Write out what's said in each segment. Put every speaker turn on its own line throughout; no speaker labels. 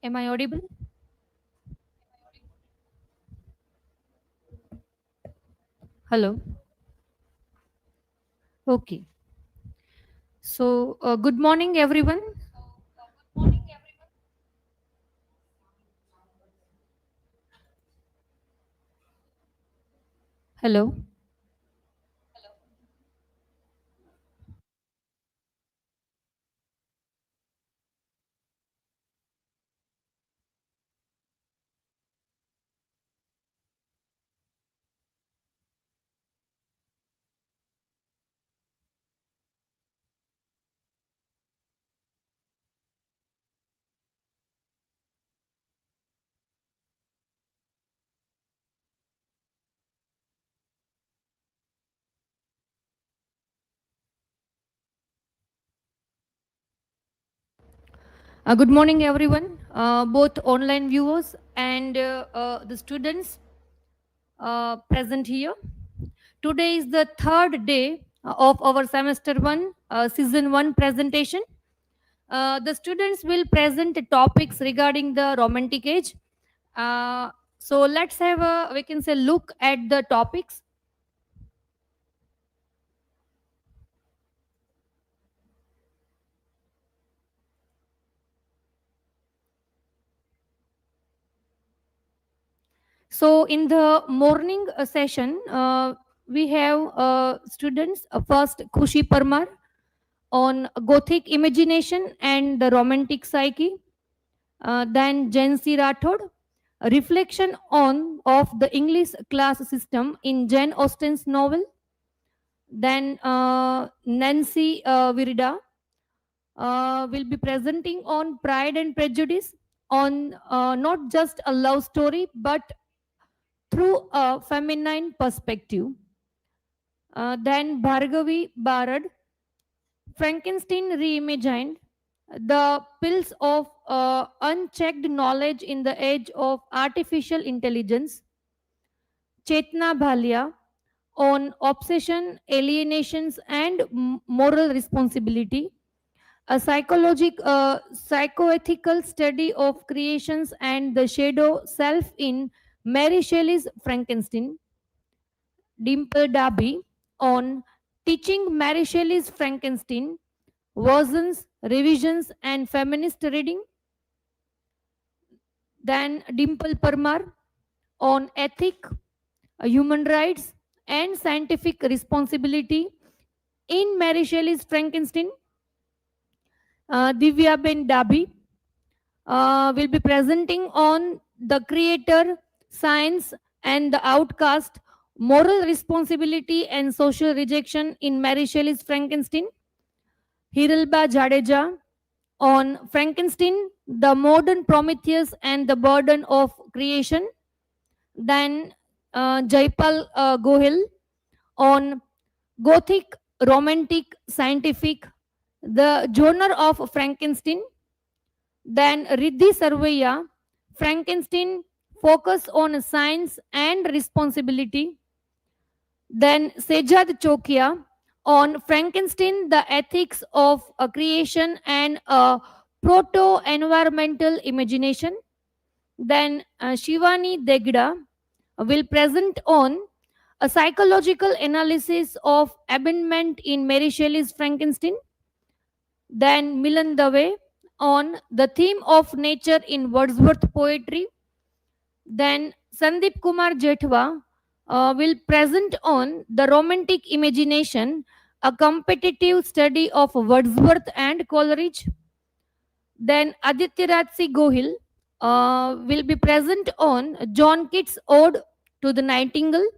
Am I audible? Hello. Okay. So, good morning, everyone. Hello. Good morning, everyone, both online viewers and the students present here. Today is the third day of our semester one, season one presentation. The students will present topics regarding the romantic age. So let's have a, we can say, look at the topics. So in the morning session, we have students first Khushi Parmar on Gothic imagination and the romantic psyche. Then JENCY RATHOD, a reflection on of the English class system in Jane Austen's novel. Then Nancy VIRDA will be presenting on Pride and Prejudice on not just a love story but through a feminine perspective. Then Bhargavi BARAD, Frankenstein Reimagined, the pills of unchecked knowledge in the age of artificial intelligence. Chetna Bhalia on obsession, alienations, and moral responsibility. A psychoethical study of creations and the shadow self in Mary Shelley's Frankenstein. DIMPAL DABHI on teaching Mary Shelley's Frankenstein, versions, revisions, and feminist reading. Then Dimple Parmar on ethic, human rights, and scientific responsibility in Mary Shelley's Frankenstein. DIVYABEN DABHI will be presenting on the creator, science, and the outcast, moral responsibility and social rejection in Mary Shelley's Frankenstein. HIRALBA JADEJA on Frankenstein, the modern Prometheus and the burden of creation. Then Jaipal Gohil on Gothic, romantic, scientific, the genre of Frankenstein. Then Riddhi Sarvaiya, Frankenstein, focus on science and responsibility. Then Sejad Chokia on Frankenstein, the ethics of a creation and a proto-environmental imagination. Then Shivani Degda will present on a psychological analysis of abandonment in Mary Shelley's Frankenstein. Then Milan Dave on the theme of nature in Wordsworth poetry. Then Sandeep Kumar Jethwa will present on the romantic imagination, a competitive study of Wordsworth and Coleridge. Then Aditya Ratsi Gohil will be present on John Keats' Ode to the Nightingale.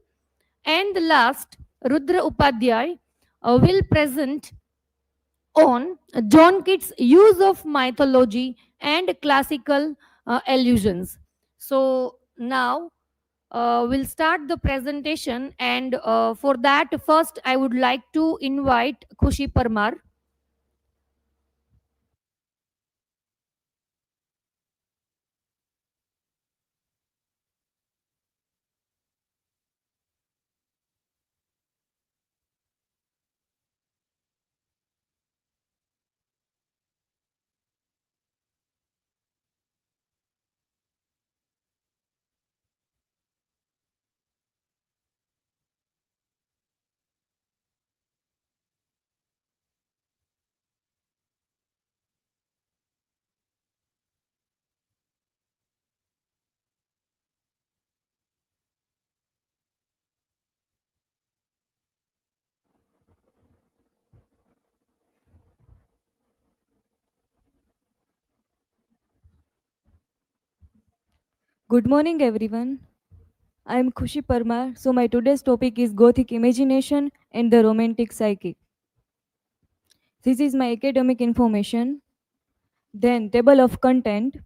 And the last, Rudra Upadhyay will present on John Keats' use of mythology and classical allusions. So now we'll start the presentation, and for that, first I would like to invite Khushi Parmar.
Good morning, everyone. I am KHUSHI PARMAR. So, my today's topic is Gothic imagination and the romantic psyche. This is my academic information. Then, table of content.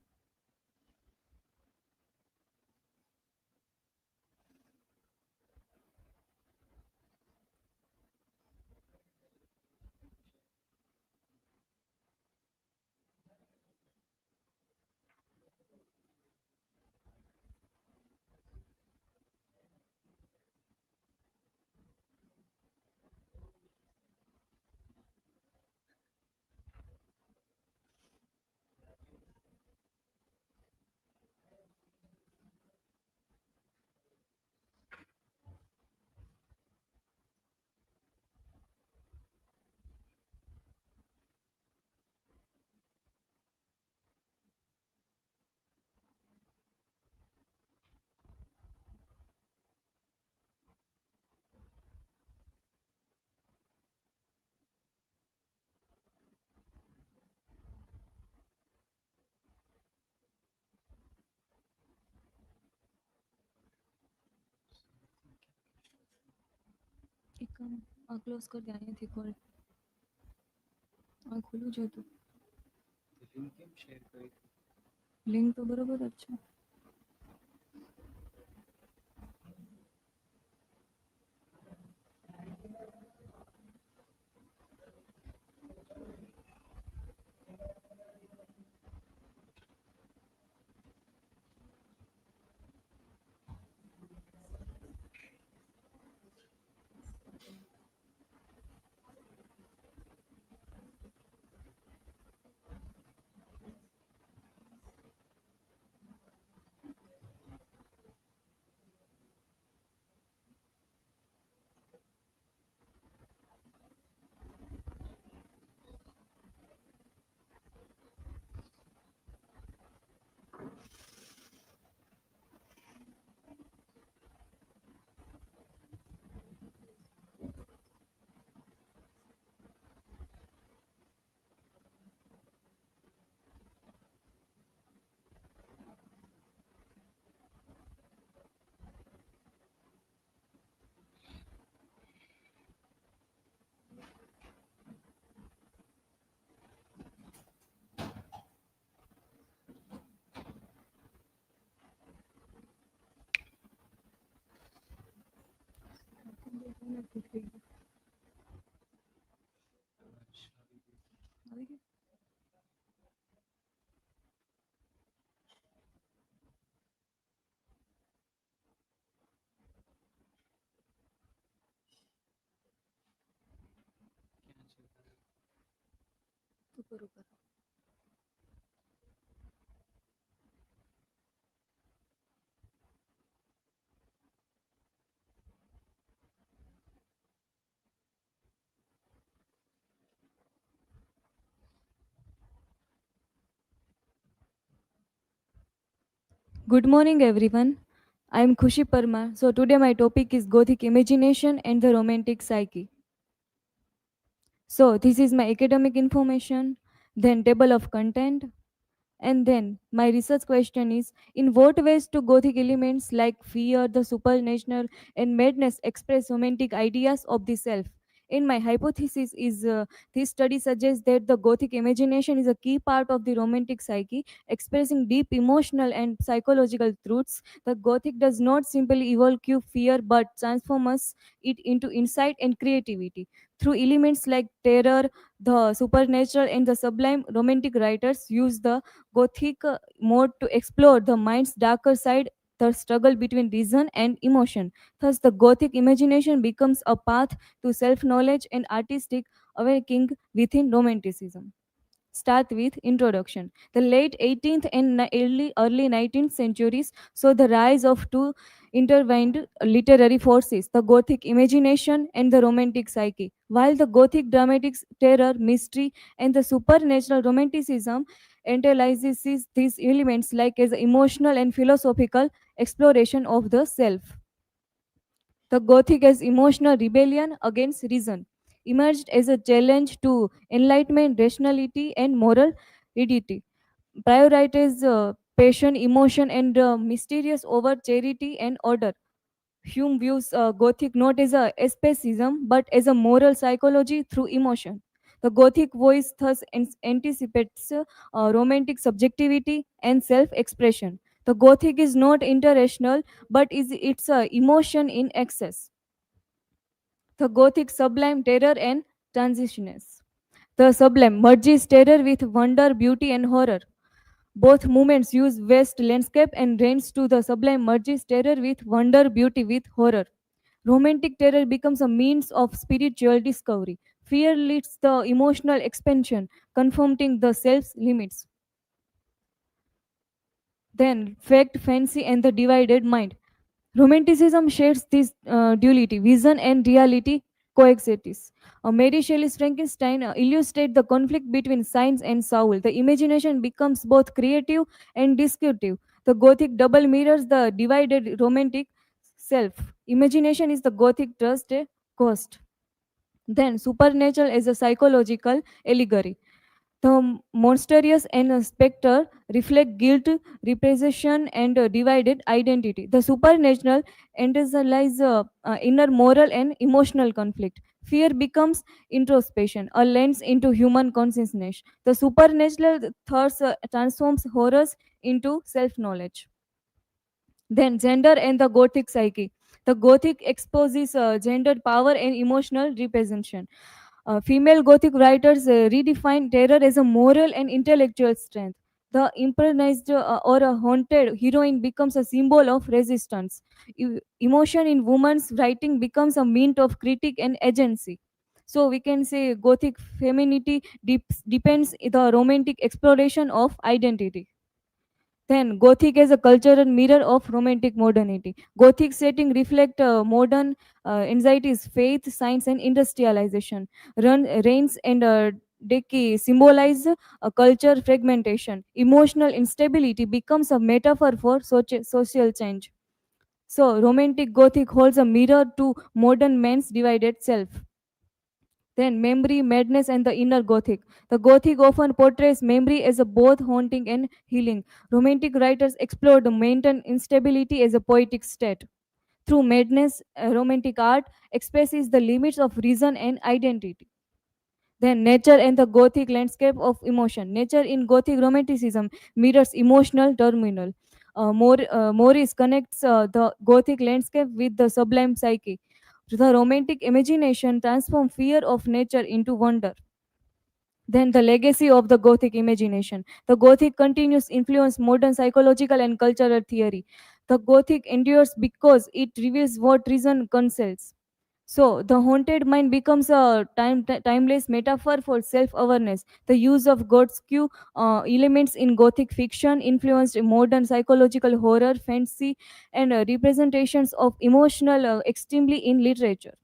એક કામ આ close કરી દે અહીંયાથી call આ ખુલ્લું જ હતું link તો બરોબર જ છે ઉપર ઉપર Good morning, everyone. I am KHUSHI PARMAR. So, today my topic is Gothic imagination and the romantic psyche. So, this is my academic information, then table of content, and then my research question is in what ways do Gothic elements like fear, the supernatural, and madness express romantic ideas of the self? In my hypothesis is this study suggests that the Gothic imagination is a key part of the romantic psyche, expressing deep emotional and psychological truths. The Gothic does not simply evoke fear but transforms it into insight and creativity. Through elements like terror, the supernatural, and the sublime, romantic writers use the Gothic mode to explore the mind's darker side, the struggle between reason and emotion. Thus, the Gothic imagination becomes a path to self knowledge and artistic awakening within Romanticism. Start with introduction. The late 18th and early 19th centuries saw the rise of two intertwined literary forces, the Gothic imagination and the Romantic psyche. While the Gothic dramatics, terror, mystery, and the supernatural romanticism analyzes these elements like as emotional and philosophical exploration of the self. The Gothic as emotional rebellion against reason emerged as a challenge to enlightenment, rationality, and moral rigidity. Prioritized passion, emotion, and mysterious over charity and order. Hume views Gothic not as a escapism but as a moral psychology through emotion. The Gothic voice thus anticipates romantic subjectivity and self expression. The Gothic is not interrational but it's emotion in excess. The Gothic sublime terror and transitioness. The sublime merges terror with wonder, beauty, and horror. Both movements use vast landscape and range to the sublime merges terror with wonder, beauty with horror. Romantic terror becomes a means of spiritual discovery. Fear leads the emotional expansion, confronting the self's limits. Then, fact, fancy, and the divided mind. Romanticism shares this duality, vision and reality coexist. Mary Shelley's Frankenstein illustrates the conflict between science and soul. The imagination becomes both creative and descriptive. The Gothic double mirrors the divided romantic self. Imagination is the Gothic trust a cost. Then, supernatural as a psychological allegory. The monstrous and a spectre reflect guilt, repression, and divided identity. The supernatural entails inner moral and emotional conflict. Fear becomes introspection, a lens into human consciousness. The supernatural thus transforms horrors into self knowledge. Then, gender and the Gothic psyche. The Gothic exposes gendered power and emotional representation. Female Gothic writers redefine terror as a moral and intellectual strength. The improvised or a haunted heroine becomes a symbol of resistance. Emotion in women's writing becomes a means of critique and agency. So we can say Gothic femininity depends the romantic exploration of identity. Then Gothic as a cultural mirror of romantic modernity. Gothic setting reflect modern anxieties, faith, science, and industrialization. Reigns and decay symbolize culture fragmentation. Emotional instability becomes a metaphor for social change. So, romantic Gothic holds a mirror to modern man's divided self. Then memory, madness, and the inner Gothic. The Gothic often portrays memory as a both haunting and healing. Romantic writers explored the mental instability as a poetic state. Through madness, romantic art expresses the limits of reason and identity. Then nature and the Gothic landscape of emotion. Nature in Gothic romanticism mirrors emotional turmoil. Morris connects the Gothic landscape with the sublime psyche. The romantic imagination transforms fear of nature into wonder. Then the legacy of the Gothic imagination. The Gothic continues influence modern psychological and cultural theory. The Gothic endures because it reveals what reason conceals. So, the haunted mind becomes a timeless metaphor for self awareness. The use of Gothic elements in Gothic fiction influenced modern psychological horror, fantasy, and representations of emotional extremely in literature.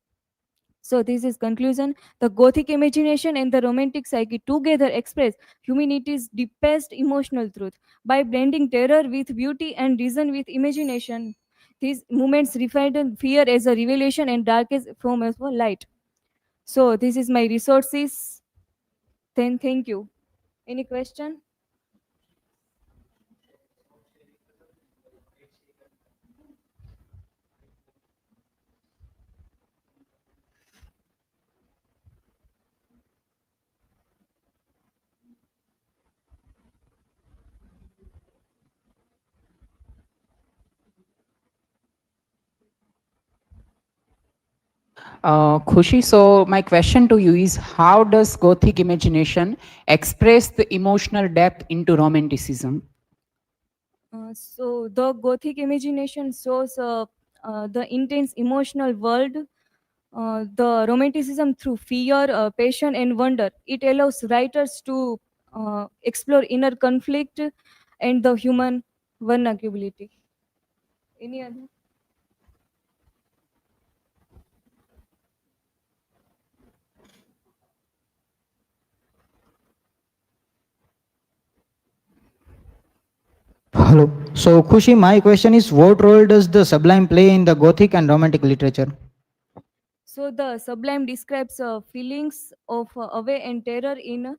So, this is conclusion. The Gothic imagination and the romantic psyche together express humanity's deepest emotional truth. By blending terror with beauty and reason with imagination, these movements refine fear as a revelation and darkest form of a light. So, this is my resources. Then, thank you. Any question?
Khushi, so my question to you is how does Gothic imagination express the emotional depth into romanticism?
So, the Gothic imagination shows the intense emotional world, the romanticism through fear, passion, and wonder. It allows writers to explore inner conflict and the human vulnerability. Any other?
Hello. So, Kushi, my question is what role does the sublime play in the Gothic and Romantic literature?
So the sublime describes feelings of awe and terror in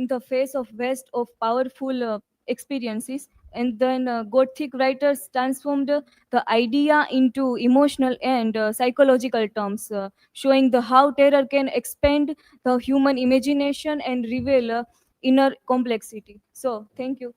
the face of vast of powerful experiences. And then Gothic writers transformed the idea into emotional and psychological terms, showing the how terror can expand the human imagination and reveal inner complexity. So, thank you.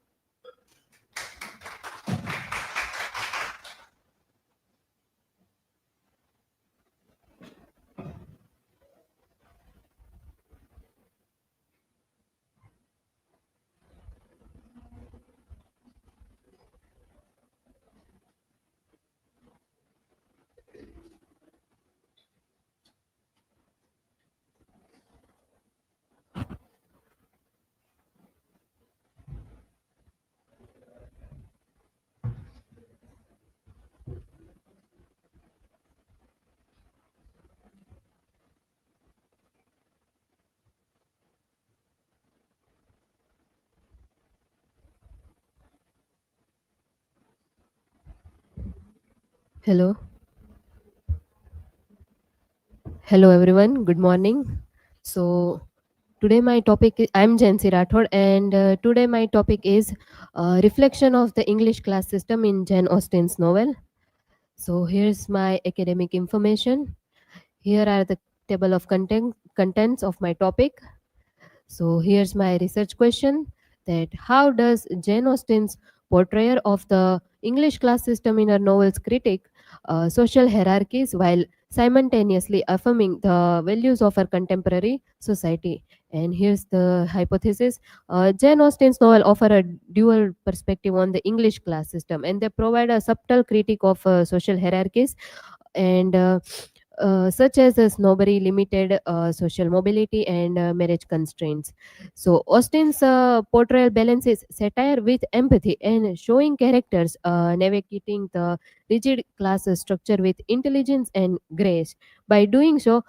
Hello. Hello everyone. Good morning. So today my topic is, I'm JENCY RATHOD, and today my topic is reflection of the English class system in Jane Austen's novel. So here's my academic information. Here are the table of contents of my topic. So here's my research question, that how does Jane Austen's portrayal of the English class system in her novels critique social hierarchies while simultaneously affirming the values of her contemporary society? And here's the hypothesis. Jane Austen's novel offer a dual perspective on the English class system, and they provide a subtle critique of social hierarchies, and such as snobbery, limited social mobility, and marriage constraints. So Austen's portrayal balances satire with empathy and showing characters navigating the rigid class structure with intelligence and grace. By doing so,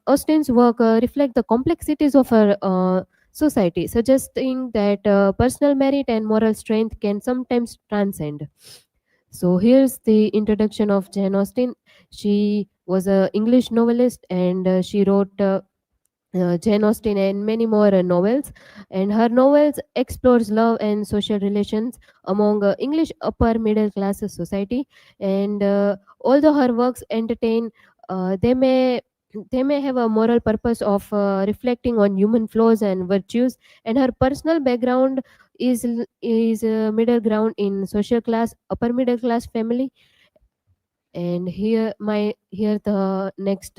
Austen's work reflect the complexities of her society, suggesting that personal merit and moral strength can sometimes transcend. So here's the introduction of Jane Austen. She was an English novelist, and she wrote Jane Austen and many more novels. And her novels explores love and social relations among English upper middle class society. And although her works entertain, they may have a moral purpose of reflecting on human flaws and virtues. And her personal background is middle ground in social class, upper middle class family. And here the next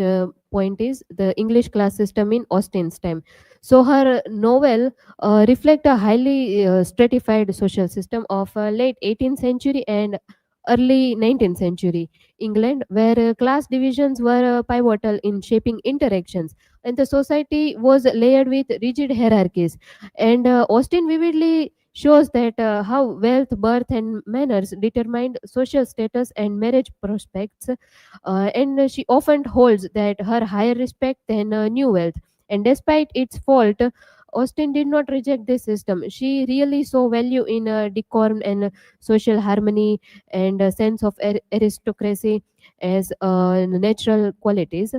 point is the English class system in Austen's time. So her novel reflect a highly stratified social system of late 18th century and early 19th century England, where class divisions were pivotal in shaping interactions, and the society was layered with rigid hierarchies. And Austen vividly shows that how wealth, birth, and manners determined social status and marriage prospects. And she often holds that her higher respect than new wealth. And despite its fault, Austen did not reject this system. She really saw value in decorum and social harmony and a sense of aristocracy as natural qualities.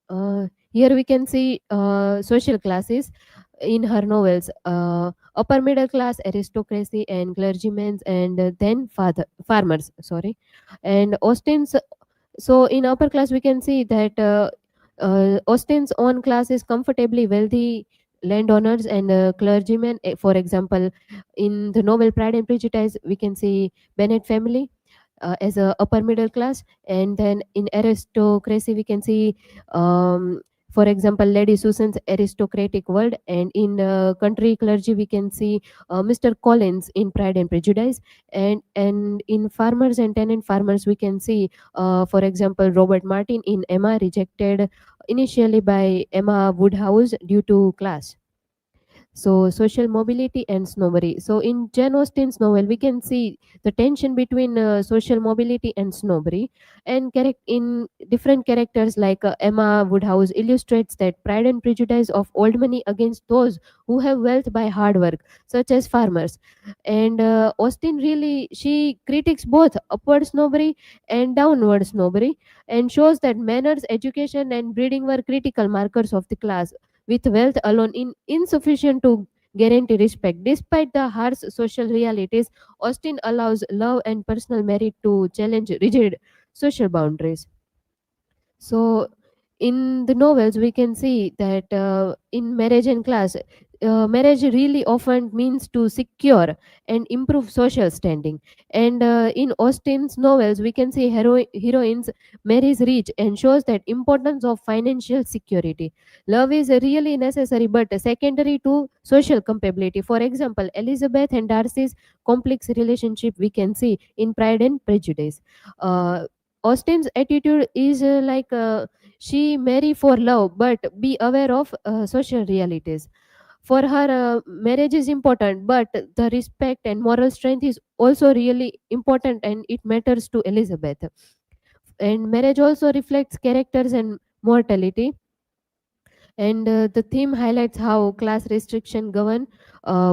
Here we can see social classes in her novels, upper middle class, aristocracy, and clergymen, and then farmers, sorry. And Austen's, so in upper class we can see that Austen's own class is comfortably wealthy landowners and clergymen. For example, in the novel Pride and Prejudice we can see Bennet family as a upper middle class. And then in aristocracy we can see, for example, Lady Susan's aristocratic world. And in country clergy we can see Mr. Collins in Pride and Prejudice. And in farmers and tenant farmers we can see, for example, Robert Martin in Emma, rejected initially by Emma Woodhouse due to class. So social mobility and snobbery. So in Jane Austen's novel we can see the tension between social mobility and snobbery. And in different characters like Emma Woodhouse illustrates that Pride and Prejudice of old money against those who have wealth by hard work, such as farmers. And Austen really, she critiques both upward snobbery and downward snobbery, and shows that manners, education, and breeding were critical markers of the class, with wealth alone insufficient to guarantee respect. Despite the harsh social realities, Austen allows love and personal merit to challenge rigid social boundaries. So, in the novels, we can see that in Marriage and Class, marriage really often means to secure and improve social standing. And in Austen's novels, we can see heroines marries rich and shows that importance of financial security. Love is really necessary but secondary to social compatibility. For example, Elizabeth and Darcy's complex relationship we can see in Pride and Prejudice. Uh, Austen's attitude is she marry for love, but be aware of social realities. For her, marriage is important, but the respect and moral strength is also really important, and it matters to Elizabeth. And marriage also reflects characters and mortality, and the theme highlights how class restriction govern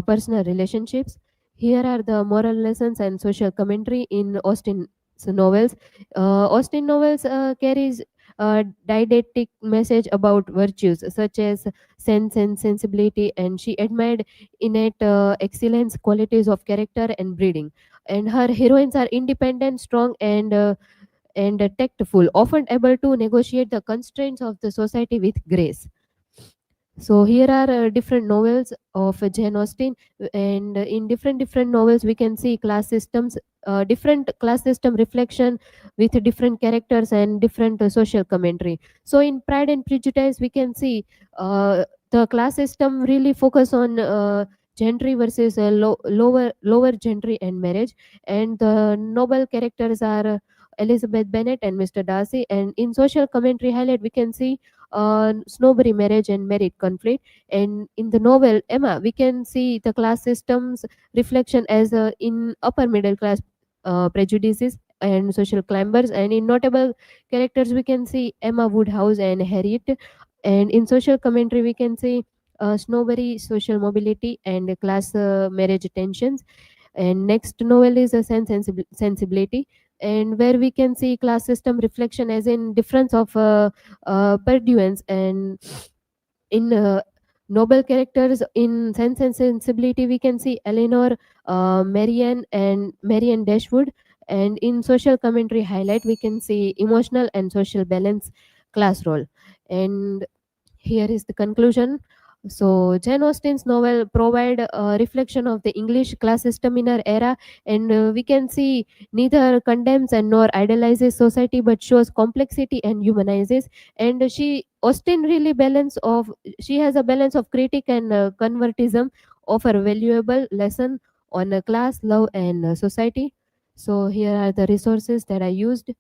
personal relationships. Here are the moral lessons and social commentary in Austen's novels. Austen novels carries a didactic message about virtues such as sense and sensibility, and she admired innate excellence qualities of character and breeding. And her heroines are independent, strong, and tactful, often able to negotiate the constraints of the society with grace. So here are different novels of Jane Austen, and in different novels we can see class systems, different class system reflection with different characters and different social commentary. So in Pride and Prejudice we can see the class system really focus on gentry versus lower gentry and marriage, and the noble characters are Elizabeth Bennet and Mr. Darcy. And in social commentary highlight we can see snowberry marriage and merit conflict. And in the novel Emma, we can see the class systems reflection as in upper middle class prejudices and social climbers. And in notable characters, we can see Emma Woodhouse and Harriet. And in social commentary, we can see snowberry social mobility and class marriage tensions. And next novel is a sensibility, and where we can see class system reflection as in difference of pursuance. And in noble characters in Sense and Sensibility we can see Eleanor, Marianne Dashwood. And in social commentary highlight we can see emotional and social balance class role. And here is the conclusion. So Jane Austen's novel provide a reflection of the English class system in her era, and we can see neither condemns and nor idolizes society, but shows complexity and humanizes. And Austen really she has a balance of critic and convertism, offer valuable lesson on class, love, and society. So here are the resources that I used.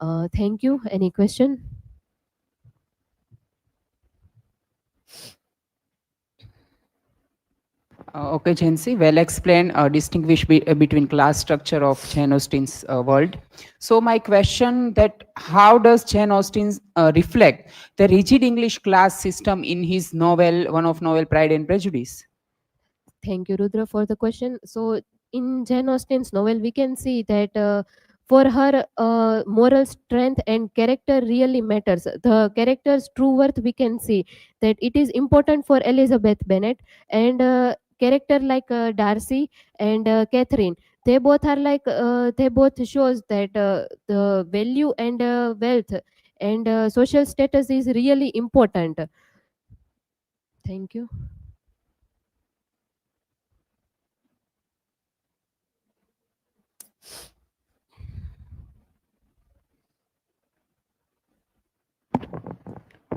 Thank you. Any question?
Okay, JENCY, well explained, distinguish between class structure of Jane Austen's world. So my question that how does Jane Austen reflect the rigid English class system in his novel, one of novel Pride and Prejudice?
Thank you, Rudra, for the question. So, in Jane Austen's novel, we can see that for her, moral strength and character really matters. The character's true worth, we can see that it is important for Elizabeth Bennet, and character like Darcy and Catherine. They both are they both shows that the value and wealth and social status is really important. Thank you.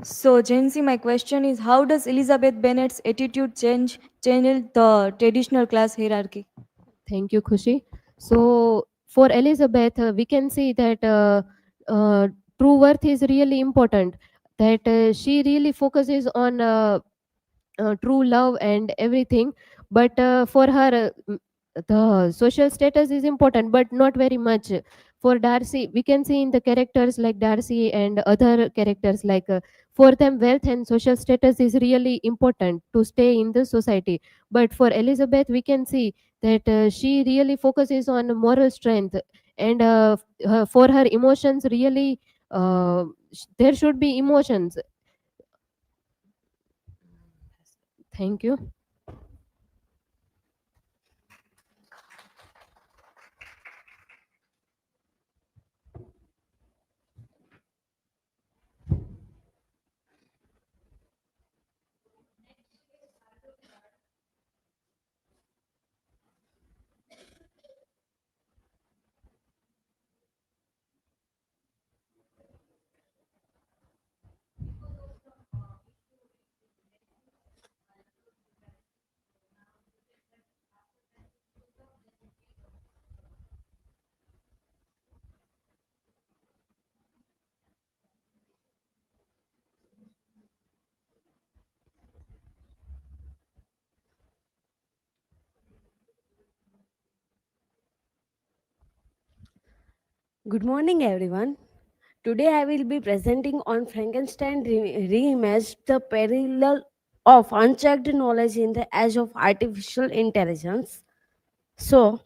So, JENCY, my question is, how does Elizabeth Bennet's attitude change the traditional class hierarchy?
Thank you, Khushi. So, for Elizabeth, we can see that true worth is really important. That she really focuses on true love and everything. But for her, the social status is important, but not very much. For Darcy, we can see in the characters like Darcy and other characters for them, wealth and social status is really important to stay in the society. But for Elizabeth, we can see that she really focuses on moral strength, and for her emotions really there should be emotions. Thank you.
Good morning, everyone. Today I will be presenting on Frankenstein reimagined the parallel of unchecked knowledge in the age of artificial intelligence. So,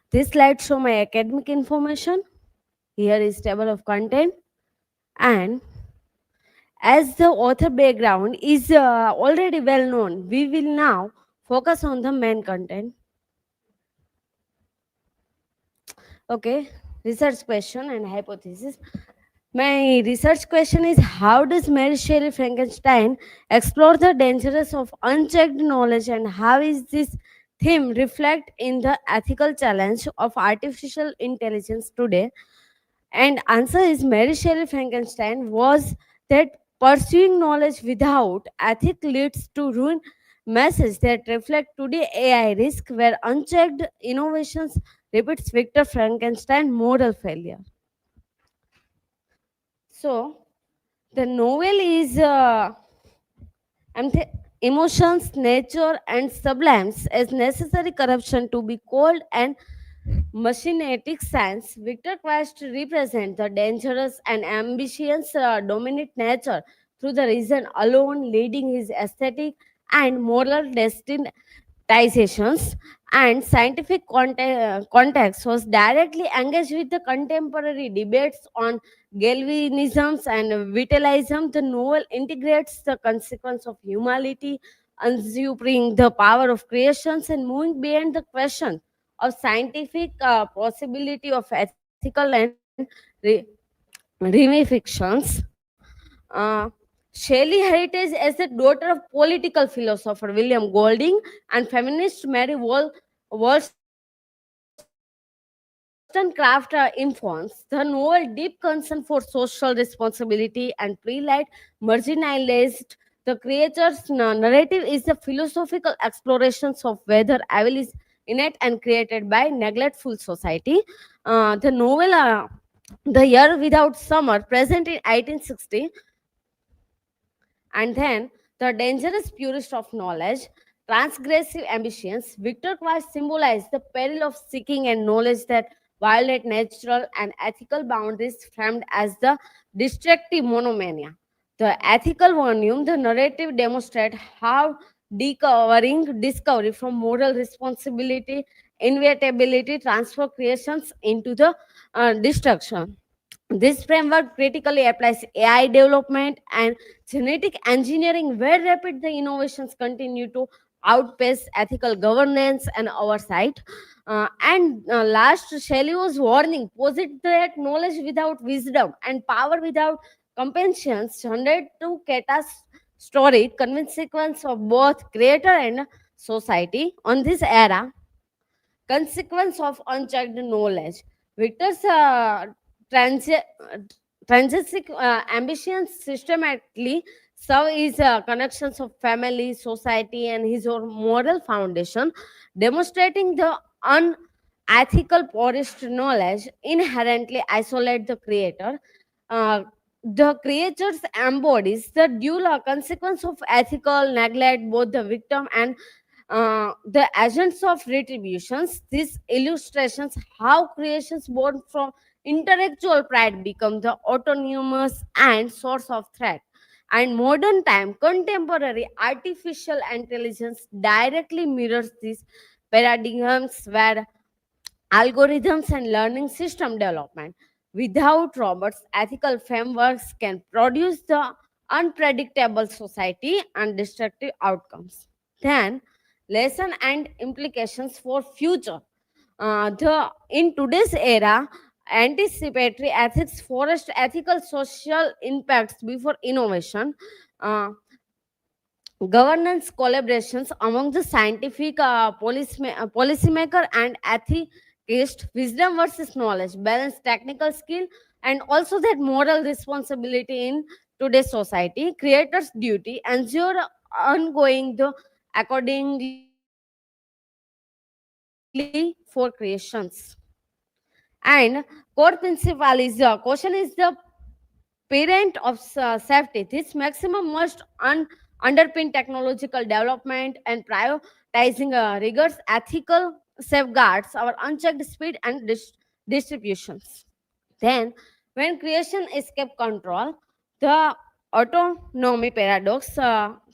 this slide show my academic information. Here is table of content, and as the author background is already well known, we will now focus on the main content. Okay, research question and hypothesis. My research question is, how does Mary Shelley Frankenstein explore the dangers of unchecked knowledge, and how is this theme reflect in the ethical challenge of artificial intelligence today? And answer is, Mary Shelley Frankenstein was that pursuing knowledge without ethic leads to ruin, message that reflect today AI risk where unchecked innovations repeats Victor Frankenstein moral failure. So the novel is emotions, nature, and sublimes as necessary corruption to be called and machinatic science. Victor Quest represents the dangerous and ambitious dominant nature through the reason alone, leading his aesthetic and moral destinations and scientific context was directly engaged with the contemporary debates on Galvanism and vitalism. The novel integrates the consequence of humanity, usurping the power of creations and moving beyond the question of scientific possibility of ethical and ramifications. Shelley heritage as the daughter of political philosopher William Golding and feminist Mary Wollstonecraft influence the novel deep concern for social responsibility and pre-light marginalized. The creature's narrative is the philosophical explorations of whether evil is innate and created by neglectful society. The novel The Year Without Summer, present in 1860, and then the dangerous purist of knowledge, transgressive ambitions. Victor Christ symbolized the peril of seeking and knowledge that violate natural and ethical boundaries, framed as the destructive monomania. The ethical volume, the narrative demonstrate how decovering discovery from moral responsibility, inevitability, transfer creations into the destruction. This framework critically applies AI development and genetic engineering, where rapid the innovations continue to outpace ethical governance and oversight. Last, Shelley was warning, posit that knowledge without wisdom and power without compassion generate to catastrophic consequence of both creator and society. On this era, consequence of unchecked knowledge. Victor's transi- transitic ambitions systematically serve his connections of family, society, and his own moral foundation, demonstrating the unethical poorest knowledge inherently isolate the creator. The creatures embodies the dual consequence of ethical neglect, both the victim and the agents of retributions. These illustrations how creations born from intellectual pride become the autonomous and source of threat. And modern time, contemporary artificial intelligence directly mirrors these paradigms where algorithms and learning system development without robots ethical frameworks can produce the unpredictable society and destructive outcomes. Then lesson and implications for future. The in today's era, anticipatory ethics forest ethical social impacts before innovation. uh, Governance collaborations among the scientific policymaker and ethicist, wisdom versus knowledge, balance technical skill, and also that moral responsibility in today's society. Creators' duty ensure ongoing the accordingly for creations. And core principle is caution is the parent of safety. This maximum must underpin technological development and prioritizing rigorous ethical safeguards our unchecked speed and distributions. Then, when creation escaped control, the autonomy paradox,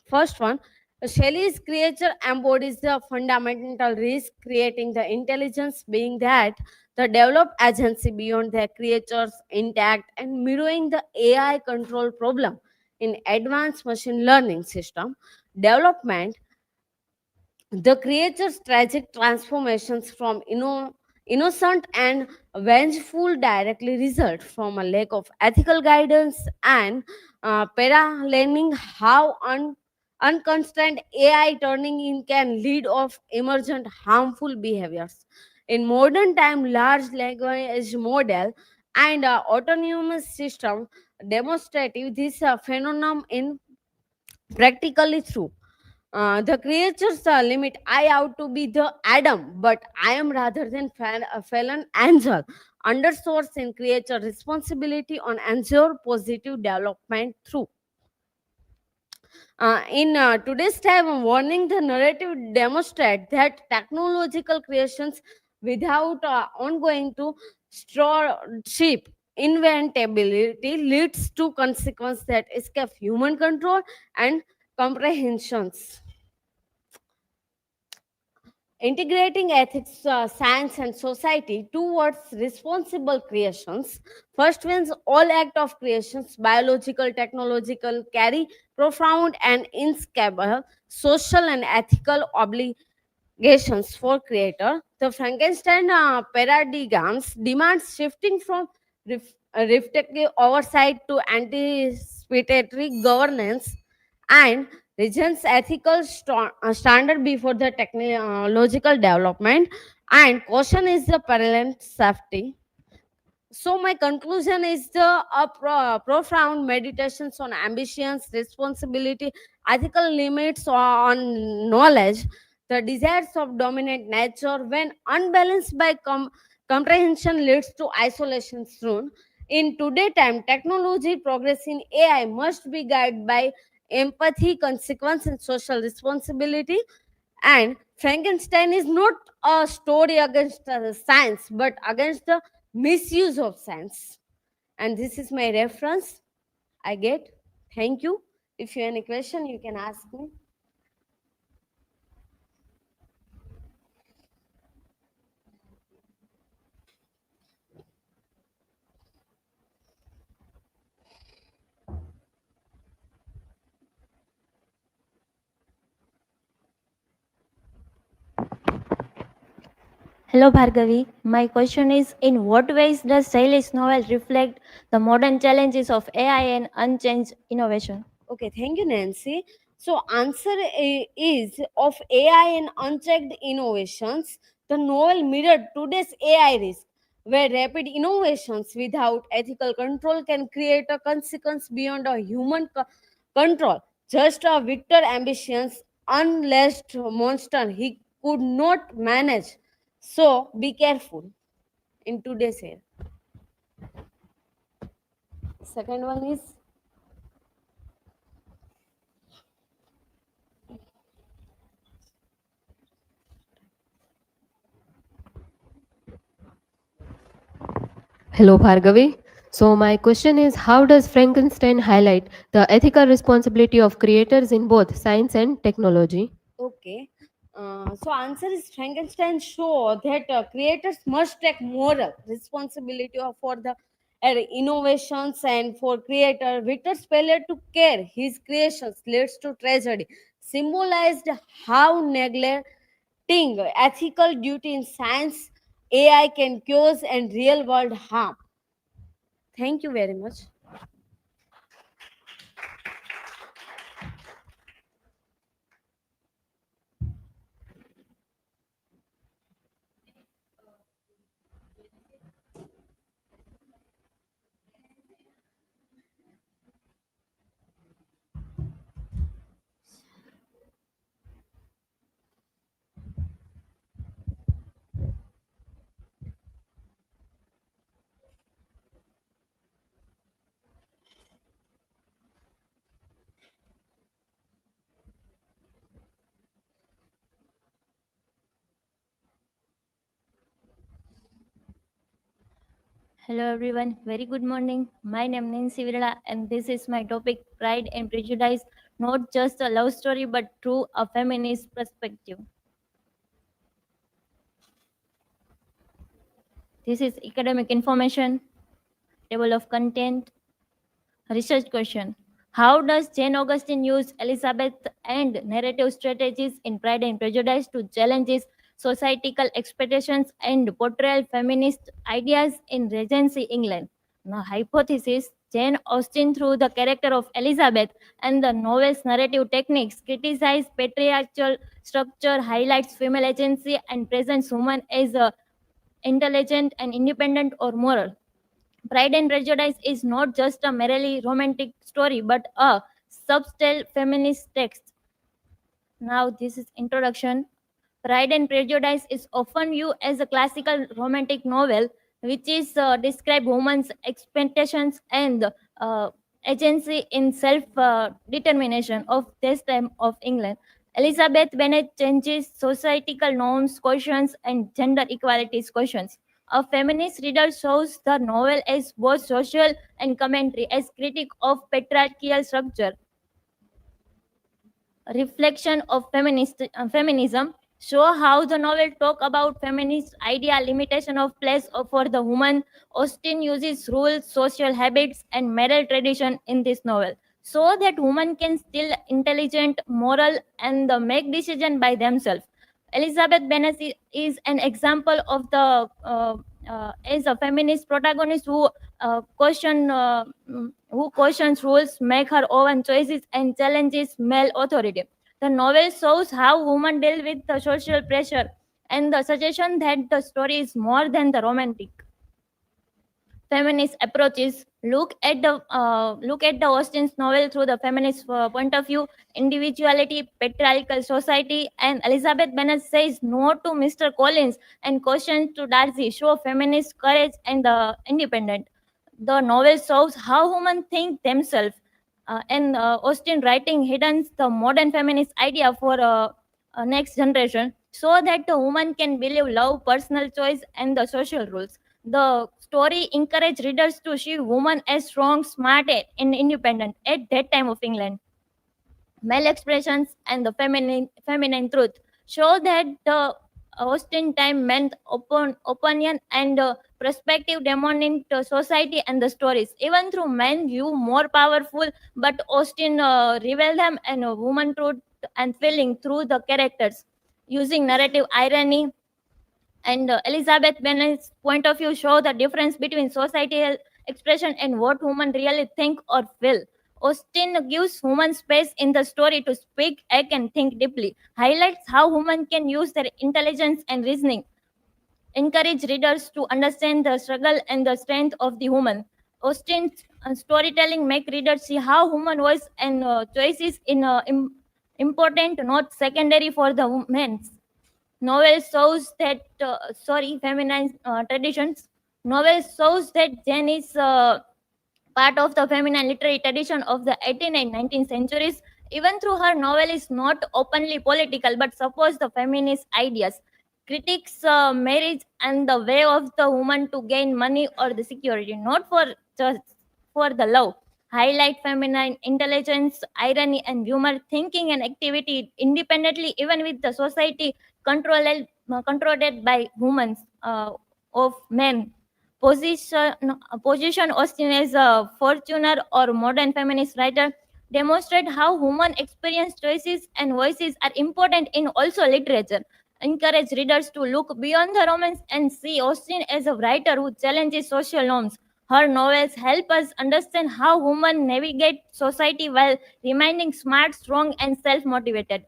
first one, Shelley's creature embodies the fundamental risk, creating the intelligence being that the developed agency beyond their creatures intact and mirroring the AI control problem in advanced machine learning system development. The creature's tragic transformations from innocent and vengeful directly result from a lack of ethical guidance and paralleling how unconstrained AI turning in can lead of emergent harmful behaviors. In modern time, large language model and autonomous system demonstrative this phenomenon in practically true. The creature's limit I out to be the Adam, but I am rather than a fallen angel. Underscores in creature responsibility on ensure positive development through. In today's time, warning the narrative demonstrate that technological creations without ongoing to stewardship inventability leads to consequences that escape human control and comprehensions. Integrating ethics, science, and society towards responsible creations. First means all act of creations, biological, technological, carry profound and inescapable social and ethical obligations for creator. The Frankenstein paradigms demands shifting from reflective oversight to anticipatory governance and region's ethical standard before the technological development, and caution is the parallel safety. So my conclusion is the profound meditations on ambitions, responsibility, ethical limits on knowledge, the desires of dominant nature when unbalanced by comprehension leads to isolation soon. In today time, technology progress in AI must be guided by empathy, consequence, and social responsibility. And Frankenstein is not a story against science, but against the misuse of science. And this is my reference. I get. Thank you. If you have any question, you can ask me.
Hello Bhargavi. My question is, in what ways does Shelley's novel reflect the modern challenges of AI and unchanged innovation?
Okay, thank you, Nancy. So, answer is of AI and unchecked innovations. The novel mirrored today's AI risk, where rapid innovations without ethical control can create a consequence beyond a human control. Just a Victor ambitions, unleashed monster he could not manage. So, be careful in today's era. Second one is
Hello, Bhargavi. So, my question is, how does Frankenstein highlight the ethical responsibility of creators in both science and technology?
okay. So answer is Frankenstein show that creators must take moral responsibility for the innovations, and for creator Victor's failure to care his creations leads to tragedy, symbolized how neglecting ethical duty in science, AI can cause and real world harm. Thank you very much.
Hello everyone, very good morning. My name is NENSHIBEN and this is my topic Pride and Prejudice, not just a love story but through a feminist perspective. This is academic information, table of content, research question. How does Jane Austen use Elizabeth and narrative strategies in Pride and Prejudice to challenge his societal expectations and portray feminist ideas in Regency England? Now, hypothesis Jane Austen, through the character of Elizabeth and the novel's narrative techniques, criticizes patriarchal structure, highlights female agency, and presents women as intelligent and independent or moral. Pride and Prejudice is not just a merely romantic story but a subtle feminist text. Now, this is introduction. Pride and Prejudice is often viewed as a classical romantic novel, which is describe women's expectations and agency in self-determination of this time of England. Elizabeth Bennet changes societal norms, questions, and gender equalities questions. A feminist reader shows the novel as both social and commentary, as critic of patriarchal structure, reflection of feminism, show how the novel talk about feminist idea limitation of place for the woman. Austen uses rules, social habits, and moral tradition in this novel so that women can still intelligent, moral, and make decision by themselves. Elizabeth Bennet is an example of the is a feminist protagonist who who questions rules, make her own choices, and challenges male authority. The novel shows how women deal with the social pressure and the suggestion that the story is more than the romantic. Feminist approaches look at the Austen's novel through the feminist point of view, individuality, patriarchal society, and Elizabeth Bennet says no to Mr. Collins and questions to Darcy show feminist courage and the independent. The novel shows how women think themselves, and Austen writing hidden the modern feminist idea for next generation, so that the woman can believe love, personal choice, and the social rules. The story encouraged readers to see women as strong, smart, and independent at that time of England. Male expressions and the feminine truth show that the Austen time meant opinion and perspective dominant society and the stories. Even through men view more powerful, but Austen revealed them and woman truth and feeling through the characters using narrative irony, and Elizabeth Bennet's point of view show the difference between societal expression and what women really think or feel. Austen gives women space in the story to speak, act, and think deeply, highlights how women can use their intelligence and reasoning, encourage readers to understand the struggle and the strength of the woman. Austen's storytelling make readers see how woman voice and choices in important, not secondary for the women's. Novel shows that feminine traditions. Novel shows that Jane is part of the feminine literary tradition of the 18th and 19th centuries. Even though her novel is not openly political but supports the feminist ideas, critiques marriage and the way of the woman to gain money or the security, not for just for the love. Highlight feminine intelligence, irony, and humor, thinking and activity independently, even with the society controlled by women of men. Position Austen as a fortuner or modern feminist writer demonstrate how women experience choices and voices are important in also literature. Encourage readers to look beyond the romance and see Austen as a writer who challenges social norms. Her novels help us understand how women navigate society while remaining smart, strong, and self-motivated.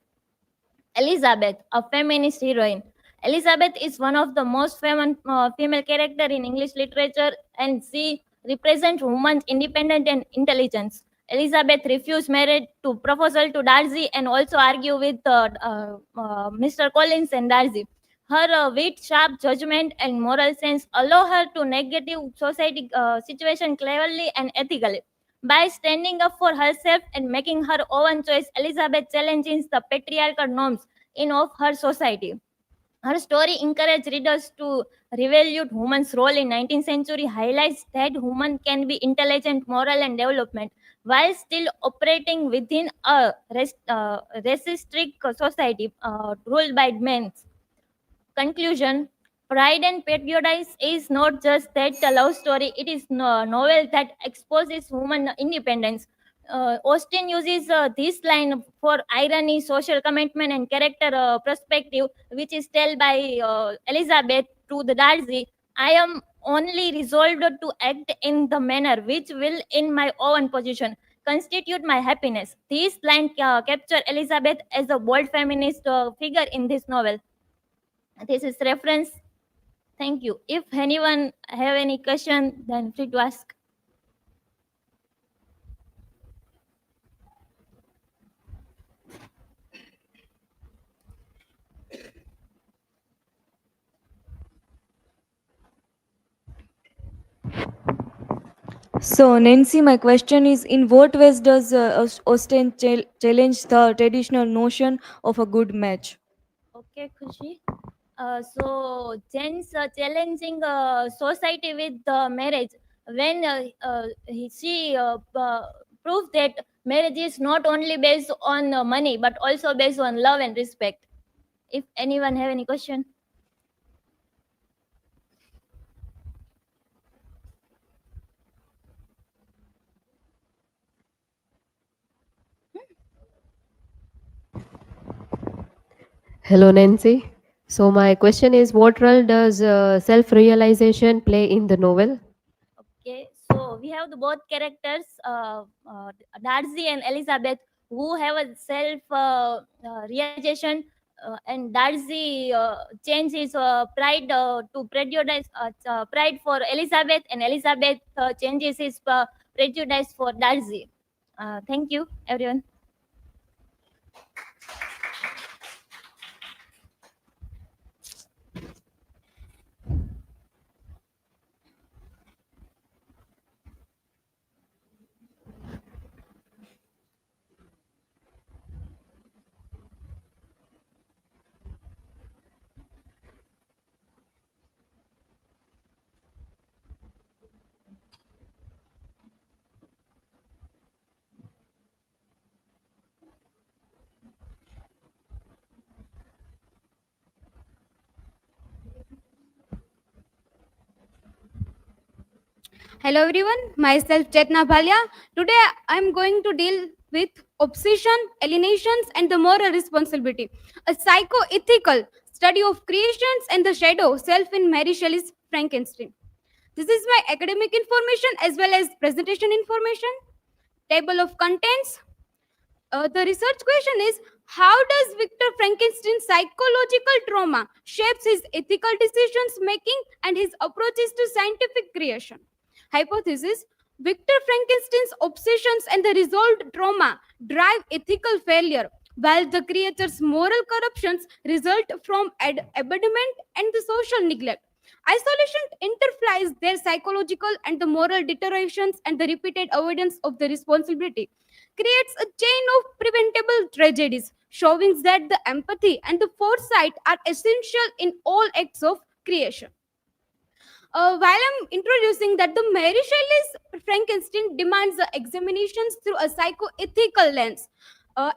Elizabeth, a feminist heroine. Elizabeth is one of the most female character in English literature, and she represents women's independence and intelligence. Elizabeth refused marriage to proposal to Darcy and also argue with Mr. Collins and Darcy. Her wit, sharp judgment, and moral sense allow her to negative society situation cleverly and ethically. By standing up for herself and making her own choice, Elizabeth challenges the patriarchal norms in of her society. Her story encourages readers to reevaluate human's role in 19th century, highlights that human can be intelligent, moral, and development while still operating within a racist society ruled by men. Conclusion: Pride and Prejudice is not just that a love story, it is a novel that exposes human independence. Austen uses this line for irony, social commitment, and character perspective, which is told by Elizabeth to the Darcy. I am only resolved to act in the manner which will, in my own position, constitute my happiness. This line capture Elizabeth as a bold feminist figure in this novel. This is reference. Thank you. If anyone have any question, then free to ask.
So, Nancy, my question is, in what ways does Austen challenge the traditional notion of a good match?
Okay, Khushi. So, Jen's challenging society with marriage when she proves that marriage is not only based on money but also based on love and respect. If anyone have any question.
Hello, Nancy. So my question is, what role does self-realization play in the novel?
Okay, so we have the both characters, Darcy and Elizabeth, who have a self realization, and Darcy changes pride to prejudice, pride for Elizabeth, and Elizabeth changes his prejudice for Darcy. Thank you, everyone.
Hello everyone, myself Chetnabein. Today I am going to deal with obsession, alienations, and the moral responsibility. A psychoethical study of creations and the shadow self in Mary Shelley's Frankenstein. This is my academic information as well as presentation information. Table of contents. The research question is, how does Victor Frankenstein's psychological trauma shapes his ethical decisions making and his approaches to scientific creation? Hypothesis: Victor Frankenstein's obsessions and the resolved trauma drive ethical failure, while the creature's moral corruptions result from abandonment and the social neglect. Isolation interflies their psychological and the moral deteriorations, and the repeated avoidance of the responsibility creates a chain of preventable tragedies, showing that the empathy and the foresight are essential in all acts of creation. While I'm introducing that, the Mary Shelley's Frankenstein demands the examinations through a psychoethical lens,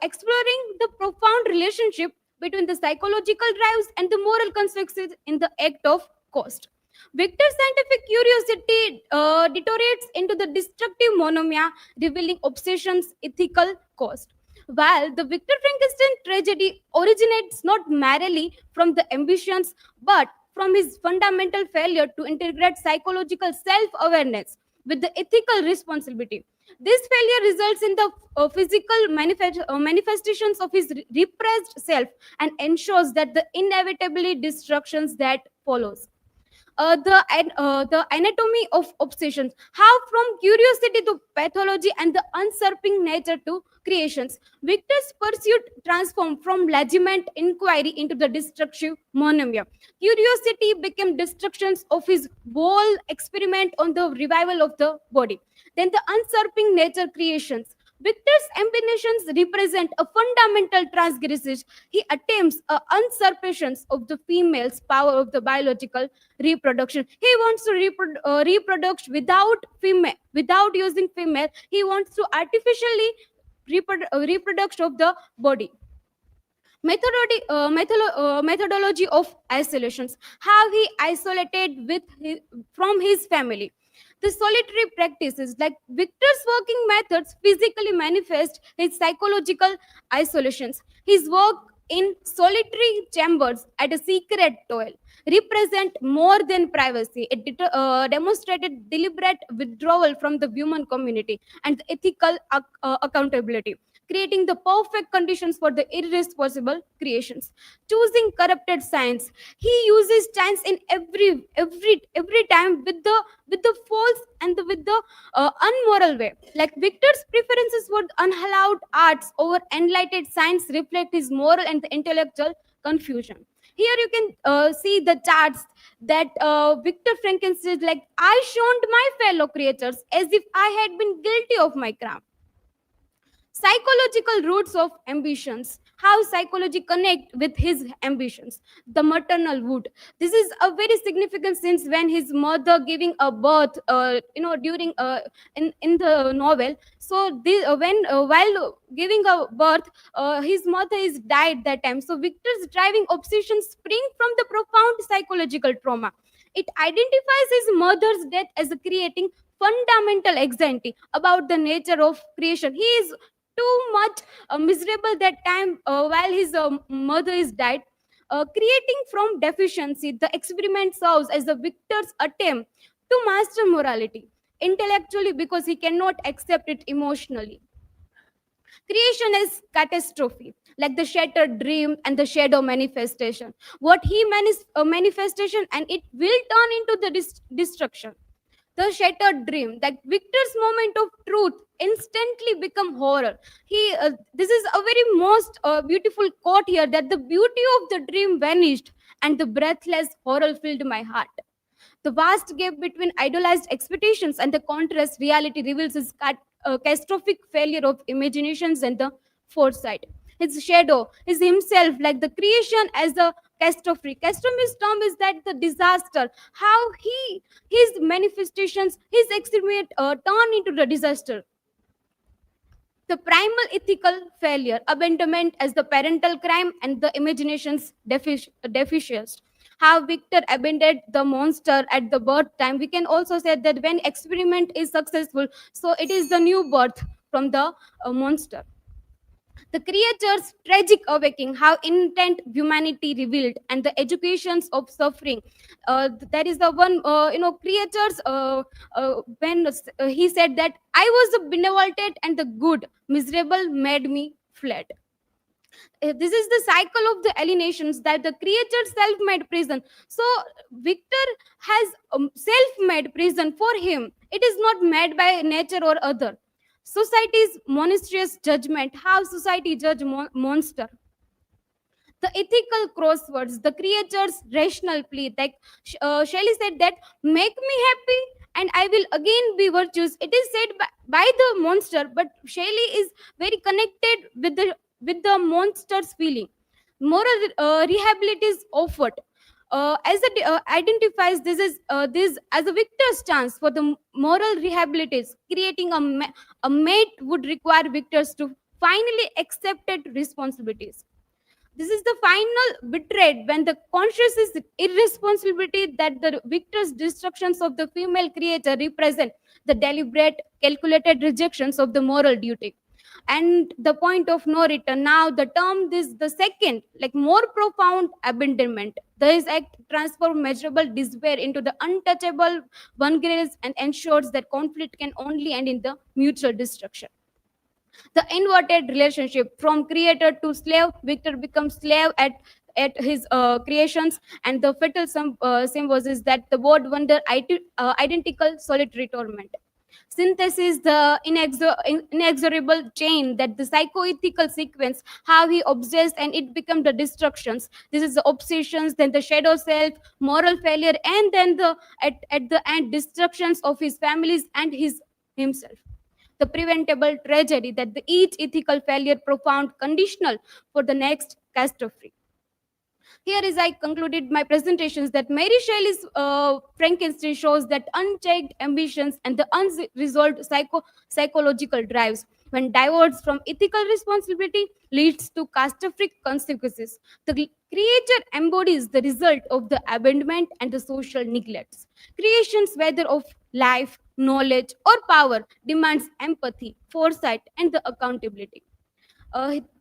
exploring the profound relationship between the psychological drives and the moral consequences in the act of cost. Victor's scientific curiosity deteriorates into the destructive monomania, revealing obsession's ethical cost. While the Victor Frankenstein tragedy originates not merely from the ambitions but from his fundamental failure to integrate psychological self awareness with the ethical responsibility. This failure results in the physical manifestations of his repressed self and ensures that the inevitably destructions that follows. The anatomy of obsessions, how from curiosity to pathology and the usurping nature to creations. Victor's pursuit transformed from legitimate inquiry into the destructive monomania. Curiosity became destructions of his whole experiment on the revival of the body. Then the usurping nature creations. Victor's ambitions represent a fundamental transgression. He attempts a usurpation of the female's power of the biological reproduction. He wants to reproduce without using female. He wants to artificially reproduce of the body. Methodology of isolations. How he isolated from his family. The solitary practices like Victor's working methods physically manifest his psychological isolations. His work in solitary chambers at a secret toil represent more than privacy. It demonstrated deliberate withdrawal from the human community and ethical accountability, creating the perfect conditions for the irresponsible creations. Choosing corrupted science. He uses science in every time with the false and with the unmoral way. Like Victor's preferences for unhallowed arts over enlightened science reflect his moral and intellectual confusion. Here you can see the charts that Victor Frankenstein, like, I shunned my fellow creatures as if I had been guilty of my crime. Psychological roots of ambitions. How psychology connect with his ambitions. The maternal wound. This is a very significant sense when his mother giving a birth during in the novel. So this, when while giving a birth, his mother is died that time. So Victor's driving obsession spring from the profound psychological trauma. It identifies his mother's death as a creating fundamental anxiety about the nature of creation. He is too much miserable that time while his mother is died, creating from deficiency. The experiment serves as the Victor's attempt to master morality intellectually because he cannot accept it emotionally. Creation is catastrophe, like the shattered dream and the shadow manifestation. What he manifestation, and it will turn into the destruction. The shattered dream, that Victor's moment of truth instantly become horror. This is a very most beautiful quote here, that the beauty of the dream vanished and the breathless horror filled my heart. The vast gap between idolized expectations and the contrast reality reveals his catastrophic failure of imaginations and the foresight. His shadow is himself, like the creation as a catastrophe. Catastrophe's term is that the disaster. How his manifestations, his experiment turn into the disaster. The primal ethical failure, abandonment as the parental crime and the imagination's deficiency. How Victor abandoned the monster at the birth time. We can also say that when experiment is successful, so it is the new birth from the monster. The creature's tragic awakening, how intent humanity revealed, and the educations of suffering. There is the one, creatures, when he said that I was the benevolent and the good, miserable made me fled. This is the cycle of the alienations, that the creature self-made prison. So Victor has self-made prison for him. It is not made by nature or other. Society's monstrous judgment, how society judge monster. The ethical crosswords, the creature's rational plea, like Shelley said that make me happy and I will again be virtuous. It is said by the monster, but Shelley is very connected with the monster's feeling. Moral rehabilitation is offered. As it identifies this as a victor's chance for the moral rehabilitation, creating a mate would require victors to finally accepted responsibilities. This is the final betrayed when the conscious is irresponsibility, that the victor's destructions of the female creator represent the deliberate, calculated rejections of the moral duty. And the point of no return. Now the term is the second, like more profound abandonment. This act transforms measurable despair into the untouchable vulnerabilities and ensures that conflict can only end in the mutual destruction. The inverted relationship, from creator to slave, Victor becomes slave at his creations, and the fatal symbiosis, that the word wonder identical solitary torment. Synthesis, the inexorable chain, that the psychoethical sequence, how he obsessed and it become the destructions. This is the obsessions, then the shadow self, moral failure, and then at the end destructions of his families and himself. the preventable tragedy, that each ethical failure profound conditional for the next catastrophe. Here is I concluded my presentations that Mary Shelley's Frankenstein shows that unchecked ambitions and the unresolved psychological drives, when diverged from ethical responsibility, leads to catastrophic consequences. The creature embodies the result of the abandonment and the social neglects. Creations, whether of life, knowledge, or power, demands empathy, foresight, and the accountability.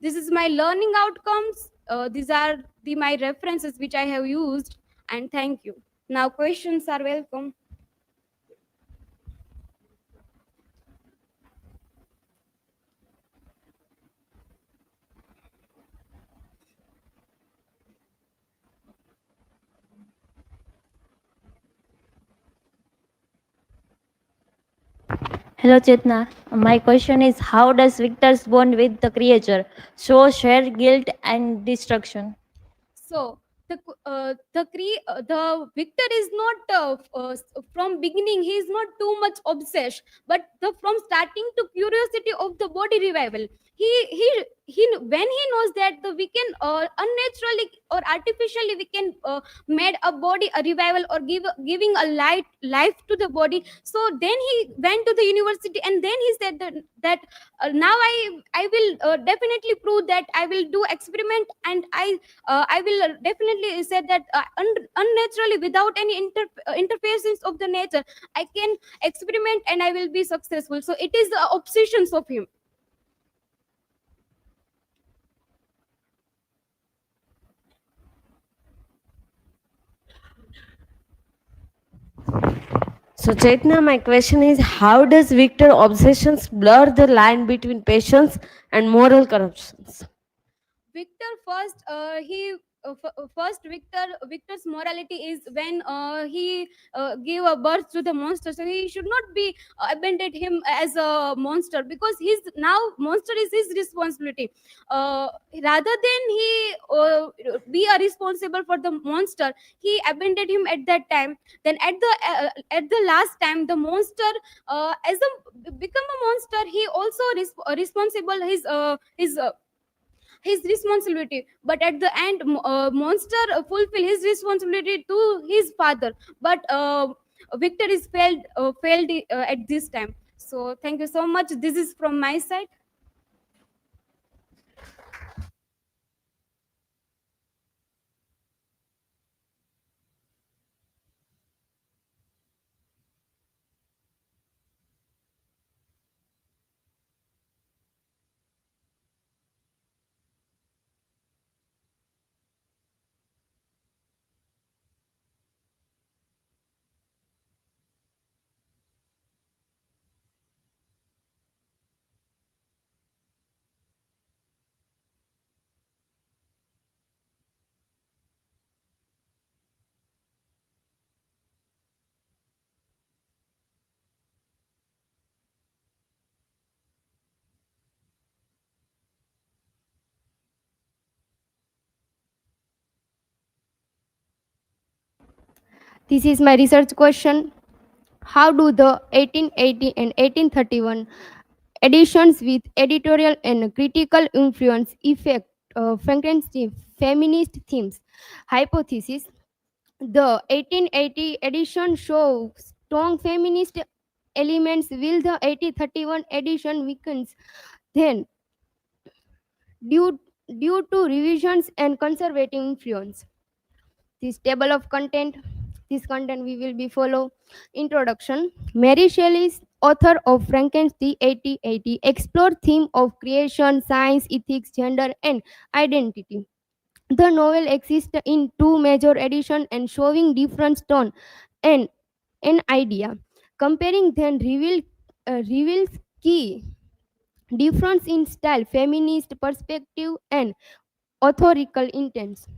This is my learning outcomes. These are my references which I have used, and thank you. Now questions are welcome.
Hello, Chetna. My question is, how does Victor's bond with the creature show shared guilt and destruction?
So the victor is not from beginning. He is not too much obsessed, but from starting to curiosity of the body revival. He when he knows that we can unnaturally or artificially we can made a body a revival or giving a life to the body. So then he went to the university and then he said that now I will definitely prove that I will do experiment, and I will definitely say that unnaturally, without any interference of the nature, I can experiment and I will be successful. So it is the obsessions of him.
So, Chaitna, my question is, how does Victor obsessions blur the line between passions and moral corruptions?
Victor first, first Victor's morality is when he gave a birth to the monster. So he should not be abandoned him as a monster, because his now monster is his responsibility. Rather than he be a responsible for the monster, he abandoned him at that time. Then at the last time, the monster as a become a monster, he also responsible his responsibility, but at the end monster fulfill his responsibility to his father, but Victor is failed at this time. So thank you so much. This is from my side.
This is my research question. How do the 1880 and 1831 editions with editorial and critical influence affect Frankenstein feminist themes? Hypothesis. The 1880 edition shows strong feminist elements, while the 1831 edition weakens. Then, due to revisions and conservative influence. This table of content, this content we will be follow. Introduction. Mary Shelley, author of Frankenstein 1880, explore theme of creation, science, ethics, gender, and identity. The novel exists in two major editions and showing different tone and an idea. Comparing them reveals key difference in style, feminist perspective, and authorical intents.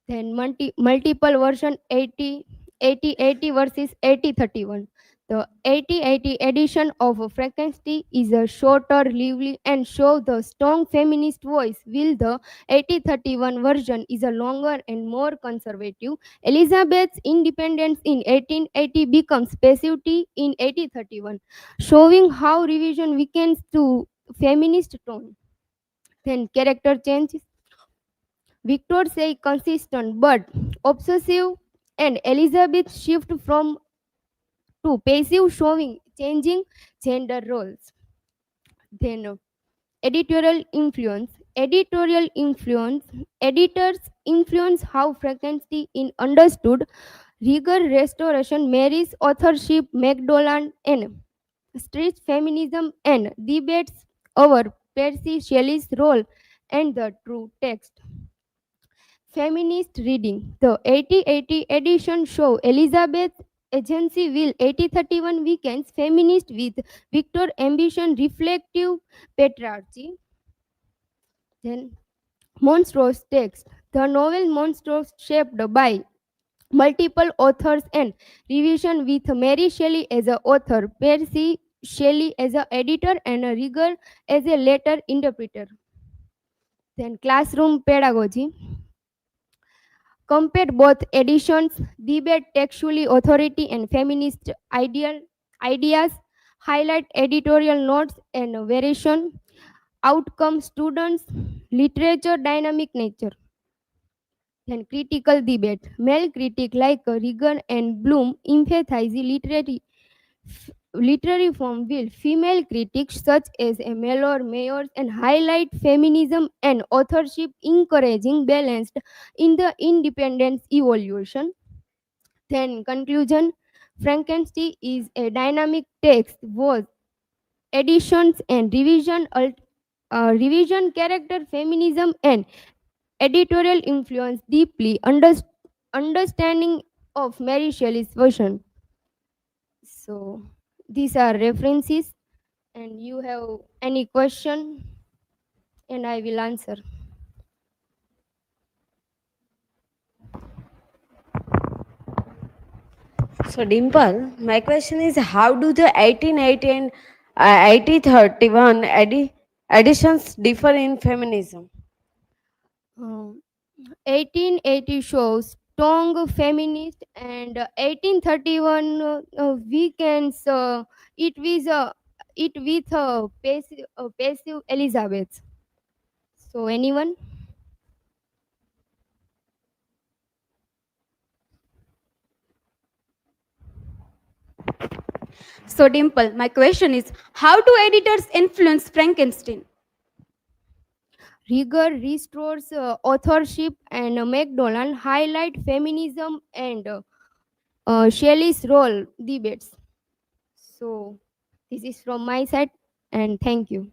Then multiple version 80 versus 8031.
The 8080 edition of Frankenstein is a shorter, lively, and show the strong feminist voice, while the 8031 version is a longer and more conservative. Elizabeth's independence in 1880 becomes passivity in 8031, showing how revision weakens to feminist tone. Then character changes. Victor say consistent but obsessive, and Elizabeth shift from to passive, showing changing gender roles. Then editorial influence. Editorial influence. Editors influence how Frankenstein is understood. Rigor restoration, Mary's authorship, MacDonald, and street feminism and debates over Percy Shelley's role and the true text. Feminist reading. The 8080 edition show Elizabeth agency will 8031 weekends feminist with Victor ambition reflective patriarchy. Then monstrous text. The novel Monstrous shaped by multiple authors and revision with Mary Shelley as a author, Percy Shelley as a editor, and a Rigor as a later interpreter. Then classroom pedagogy. Compared both editions, debate textually authority and feminist ideas, highlight editorial notes and variation, outcome students, literature dynamic nature. Then critical debate. Male critic like Regan and Bloom emphasize literary form, will female critics such as Mellor Mayors and highlight feminism and authorship, encouraging balanced in the independence evolution. Then conclusion. Frankenstein is a dynamic text, both additions and revision character feminism and editorial influence deeply understanding of Mary Shelley's version. So these are references, and you have any question, and I will answer.
So, Dimple, my question is how do the 1880 and 1831 editions differ in feminism?
1880 shows strong feminist, and 1831 weekends it with passive Elizabeth. So anyone?
So, Dimple, my question is how do editors influence Frankenstein?
Rigor restores authorship, and MacDonald highlight feminism and Shelley's role debates. So this is from my side, and thank you.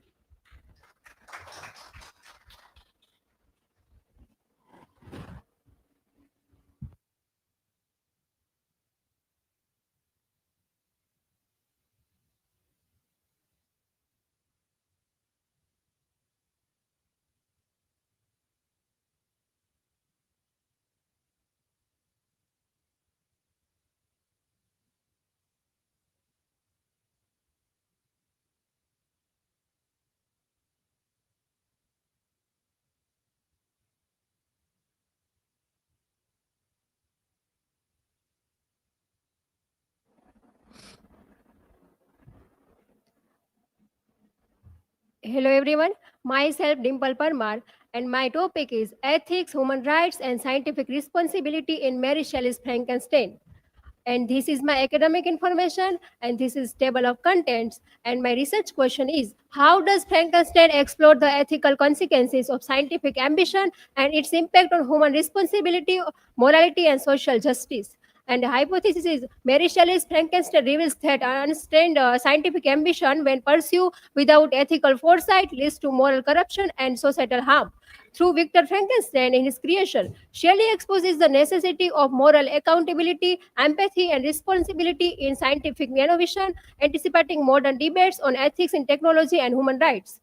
Hello everyone, myself Dimple Parmar, and my topic is ethics, human rights and scientific responsibility in Mary Shelley's Frankenstein. And this is my academic information, and this is table of contents, and my research question is how does Frankenstein explore the ethical consequences of scientific ambition and its impact on human responsibility, morality and social justice? And the hypothesis is Mary Shelley's Frankenstein reveals that unrestrained scientific ambition, when pursued without ethical foresight, leads to moral corruption and societal harm. Through Victor Frankenstein in his creation, Shelley exposes the necessity of moral accountability, empathy, and responsibility in scientific innovation, anticipating modern debates on ethics in technology and human rights.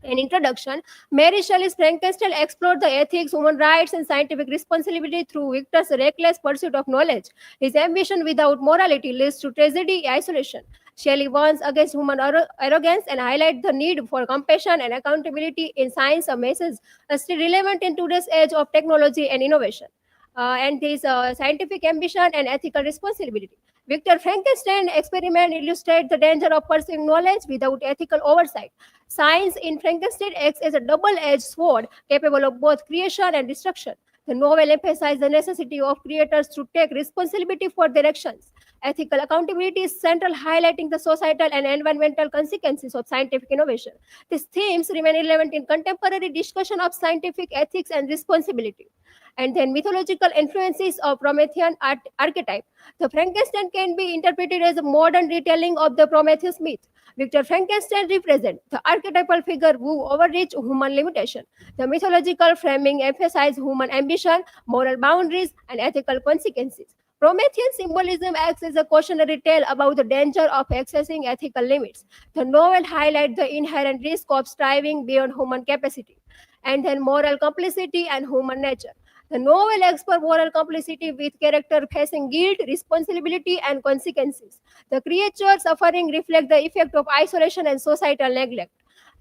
In introduction, Mary Shelley's Frankenstein explored the ethics, human rights, and scientific responsibility through Victor's reckless pursuit of knowledge. His ambition without morality leads to tragedy, isolation. Shelley warns against human arrogance and highlights the need for compassion and accountability in science, a message still relevant in today's age of technology and innovation. And this scientific ambition and ethical responsibility. Victor Frankenstein experiment illustrate the danger of pursuing knowledge without ethical oversight. Science in Frankenstein acts as a double-edged sword capable of both creation and destruction. The novel emphasizes the necessity of creators to take responsibility for their actions. Ethical accountability is central, highlighting the societal and environmental consequences of scientific innovation. These themes remain relevant in contemporary discussion of scientific ethics and responsibility. And then mythological influences of Promethean archetype. The Frankenstein can be interpreted as a modern retelling of the Prometheus myth. Victor Frankenstein represents the archetypal figure who overreached human limitation. The mythological framing emphasizes human ambition, moral boundaries, and ethical consequences. Promethean symbolism acts as a cautionary tale about the danger of accessing ethical limits. The novel highlights the inherent risk of striving beyond human capacity. And then moral complicity and human nature. The novel explores moral complicity with character facing guilt, responsibility, and consequences. The creature suffering reflect the effect of isolation and societal neglect.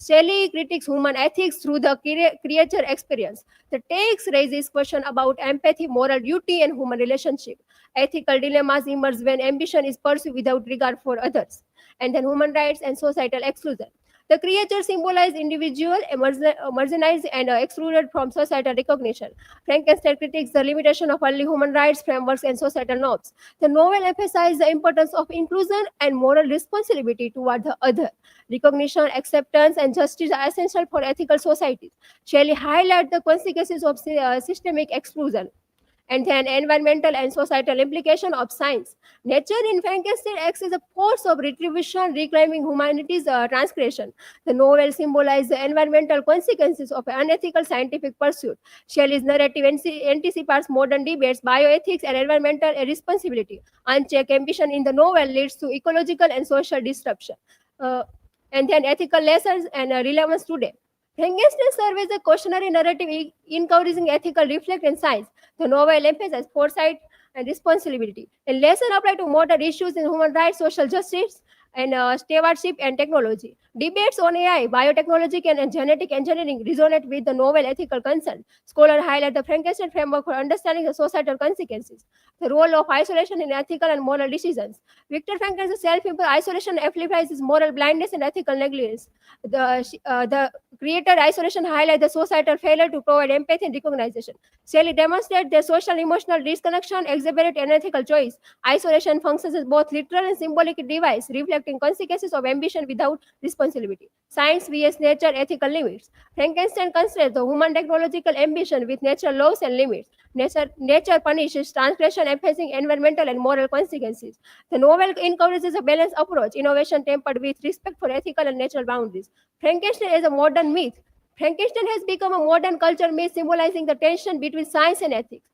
Shelley critiques human ethics through the creature experience. The text raises questions about empathy, moral duty, and human relationship. Ethical dilemmas emerge when ambition is pursued without regard for others. And then human rights and societal exclusion. The creatures symbolize individual, marginalized, and excluded from societal recognition. Frankenstein critiques the limitation of early human rights frameworks and societal norms. The novel emphasizes the importance of inclusion and moral responsibility toward the other. Recognition, acceptance, and justice are essential for ethical societies. Shelley highlights the consequences of systemic exclusion. And then environmental and societal implication of science. Nature in Frankenstein acts as a force of retribution, reclaiming humanity's transgression. The novel symbolizes the environmental consequences of unethical scientific pursuit. Shelley's narrative anticipates modern debates, bioethics, and environmental responsibility. Unchecked ambition in the novel leads to ecological and social disruption. And then ethical lessons and relevance today. Frankenstein serves as a cautionary narrative encouraging ethical reflect in science. The novel emphasizes foresight and responsibility. A lesson applied to modern issues in human rights, social justice, and stewardship and technology. Debates on AI, biotechnology, and genetic engineering resonate with the novel ethical concern. Scholars highlight the Frankenstein framework for understanding the societal consequences. The role of isolation in ethical and moral decisions. Victor Frankenstein's self-imposed isolation amplifies his moral blindness and ethical negligence. The creator isolation highlights the societal failure to provide empathy and recognition. Shelley demonstrates that social emotional disconnection exhibit unethical choice. Isolation functions as both literal and symbolic device, reflecting consequences of ambition without responsibility. Science vs. nature ethical limits. Frankenstein considers the human technological ambition with natural laws and limits. Nature punishes transgression, emphasizing environmental and moral consequences. The novel encourages a balanced approach, innovation tempered with respect for ethical and natural boundaries. Frankenstein is a modern myth. Frankenstein has become a modern culture myth symbolizing the tension between science and ethics.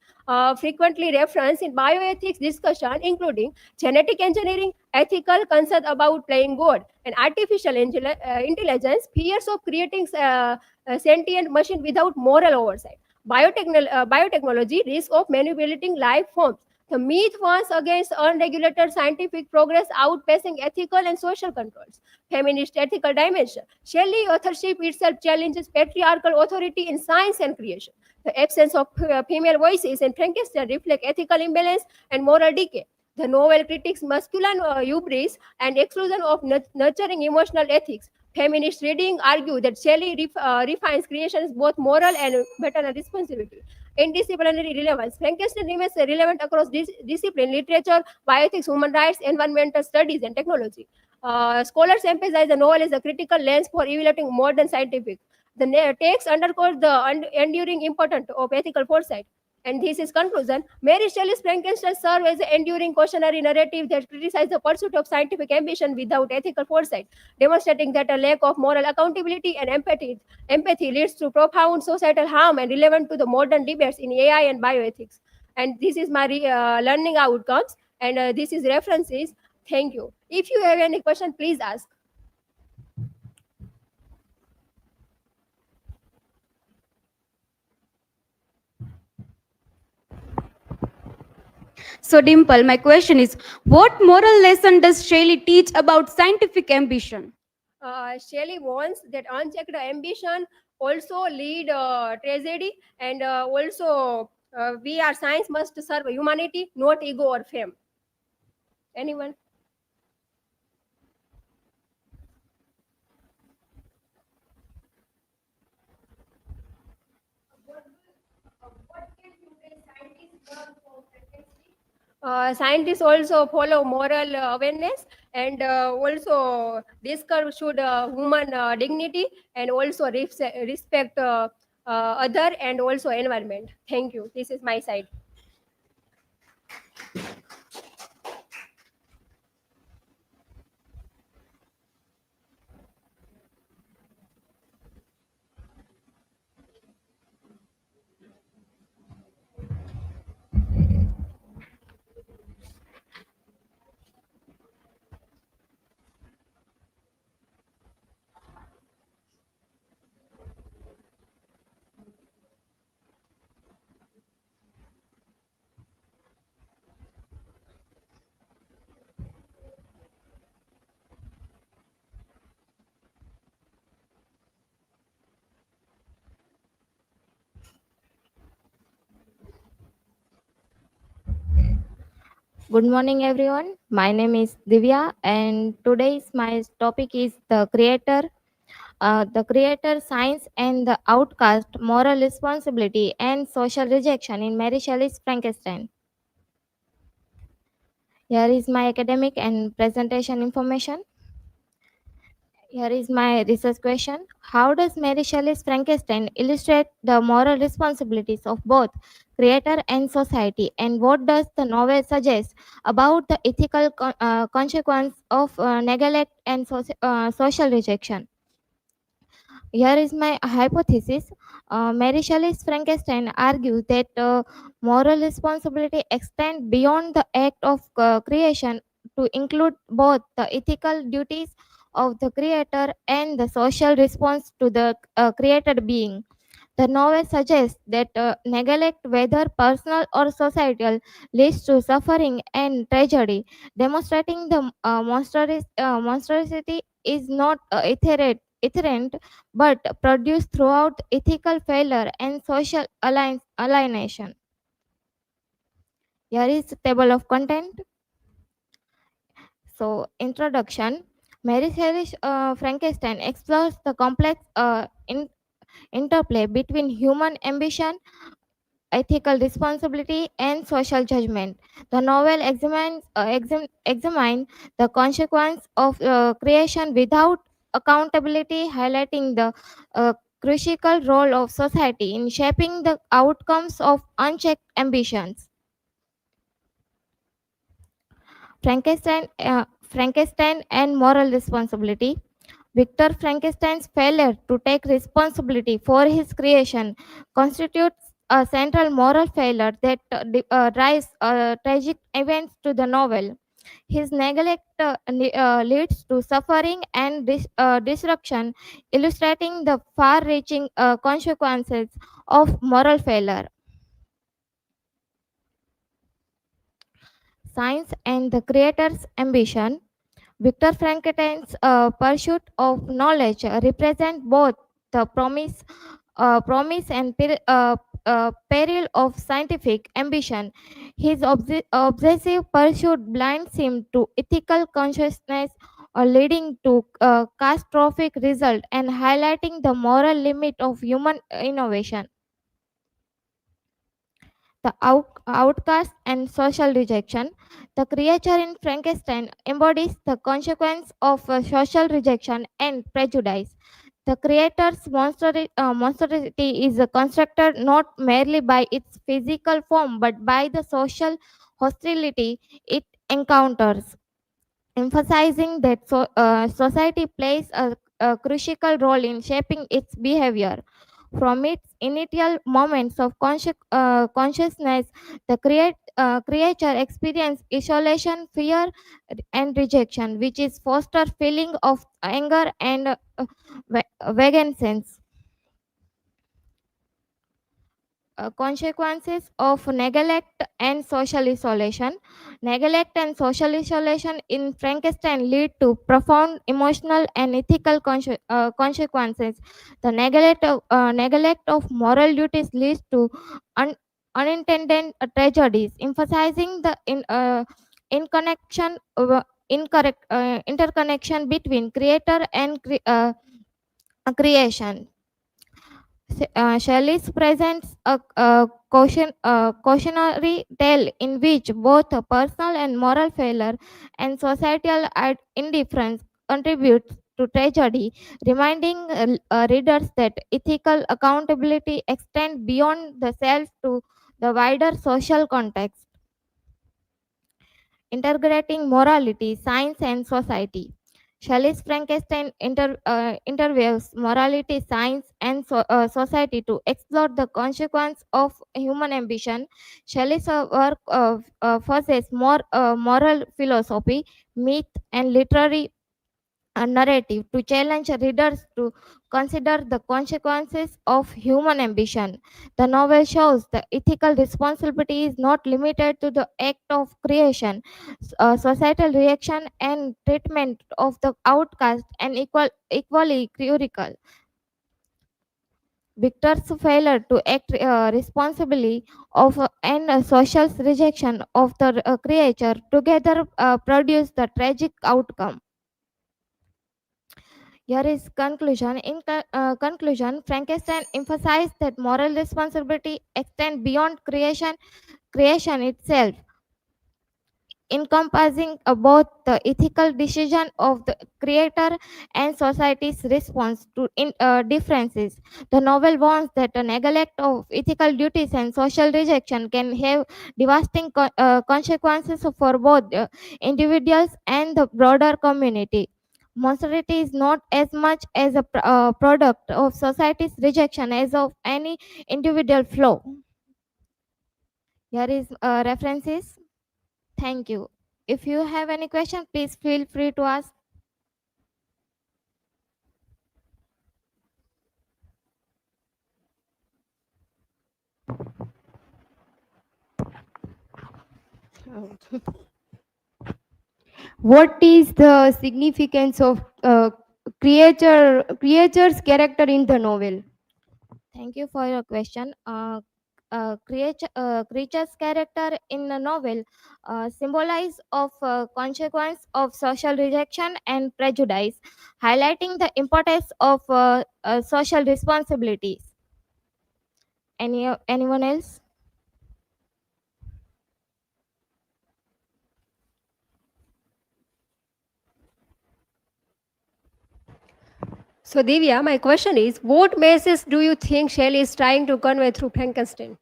Frequently referenced in bioethics discussion, including genetic engineering, ethical concerns about playing God, and artificial intelligence, fears of creating a sentient machine without moral oversight. Biotechnology, risk of manipulating life forms. The myth warns against unregulated scientific progress outpacing ethical and social controls. Feminist ethical dimension. Shelley authorship itself challenges patriarchal authority in science and creation. The absence of female voices in Frankenstein reflect ethical imbalance and moral decay. The novel critiques masculine hubris and exclusion of nurturing emotional ethics. Feminist reading argue that Shelley refines creation as both moral and maternal responsibility. Interdisciplinary relevance. Frankenstein remains relevant across discipline, literature, bioethics, human rights, environmental studies, and technology. Scholars emphasize the novel as a critical lens for evaluating modern scientific. The text underscores the enduring importance of ethical foresight. And this is conclusion. Mary Shelley's Frankenstein serves as an enduring cautionary narrative that criticizes the pursuit of scientific ambition without ethical foresight, demonstrating that a lack of moral accountability and empathy leads to profound societal harm and relevant to the modern debates in AI and bioethics. And this is my learning outcomes, and this is references. Thank you. If you have any question, please ask.
So, Dimple, my question is, what moral lesson does Shelley teach about scientific ambition?
Shelley warns that unchecked ambition also lead tragedy, and also we are science must serve humanity, not ego or fame. Anyone? Scientists also follow moral awareness, and also discourage should human dignity, and also respect other, and also environment. Thank you. This is my side.
Good morning, everyone. My name is Divya, and today's my topic is the creator, science, and the outcast, moral responsibility, and social rejection in Mary Shelley's Frankenstein. Here is my academic and presentation information. Here is my research question. How does Mary Shelley's Frankenstein illustrate the moral responsibilities of both creator and society? And what does the novel suggest about the ethical consequence of neglect and social rejection? Here is my hypothesis. Mary Shelley's Frankenstein argues that moral responsibility extends beyond the act of creation to include both the ethical duties of the creator and the social response to the created being. The novel suggests that neglect, whether personal or societal, leads to suffering and tragedy, demonstrating the monstrosity is not inherent but produced throughout ethical failure and social alienation. Here is the table of content. So, introduction. Mary Shelley's Frankenstein explores the complex interplay between human ambition, ethical responsibility, and social judgment. The novel examines the consequence of creation without accountability, highlighting the crucial role of society in shaping the outcomes of unchecked ambitions. Frankenstein and moral responsibility. Victor Frankenstein's failure to take responsibility for his creation constitutes a central moral failure that drives tragic events to the novel. His neglect leads to suffering and destruction, illustrating the far reaching consequences of moral failure. Science and the creator's ambition. Victor Frankenstein's pursuit of knowledge represent both the promise and peril of scientific ambition. His obsessive pursuit blinds him to ethical consciousness, leading to catastrophic result and highlighting the moral limit of human innovation. The outcast and social rejection. The creature in Frankenstein embodies the consequence of social rejection and prejudice. The creator's monstrosity is constructed not merely by its physical form but by the social hostility it encounters, emphasizing that society plays a crucial role in shaping its behavior. From its initial moments of consciousness, the creature experiences isolation, fear, and rejection, which is foster feeling of anger and vengeance. consequences of neglect and social isolation. Neglect and social isolation in Frankenstein lead to profound emotional and ethical consequences. The neglect of moral duties leads to unintended tragedies, emphasizing the interconnection between creator and creation. Shelley presents a cautionary tale in which both a personal and moral failure and societal indifference contribute to tragedy, reminding readers that ethical accountability extends beyond the self to the wider social context, integrating morality, science, and society. Shelley's Frankenstein interviews morality, science, and society to explore the consequence of human ambition. Shelley's work possesses more moral philosophy, myth, and literary a narrative to challenge readers to consider the consequences of human ambition. The novel shows the ethical responsibility is not limited to the act of creation, societal reaction and treatment of the outcast and equally critical. Victor's failure to act responsibly of and social rejection of the creature together produce the tragic outcome. Here is conclusion. In conclusion, Frankenstein emphasized that moral responsibility extends beyond creation itself, encompassing both the ethical decision of the creator and society's response to differences. The novel warns that the neglect of ethical duties and social rejection can have devastating consequences for both individuals and the broader community. Monstrosity is not as much as a product of society's rejection as of any individual flaw. Here is references. Thank you. If you have any question, please feel free to ask.
What is the significance of creature's character in the novel?
Thank you for your question. Creature's character in the novel symbolize of consequence of social rejection and prejudice, highlighting the importance of social responsibilities. Anyone else?
So, Divya, my question is, what message do you think Shelley is trying to convey through Frankenstein?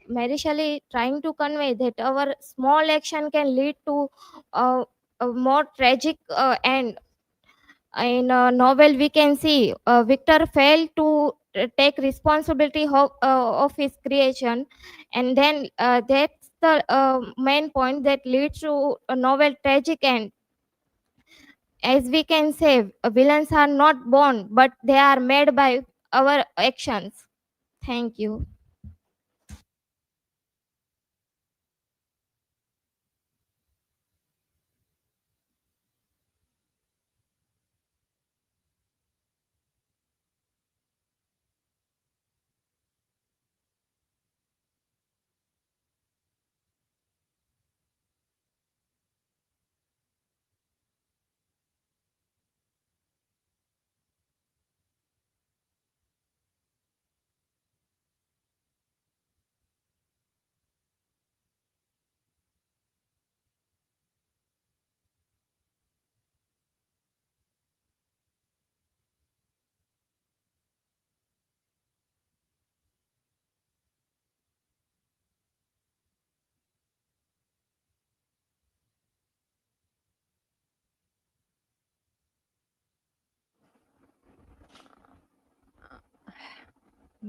Mary Shelley trying to convey that our small action can lead to a more tragic end. In a novel, we can see Victor failed to take responsibility of his creation, and then that's the main point that leads to a novel tragic end. As we can say, villains are not born, but they are made by our actions. Thank you.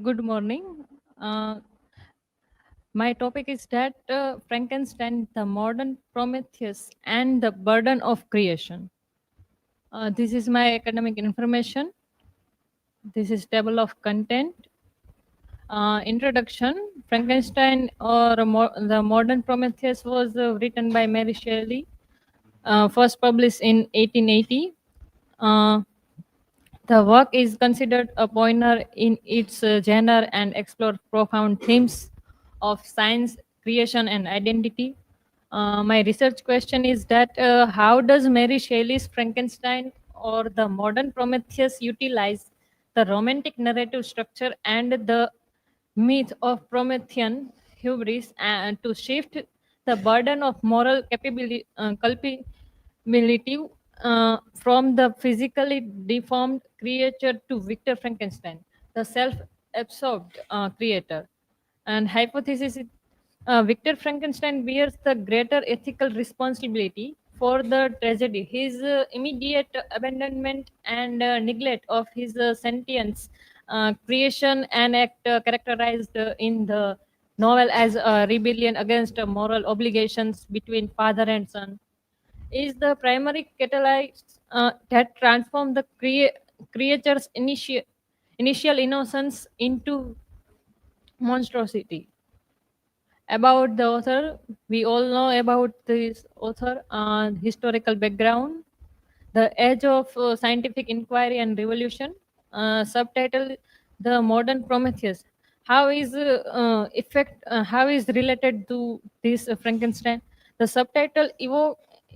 Good morning. My topic is that Frankenstein, the modern Prometheus, and the burden of creation. This is my academic information. This is table of content. Introduction. Frankenstein or the Modern Prometheus was written by Mary Shelley, first published in 1880. Uh, the work is considered a pioneer in its genre and explores profound themes of science, creation, and identity. My research question is that how does Mary Shelley's Frankenstein or the Modern Prometheus utilize the romantic narrative structure and the myth of Promethean hubris and to shift the burden of moral culpability from the physically deformed creature to Victor Frankenstein, the self-absorbed creator. And hypothesis is Victor Frankenstein bears the greater ethical responsibility for the tragedy. His immediate abandonment and neglect of his sentience creation and act characterized in the novel as a rebellion against moral obligations between father and son is the primary catalyst that transform the creature's initial innocence into monstrosity. About the author, we all know about this author and historical background, the age of scientific inquiry and revolution, subtitle The Modern Prometheus. How is related to this Frankenstein? The subtitle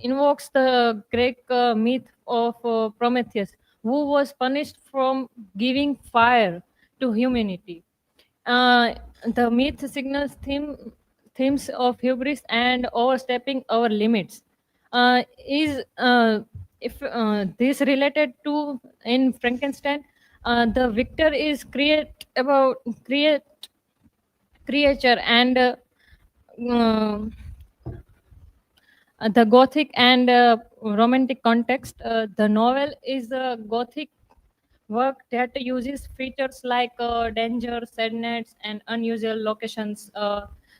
invokes the Greek myth of Prometheus, who was punished from giving fire to humanity. The myth signals themes of hubris and overstepping our limits. Is if this related to in Frankenstein, the victor is create creature and the Gothic and romantic context. The novel is a Gothic work that uses features like danger, sadness, and unusual locations.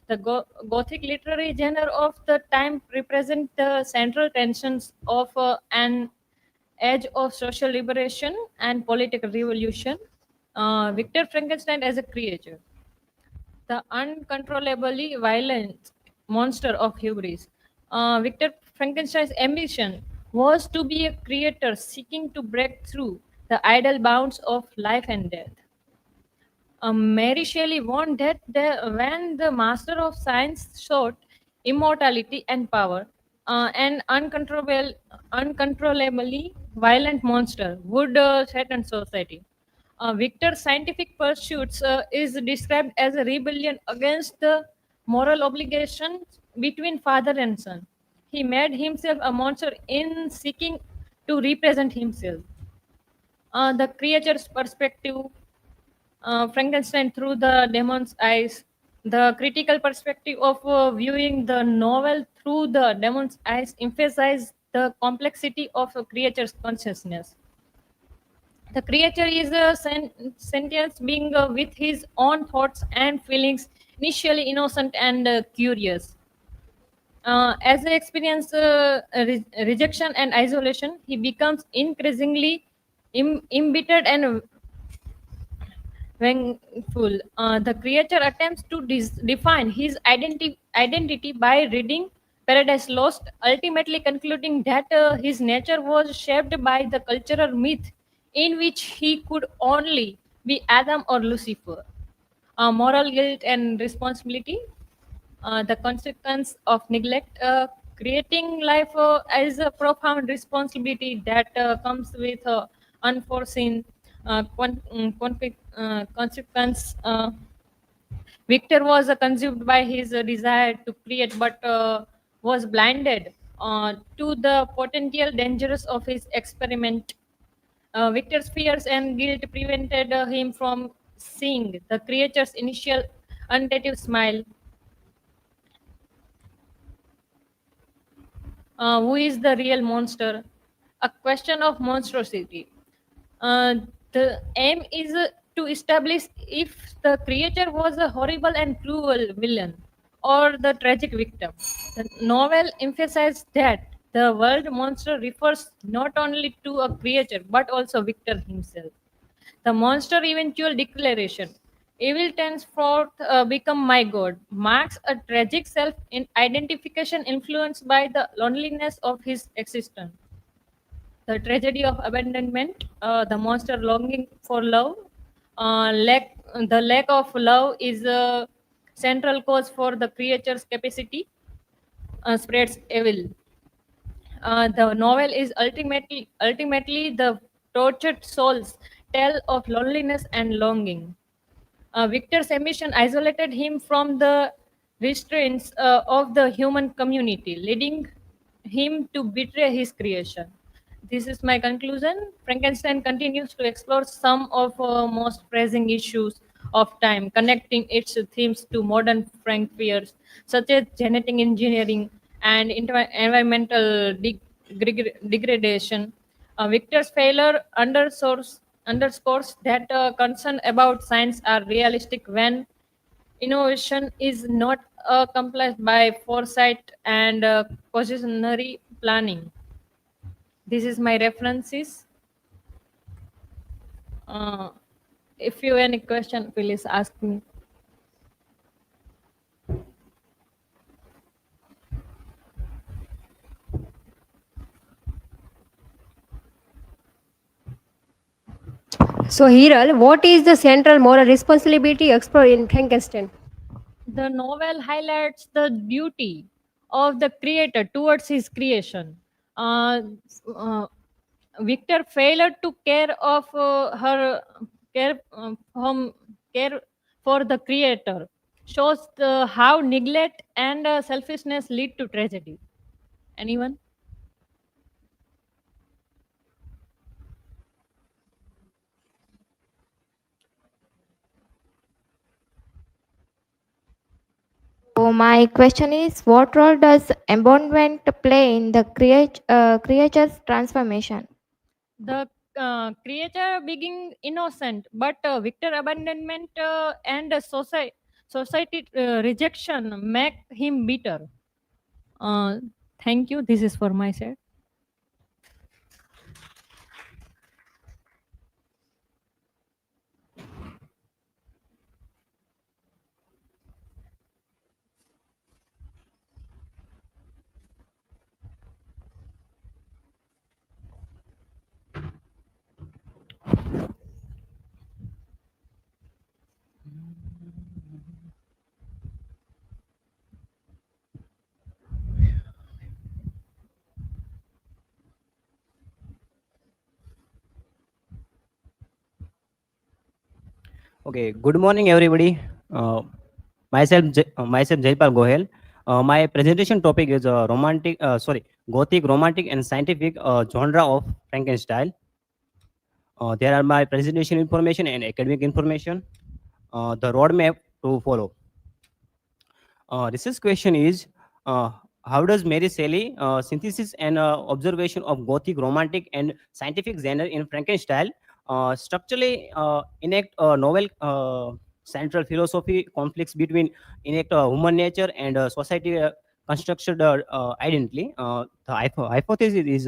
The Gothic literary genre of the time represent the central tensions of an age of social liberation and political revolution. Victor Frankenstein as a creature, the uncontrollably violent monster of hubris. Victor Frankenstein's ambition was to be a creator seeking to break through the idle bounds of life and death. Mary Shelley warned that when the master of science sought immortality and power, an uncontrollably violent monster would threaten society. Victor's scientific pursuits is described as a rebellion against the moral obligations between father and son. He made himself a monster in seeking to represent himself. The creature's perspective, Frankenstein through the demon's eyes, the critical perspective of viewing the novel through the demon's eyes emphasizes the complexity of a creature's consciousness. The creature is a sentient being with his own thoughts and feelings, initially innocent and curious. As he experiences rejection and isolation, he becomes increasingly embittered and vengeful. The creature attempts to define his identity by reading Paradise Lost, ultimately concluding that his nature was shaped by the cultural myth in which he could only be Adam or Lucifer. Moral guilt and responsibility, the consequence of neglect, creating life as a profound responsibility that comes with unforeseen consequence. Victor was consumed by his desire to create, but was blinded to the potential dangers of his experiment. Victor's fears and guilt prevented him from seeing the creature's initial unattractive smile. Who is the real monster? A question of monstrosity. The aim is to establish if the creature was a horrible and cruel villain or the tragic victim. The novel emphasizes that the word monster refers not only to a creature but also Victor himself. The monster eventual declaration evil henceforth become my god, marks a tragic self-identification influenced by the loneliness of his existence. The tragedy of abandonment, the monster longing for love, the lack of love is a central cause for the creature's capacity spreads evil. The novel is ultimately the tortured soul's tale of loneliness and longing. Victor's ambition isolated him from the restraints of the human community, leading him to betray his creation. This is my conclusion. Frankenstein continues to explore some of most pressing issues of time, connecting its themes to modern frank fears such as genetic engineering and environmental degradation. Victor's failure underscores that concern about science are realistic when innovation is not accomplished by foresight and cautionary planning. This is my references. If you have any question, please ask me.
So, Hiral, what is the central moral responsibility explored in Frankenstein?
The novel highlights the duty of the creator towards his creation. Uh, Victor failed to care of care care for the creator shows how neglect and selfishness lead to tragedy. Anyone?
So my question is, what role does abandonment play in the creature's transformation?
The creature being innocent, but Victor abandonment and society rejection make him bitter. Thank you. This is for my side.
Okay, good morning, everybody. Myself, Jaipal Gohel. My presentation topic is Gothic, romantic, and scientific genre of Frankenstein. There are my presentation information and academic information. The roadmap to follow. Research question is, how does Mary Shelley synthesis and observation of Gothic, romantic, and scientific genre in Frankenstein structurally enact a novel central philosophy conflicts between enact human nature and society constructed identity. The hypothesis is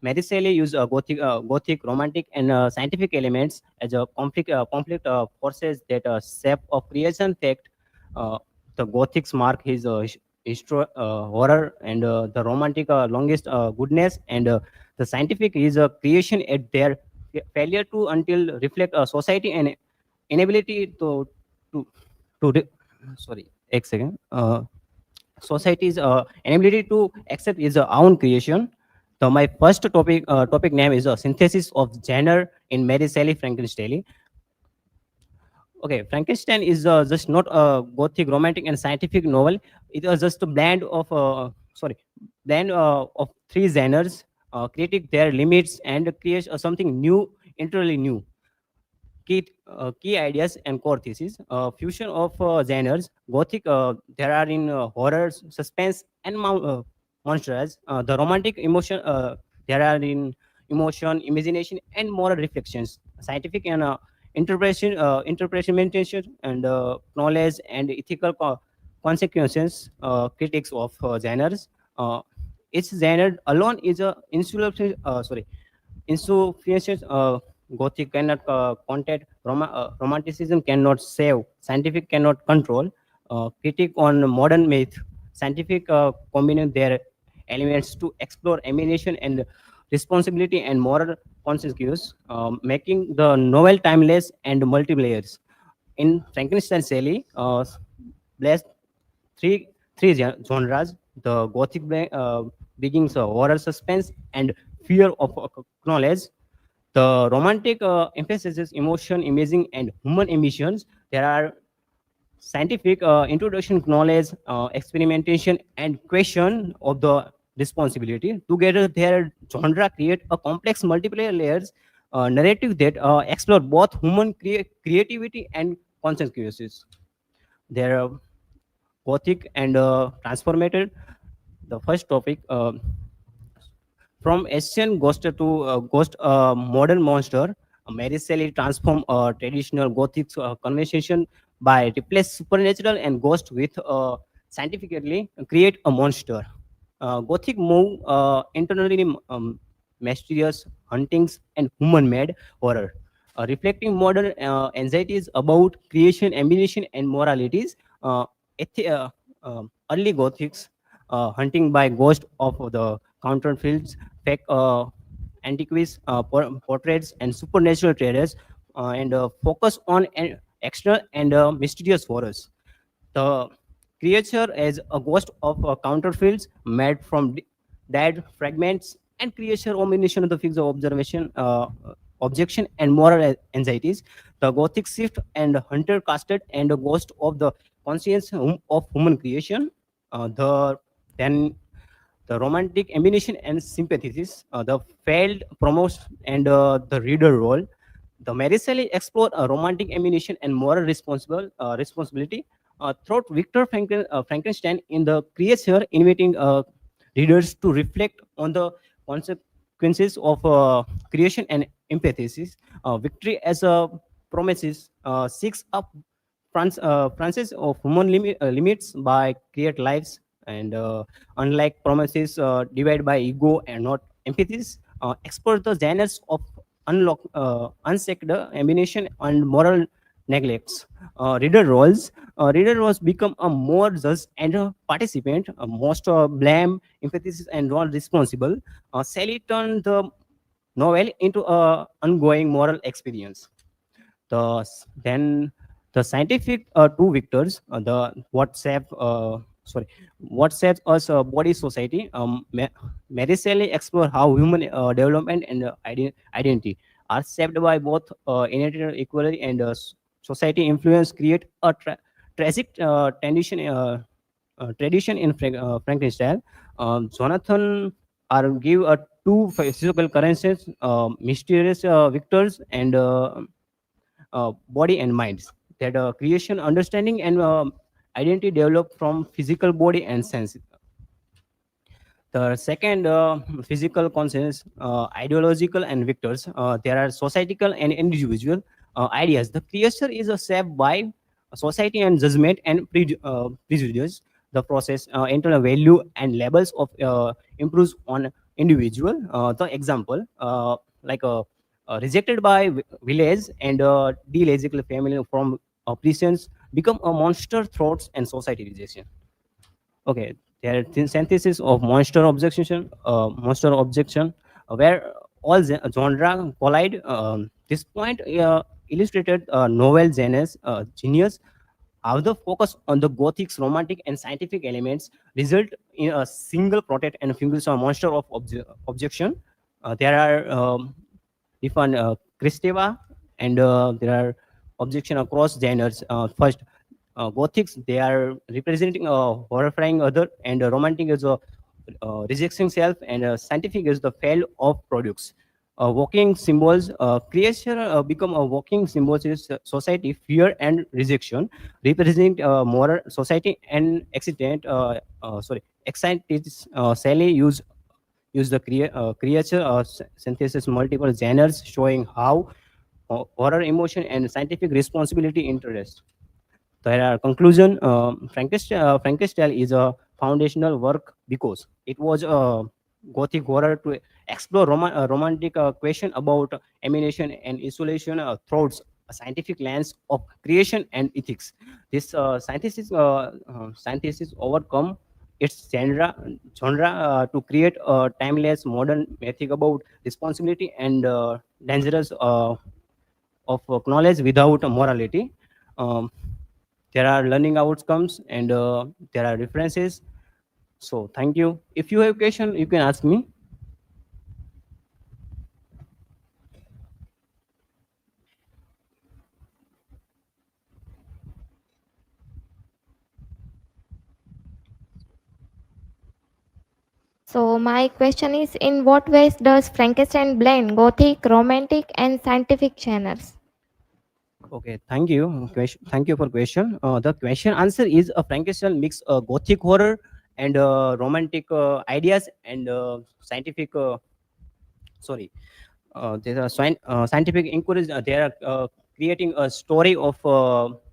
Mary Shelley used Gothic, romantic, and scientific elements as a conflict forces that shape of creation fact. The Gothics mark his horror, and the romantic longest goodness, and the scientific is a creation at their failure to until reflect society and inability to sorry, एक second. Society's inability to accept his own creation. So my first topic name is a synthesis of genre in Mary Shelley Frankenstein. Okay, Frankenstein is just not a Gothic, romantic, and scientific novel. It was just a blend of three genres, creating their limits and create something new, entirely new. Key ideas and core thesis. Fusion of genres. Gothic, there are in horror, suspense, and monsters. The romantic emotion, there are in emotion, imagination, and moral reflections. Scientific and interpretation and knowledge and ethical consequences. Critics of genres. Each genre alone is a insufficient Gothic cannot content, Romanticism cannot save, scientific cannot control. Critique on modern myth, scientific combining their elements to explore emanation and responsibility and moral consequences, making the novel timeless and multi-layers. In Frankenstein Shelley, blessed three genres: the Gothic begins horror, suspense, and fear of knowledge. The romantic emphasizes emotion, imaging, and human emissions. There are scientific introduction to knowledge, experimentation, and question of the responsibility. Together, their genre create a complex multiplayer layers narrative that explore both human creativity and consequences. There are Gothic and transformated. The first topic. From Asian ghost to ghost modern monster, Mary Shelley transformed traditional Gothic conversation by replace supernatural and ghost with scientifically create a monster. Gothic move internally mysterious huntings and human-made horror, reflecting modern anxieties about creation, ambition, and moralities. Early Gothics hunting by ghost of the counterfeits, fake antiquities, portraits, and supernatural traders, and focus on an extra and mysterious horrors. The creature is a ghost of counterfeits made from dead fragments and creature combination of the fixed observation, objection, and moral anxieties. The Gothic shift and hunter casted and the ghost of the conscience of human creation. Then the romantic ambition and sympathies, the failed promotion and the reader role. The Mary Shelley explored a romantic ambition and moral responsibility throughout Frankenstein in the creature, inviting readers to reflect on the consequences of creation and empathies. Victory as a promises seeks up Francis of human limits by create lives, and unlike promises divided by ego and not empathies, explore the genres of unsacred ambition and moral neglects. Reader roles become a more judge and a participant, most blame, empathy, and role responsible. Sally turned the novel into a ongoing moral experience. Then the scientific two victors, what saves us body society. Mary Shelley explore how human development and identity are shaped by both innate equality and society influence, create a tragic tradition in Frankenstein. Jonathan are give two physical currencies, mysterious victors and body and minds. That creation, understanding, and identity develop from physical body and sense. The second physical conscience, ideological and victors. There are societal and individual ideas. The creature is shaped by society and judgment and prejudice. The process, internal value and labels of improves on individual. The example, like rejected by village and delegible family from prisons become a monster thoughts and society rejection. Okay, there are synthesis of monster objection, where all genre collide. This point illustrated novel genius, how the focus on the Gothic's romantic and scientific elements result in a single protect and fingers a monster of objection. There are different Christeva, and there are objection across genres. First, Gothics, they are representing a horrifying other, and romantic is a rejection self, and scientific is the fail of products. Walking symbols, creation become a walking symbols is society, fear and rejection, represent moral society and accident. Excited. Sally use the creature synthesis multiple genres, showing how horror, emotion, and scientific responsibility interest. There are conclusion. Frankenstein is a foundational work because it was Gothic horror to explore romantic question about emanation and isolation through a scientific lens of creation and ethics. This scientists overcome its genre to create a timeless modern ethic about responsibility and dangerous of knowledge without morality. Um, there are learning outcomes and there are references. So thank you. If you have question, you can ask me.
So my question is, in what ways does Frankenstein blend Gothic, romantic, and scientific genres?
Okay, thank you. Thank you for question. The question answer is a Frankenstein mix Gothic horror and romantic ideas and scientific. Sorry, there are scientific inquiries. They are creating a story of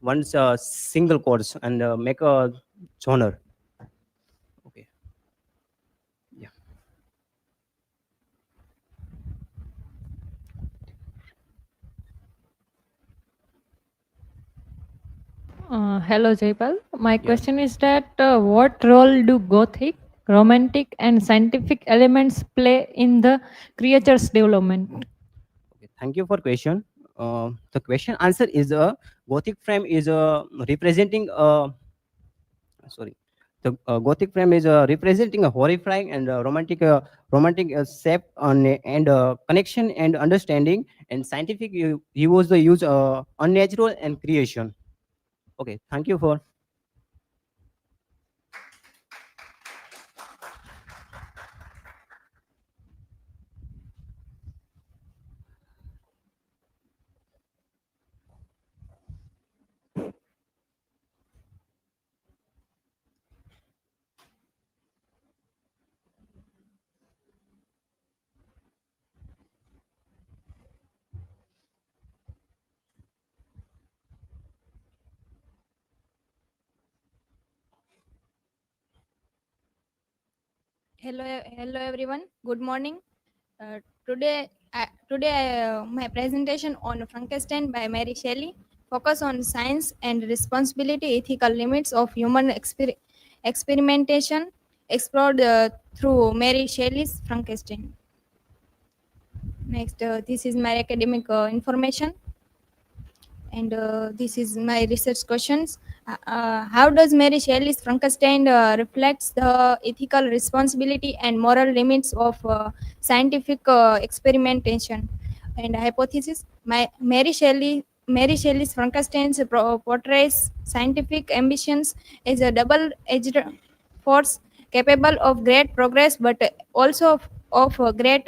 one's single course and make a genre. Okay. Yeah.
Hello, Jaipal. My
Yeah.
question is that what role do Gothic, romantic, and scientific elements play in the creature's development?
Okay, thank you for question. The question answer is Gothic frame is representing sorry. The Gothic frame is representing a horrifying and romantic shape and connection and understanding, and scientific he was the use unnatural and creation. Okay, thank you for.
Hello everyone. Good morning. Today, my presentation on Frankenstein by Mary Shelley focus on science and responsibility, ethical limits of human experimentation explored through Mary Shelley's Frankenstein. Next, this is my academic information, and this is my research questions. How does Mary Shelley's Frankenstein reflects the ethical responsibility and moral limits of scientific experimentation? And hypothesis. Mary Shelley's Frankenstein portrays scientific ambitions as a double-edged force capable of great progress, but also of great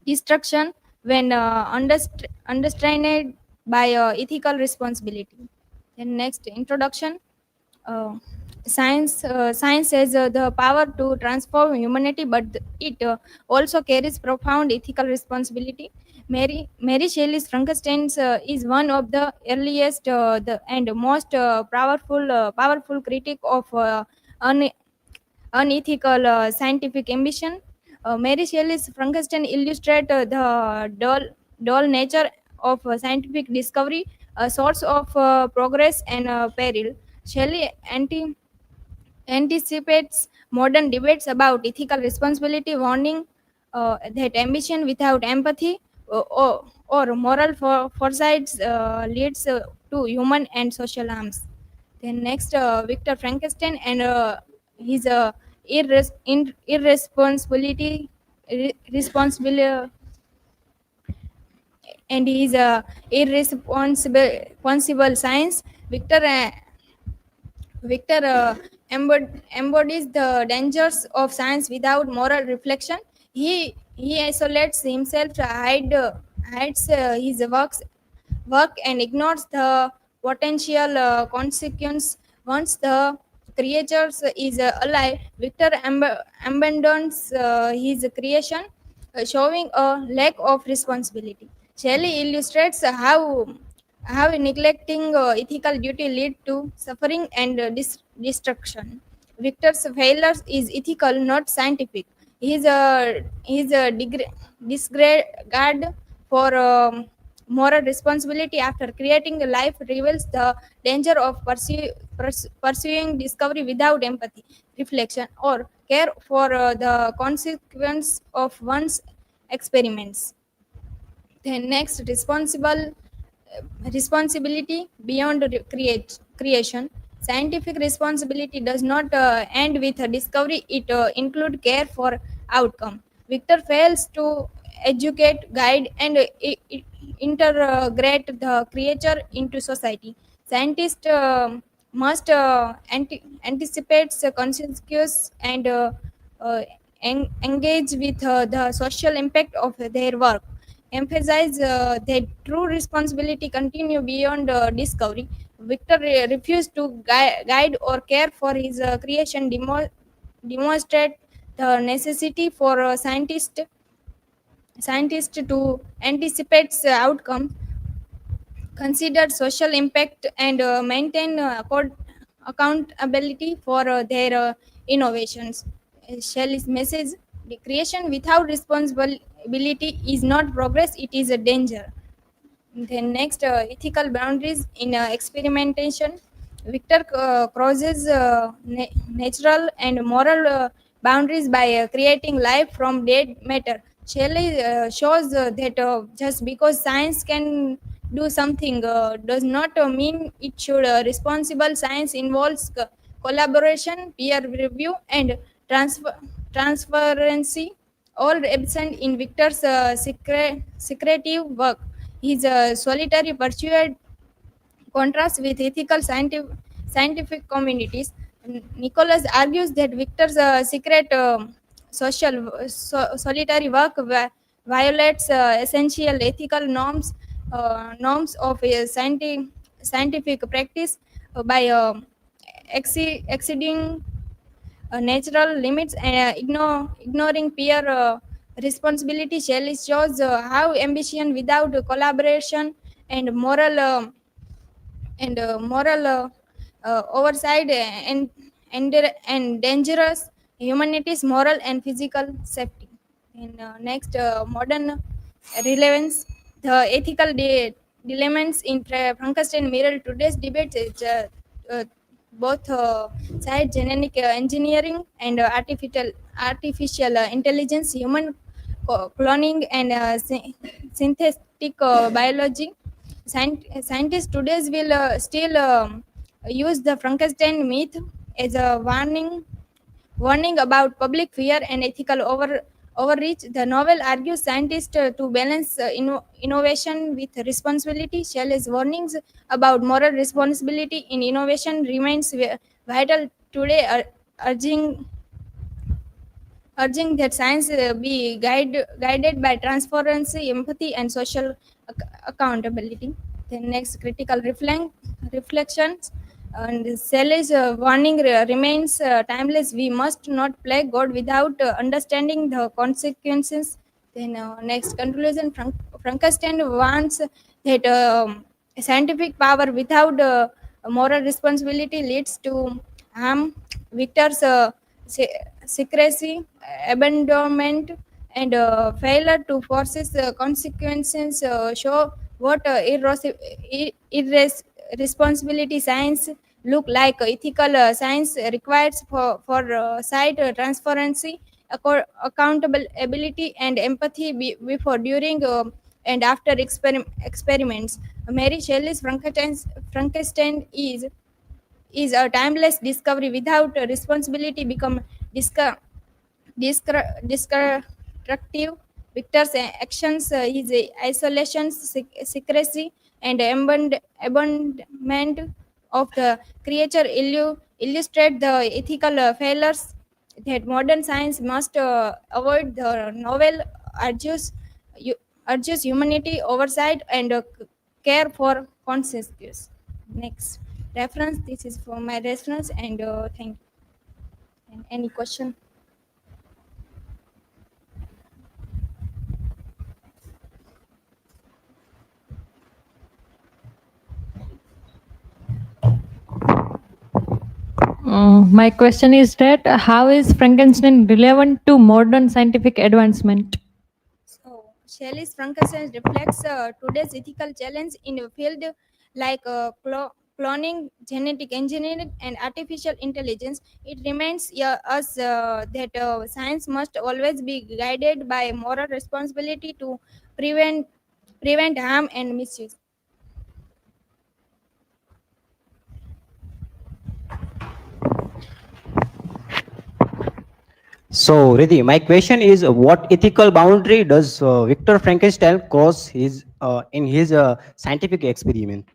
destruction when understrained by ethical responsibility. Then next, introduction. uh, Science has the power to transform humanity, but it also carries profound ethical responsibility. Mary Shelley's Frankenstein is one of the earliest and most powerful critic of unethical scientific ambition. Mary Shelley's Frankenstein illustrate the dual nature of scientific discovery, a source of progress and peril. Shelley anticipates modern debates about ethical responsibility, warning that ambition without empathy or moral foresight leads to human and social harms. Then next, Victor Frankenstein and his irresponsibility, responsible, and his irresponsible science. Victor embodies the dangers of science without moral reflection. He isolates himself, hides his work and ignores the potential consequence. Once the creature is alive, Victor abandons his creation, showing a lack of responsibility. Shelley illustrates how neglecting ethical duty lead to suffering and destruction. Victor's failure is ethical, not scientific. His disregard for moral responsibility after creating a life reveals the danger of pursuing discovery without empathy, reflection, or care for the consequence of one's experiments. Then next, responsibility beyond creation. Scientific responsibility does not end with a discovery; it includes care for outcome. Victor fails to educate, guide, and integrate the creature into society. Scientists must anticipate the consequences and engage with the social impact of their work, emphasize that true responsibility continue beyond discovery. Victor refused to guide or care for his creation, demonstrate the necessity for scientists to anticipate the outcome, consider social impact, and maintain accountability for their innovations. Shelley's message: the creation without responsibility is not progress; it is a danger. Then next, ethical boundaries in experimentation. Victor crosses natural and moral boundaries by creating life from dead matter. Shelley shows that just because science can do something does not mean it should. Responsible science involves collaboration, peer review, and transparency, all absent in Victor's secretive work. His solitary pursuit contrasts with ethical scientific communities. Nicholas argues that Victor's secret solitary work violates essential ethical norms of scientific practice by exceeding natural limits and ignoring peer responsibility. Shelley shows how ambition without collaboration and moral oversight and dangerous humanity's moral and physical safety. And next, modern relevance. The ethical dilemmas in Frankenstein mirror today's debate. Uh, Both side genetic engineering and artificial intelligence, human cloning, and synthetic biology. Scientists today will still use the Frankenstein myth as a warning about public fear and ethical overreach. The novel argues scientists to balance innovation with responsibility. Shelley's warnings about moral responsibility in innovation remains vital today, urging that science be guided by transparency, empathy, and social accountability. The next, critical reflections. And Shelley's warning remains timeless. We must not play God without understanding the consequences. Then next, conclusion. Frankenstein warns that scientific power without moral responsibility leads to harm. Victor's secrecy, abandonment, and failure to foresee consequences show what irresponsibility science look like. Ethical science requires for side transparency, accountable ability, and empathy before, during, and after experiments. Mary Shelley's Frankenstein is a timeless discovery. Without responsibility become disca- destructive. Victor's actions, his isolation, secrecy, and abandonment of the creature illustrate the ethical failures that modern science must avoid. The novel urges, urges humanity oversight and care for consequences. Next reference. This is for my reference, and thank you. And any question?
My question is that how is Frankenstein relevant to modern scientific advancement?
So, Shelley's Frankenstein reflects today's ethical challenge in a field like cloning, genetic engineering, and artificial intelligence. It reminds us that science must always be guided by moral responsibility to prevent harm and misuse.
So, Riddhi, my question is, what ethical boundary does Victor Frankenstein cross in his scientific experiment?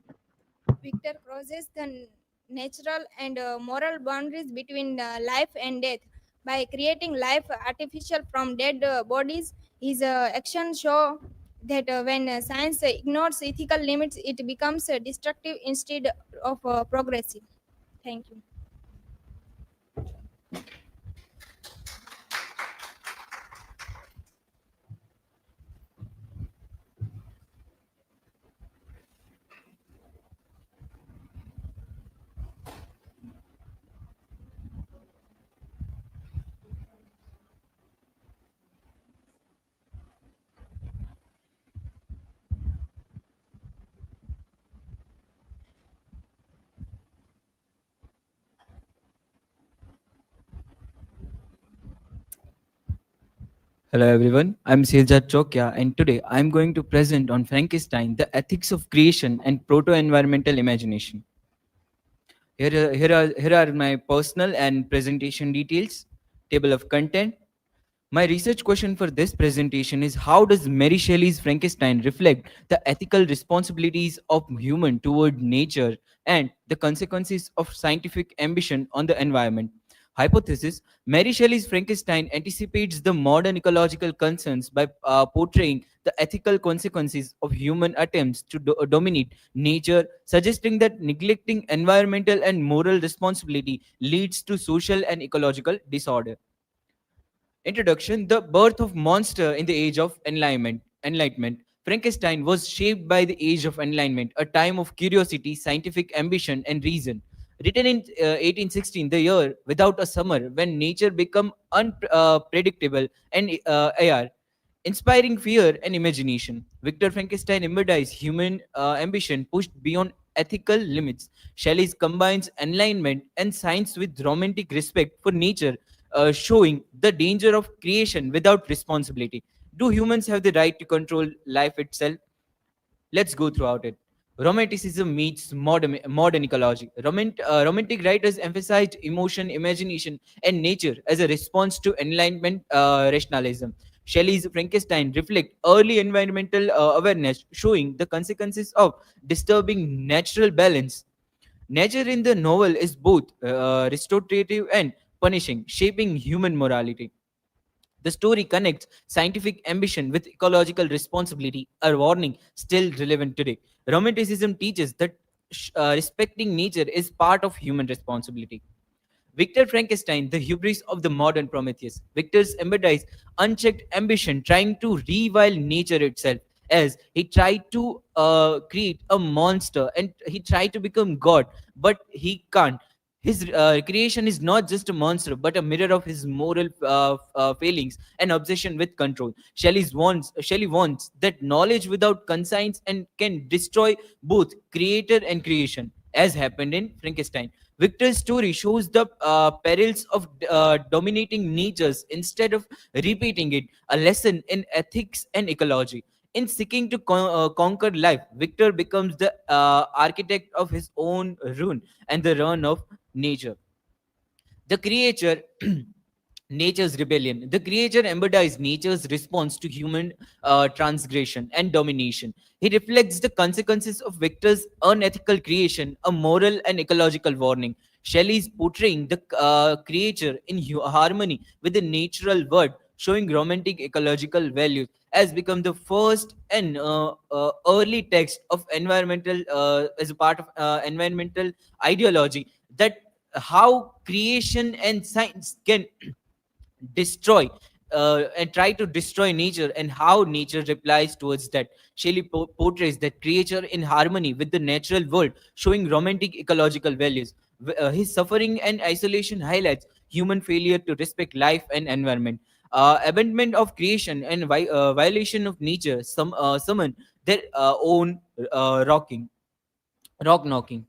Victor crosses the natural and moral boundaries between life and death by creating life artificial from dead bodies. His actions show that when science ignores ethical limits, it becomes destructive instead of progressive. Thank you.
Hello everyone, I'm Sejat Chokya and today I'm going to present on Frankenstein, the ethics of creation and proto-environmental imagination. Here are my personal and presentation details, table of content. My research question for this presentation is how does Mary Shelley's Frankenstein reflect the ethical responsibilities of human toward nature and the consequences of scientific ambition on the environment? Hypothesis: Mary Shelley's Frankenstein anticipates the modern ecological concerns by portraying the ethical consequences of human attempts to dominate nature, suggesting that neglecting environmental and moral responsibility leads to social and ecological disorder. Introduction: The birth of monster in the age of enlightenment. Frankenstein was shaped by the age of enlightenment, a time of curiosity, scientific ambition, and reason. Written in 1816, the year without a summer, when nature became unpredictable and inspiring fear and imagination. Victor Frankenstein embodies human ambition pushed beyond ethical limits. Shelley combines enlightenment and science with romantic respect for nature, showing the danger of creation without responsibility. Do humans have the right to control life itself? Let's go throughout it. Romanticism meets modern ecology. Romantic writers emphasized emotion, imagination, and nature as a response to Enlightenment rationalism. Shelley's Frankenstein reflect early environmental awareness, showing the consequences of disturbing natural balance. Nature in the novel is both restorative and punishing, shaping human morality. The story connects scientific ambition with ecological responsibility, a warning still relevant today. Romanticism teaches that respecting nature is part of human responsibility. Victor Frankenstein, the hubris of the modern Prometheus. Victor's embodies unchecked ambition, trying to revile nature itself, as he tried to create a monster and he tried to become God, but he can't. His creation is not just a monster, but a mirror of his moral failings and obsession with control. Shelley wants that knowledge without conscience and can destroy both creator and creation, as happened in Frankenstein. Victor's story shows the perils of dominating natures instead of repeating it, a lesson in ethics and ecology. In seeking to conquer life, Victor becomes the architect of his own ruin and the ruin of nature. The creature, nature's rebellion. The creature embodies nature's response to human transgression and domination. He reflects the consequences of Victor's unethical creation, a moral and ecological warning. Shelley is portraying the creature in harmony with the natural world, showing romantic ecological values, has become the first and early text of environmental as a part of environmental ideology, that how creation and science can destroy and try to destroy nature and how nature replies towards that. Shelley portrays that creature in harmony with the natural world, showing romantic ecological values. His suffering and isolation highlights human failure to respect life and environment. Abandonment of creation and violation of nature summon their own rock knocking.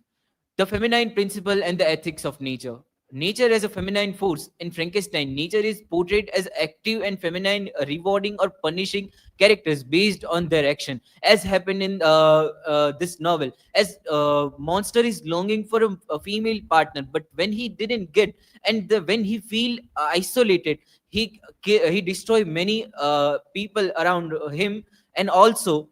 The feminine principle and the ethics of nature. Nature as a feminine force. In Frankenstein, nature is portrayed as active and feminine, rewarding or punishing characters based on their action, as happened in this novel. As monster is longing for a female partner, but when he didn't get, and when he feel isolated, he destroy many people around him, and also.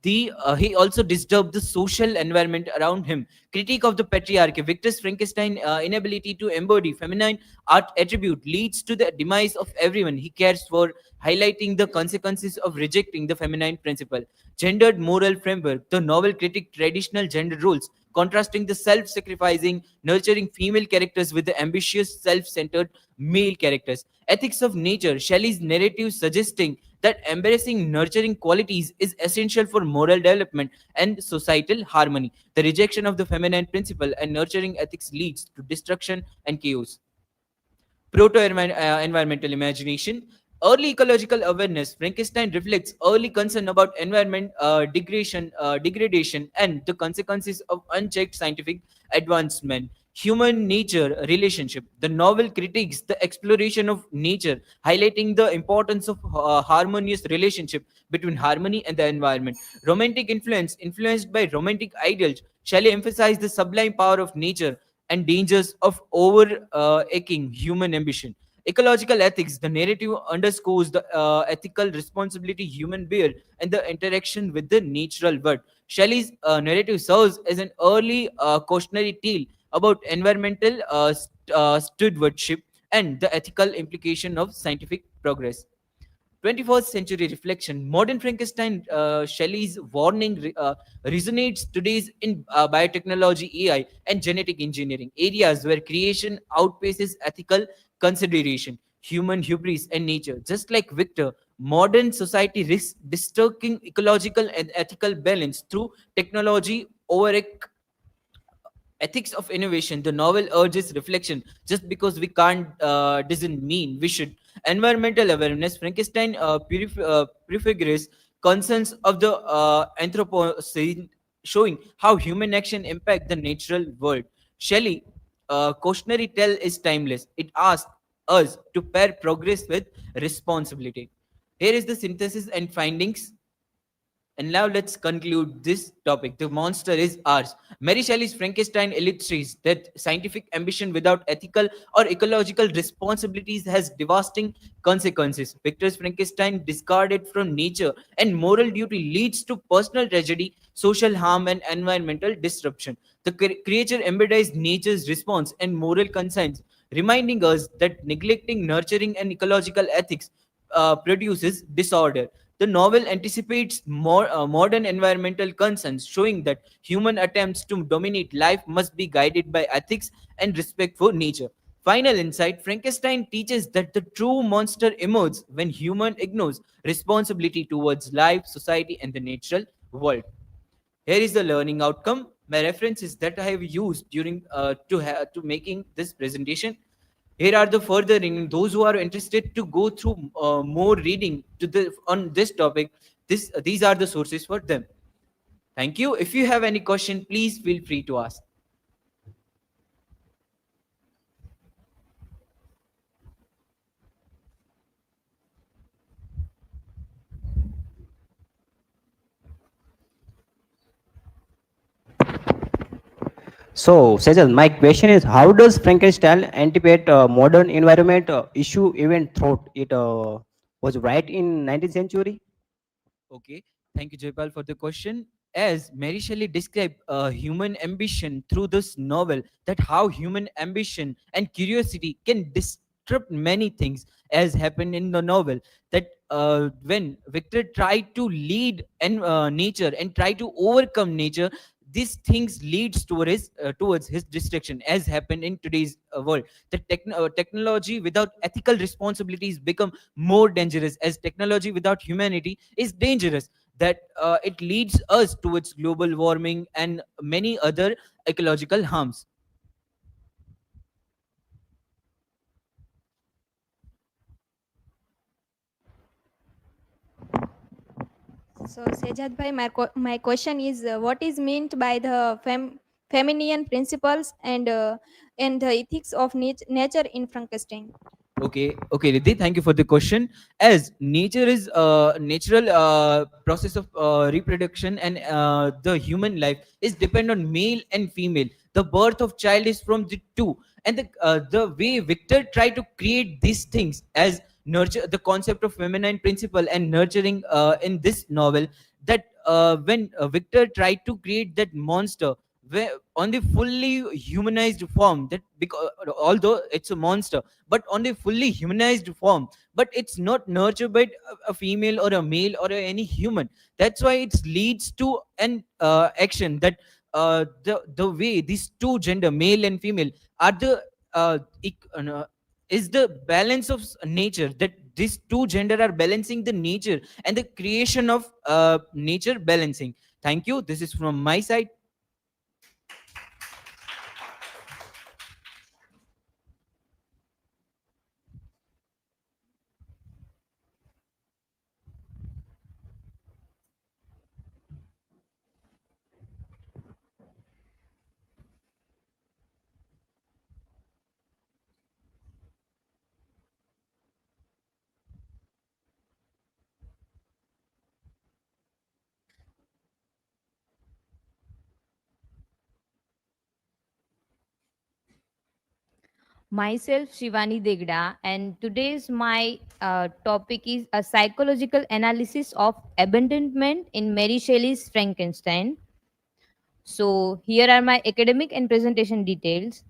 He also disturbed the social environment around him. Critique of the patriarchy. Victor's Frankenstein inability to embody feminine art attribute leads to the demise of everyone he cares for, highlighting the consequences of rejecting the feminine principle. Gendered moral framework. The novel critique traditional gender roles, contrasting the self-sacrificing, nurturing female characters with the ambitious, self-centered male characters. Ethics of nature. Shelley's narrative suggesting that embracing nurturing qualities is essential for moral development and societal harmony. The rejection of the feminine principle and nurturing ethics leads to destruction and chaos. Proto-environmental imagination. Early ecological awareness. Frankenstein reflects early concern about environment degradation and the consequences of unchecked scientific advancement. Human nature relationship. The novel critiques the exploration of nature, highlighting the importance of harmonious relationship between harmony and the environment. Romantic influence. Influenced by romantic ideals, Shelley emphasized the sublime power of nature and dangers of overaching human ambition. Ecological ethics. The narrative underscores the ethical responsibility human bear and the interaction with the natural world. Shelley's narrative serves as an early cautionary tale about environmental stewardship and the ethical implication of scientific progress. 21st century reflection. Modern Frankenstein, Shelley's warning resonates today's in biotechnology, AI, and genetic engineering, areas where creation outpaces ethical consideration, human hubris, and nature. Just like Victor, modern society risks distorting ecological and ethical balance through technology over ethics of innovation. The novel urges reflection. Just because we can't doesn't mean we should. Environmental awareness. Frankenstein prefigures concerns of the Anthropocene, showing how human action impact the natural world. Shelley cautionary tale is timeless. It asks us to pair progress with responsibility. Here is the synthesis and findings. And now let's conclude this topic. The monster is ours. Mary Shelley's Frankenstein illustrates that scientific ambition without ethical or ecological responsibilities has devastating consequences. Victor's Frankenstein, discarded from nature and moral duty, leads to personal tragedy, social harm, and environmental disruption. The creature embodies nature's response and moral conscience, reminding us that neglecting nurturing and ecological ethics produces disorder. The novel anticipates modern environmental concerns, showing that human attempts to dominate life must be guided by ethics and respect for nature. Final insight. Frankenstein teaches that the true monster emerges when human ignores responsibility towards life, society, and the natural world. Here is the learning outcome. My references that I have used during to making this presentation. Here are the further reading. Those who are interested to go through more reading on this topic, these are the sources for them. Thank you. If you have any question, please feel free to ask.
So, Sejal, my question is, how does Frankenstein anticipate modern environment issue even thought it was right in 19th century?
Okay, thank you, Jaipal, for the question. As Mary Shelley described human ambition through this novel, that how human ambition and curiosity can disrupt many things, as happened in the novel. That when Victor tried to lead nature and try to overcome nature, these things leads towards his destruction, as happened in today's world. The technology without ethical responsibilities become more dangerous, as technology without humanity is dangerous. That it leads us towards global warming and many other ecological harms.
So, Sejad bhai, my question is what is meant by the feminine principles and the ethics of nature in Frankenstein?
Okay, Riddhi, thank you for the question. As nature is a natural process of reproduction, and the human life is depend on male and female. The birth of child is from the two, and the way Victor tried to create these things as nurture the concept of feminine principle and nurturing in this novel, that when Victor tried to create that monster where on the fully humanized form, that because although it's a monster but on a fully humanized form, but it's not nurtured by a female or a male or any human. That's why it leads to an action that the way these two gender, male and female, are the is the balance of nature, that these two gender are balancing the nature and the creation of nature balancing. Thank you, this is from my side.
Myself Shivani Degda, and today's my topic is a psychological analysis of abandonment in Mary Shelley's Frankenstein. So here are my academic and presentation details.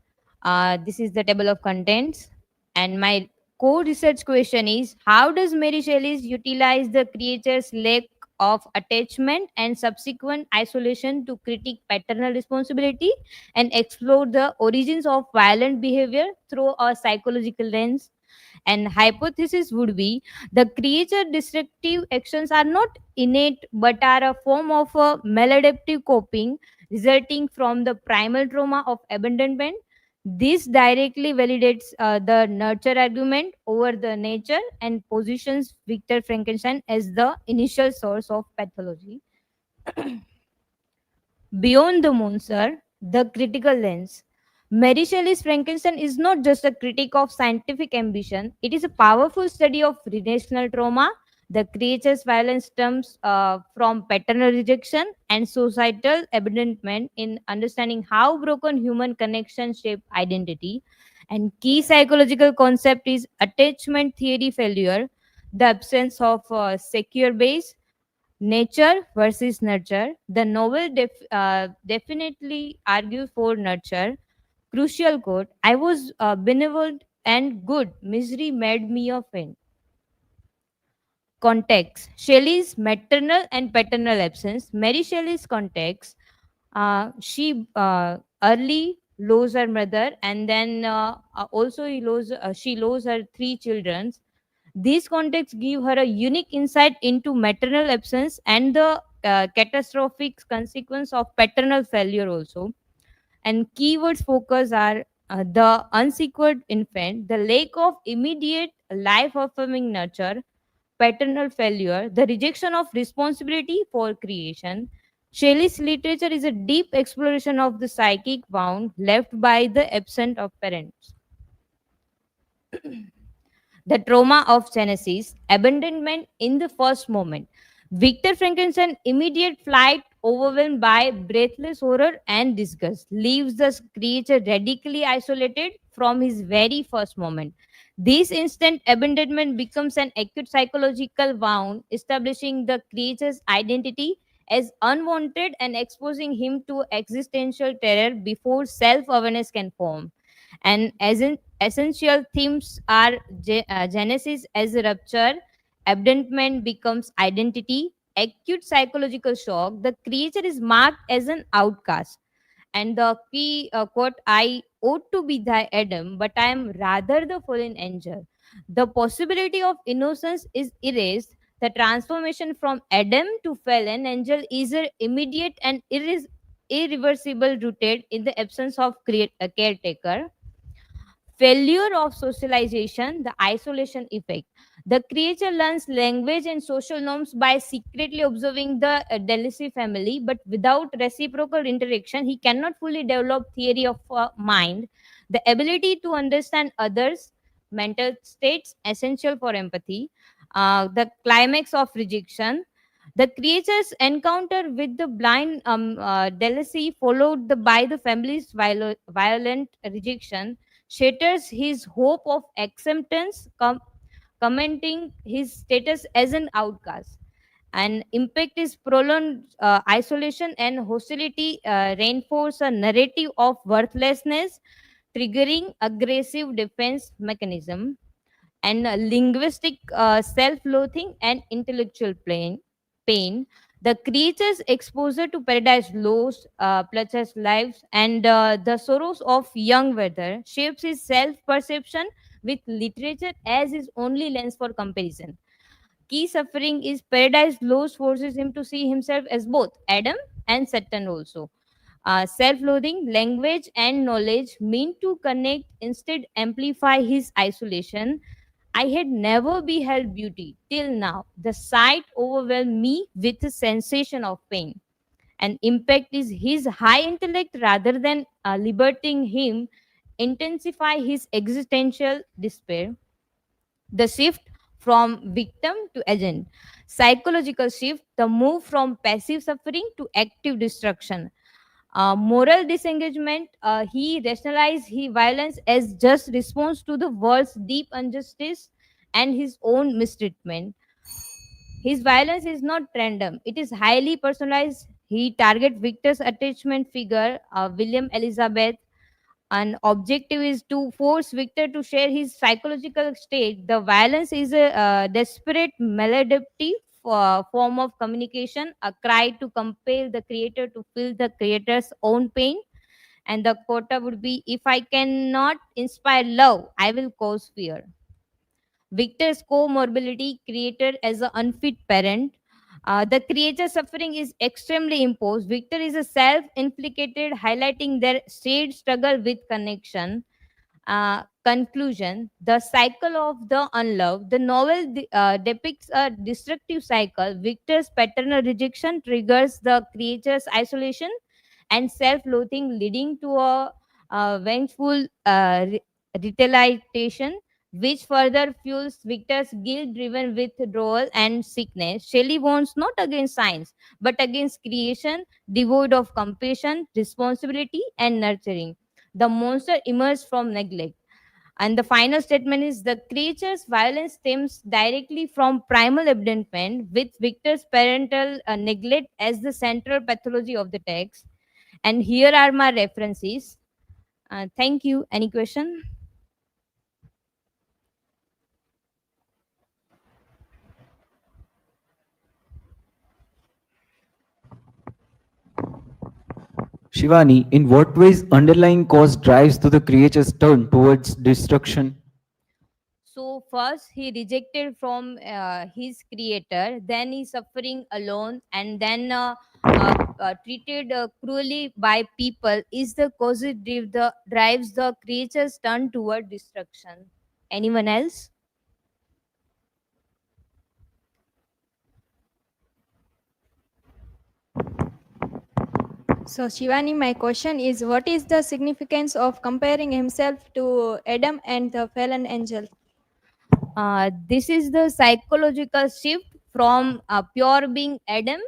This is the table of contents, and my core research question is: how does Mary Shelley utilize the creature's lack of attachment and subsequent isolation to critique paternal responsibility and explore the origins of violent behavior through a psychological lens? And hypothesis would be the creature destructive actions are not innate but are a form of a maladaptive coping resulting from the primal trauma of abandonment. This directly validates the nurture argument over the nature and positions Victor Frankenstein as the initial source of pathology. Beyond the monster, the critical lens. Mary Shelley's Frankenstein is not just a critique of scientific ambition, it is a powerful study of relational trauma. The creature's violence stems from paternal rejection and societal abandonment in understanding how broken human connections shape identity. And key psychological concept is attachment theory failure, the absence of secure base, nature versus nurture. The novel definitely argues for nurture. Crucial quote: I was benevolent and good. Misery made me a fiend. Context: Shelley's maternal and paternal absence. Mary Shelley's context: she early loses her mother, and then also she loses her three children. These contexts give her a unique insight into maternal absence and the catastrophic consequence of paternal failure also. And keywords focus are the unsecured infant, the lack of immediate life affirming nurture, paternal failure, the rejection of responsibility for creation. Shelley's literature is a deep exploration of the psychic wound left by the absence of parents. The trauma of Genesis, abandonment in the first moment. Victor Frankenstein's immediate flight, overwhelmed by breathless horror and disgust, leaves the creature radically isolated from his very first moment. This instant abandonment becomes an acute psychological wound, establishing the creature's identity as unwanted and exposing him to existential terror before self awareness can form. And as in essential themes are genesis as a rupture, abandonment becomes identity, acute psychological shock, the creature is marked as an outcast. And the key quote: I ought to be thy Adam, but I am rather the fallen angel. The possibility of innocence is erased. The transformation from Adam to fallen angel is immediate and irreversible, rooted in the absence of a caretaker. Failure of socialization, the isolation effect. The creature learns language and social norms by secretly observing the Delisi family, but without reciprocal interaction, he cannot fully develop theory of mind, the ability to understand others' mental states essential for empathy. The climax of rejection. The creature's encounter with the blind Delisi, followed by the family's violent rejection, shatters his hope of acceptance, commenting his status as an outcast. And impact is prolonged isolation and hostility reinforce a narrative of worthlessness, triggering aggressive defense mechanism. And linguistic self-loathing and intellectual pain. The creature's exposure to paradise lost, Plutarch's lives, and the sorrows of young weather shapes his self-perception with literature as his only lens for comparison. Key suffering is paradise lost forces him to see himself as both Adam and Satan also. Self-loathing, language, and knowledge mean to connect, instead amplify his isolation. I had never beheld beauty till now. The sight overwhelmed me with a sensation of pain. And impact is his high intellect, rather than liberating him, intensify his existential despair. The shift from victim to agent. Psychological shift, the move from passive suffering to active destruction. Moral disengagement, he rationalized his violence as just response to the world's deep injustice and his own mistreatment. His violence is not random, it is highly personalized. He target Victor's attachment figure, William Elizabeth. An objective is to force Victor to share his psychological state. The violence is a desperate maladaptive form of communication, a cry to compel the creator to feel the creator's own pain. And the quota would be, if I cannot inspire love, I will cause fear. Victor's comorbidity, created as an unfit parent. The creature's suffering is extremely imposed. Victor is a self-inflicted, highlighting their shared struggle with connection. Conclusion: the cycle of the unloved. The novel depicts a destructive cycle. Victor's paternal rejection triggers the creature's isolation and self-loathing, leading to a vengeful retaliation, which further fuels Victor's guilt-driven withdrawal and sickness. Shelley warns not against science, but against creation devoid of compassion, responsibility, and nurturing. The monster emerged from neglect. And the final statement is, the creature's violence stems directly from primal abandonment, with Victor's parental neglect as the central pathology of the text. And here are my references. Thank you. Any question?
Shivani, in what ways underlying cause drives to the creature's turn towards destruction?
So first he rejected from his creator, then he suffering alone, and then treated cruelly by people is the cause it drives the creature's turn toward destruction. Anyone else?
So, Shivani, my question is, what is the significance of comparing himself to Adam and the fallen angel?
This is the psychological shift from pure being Adam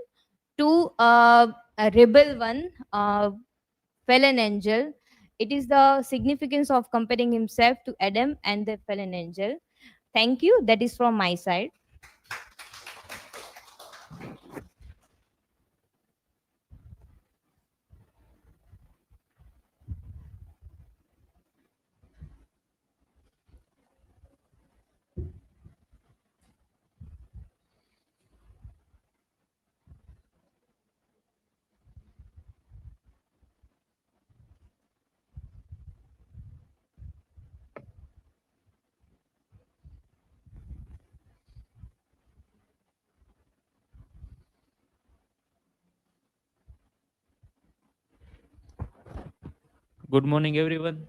to a rebel one, fallen angel. It is the significance of comparing himself to Adam and the fallen angel. Thank you. That is from my side.
Good morning, everyone.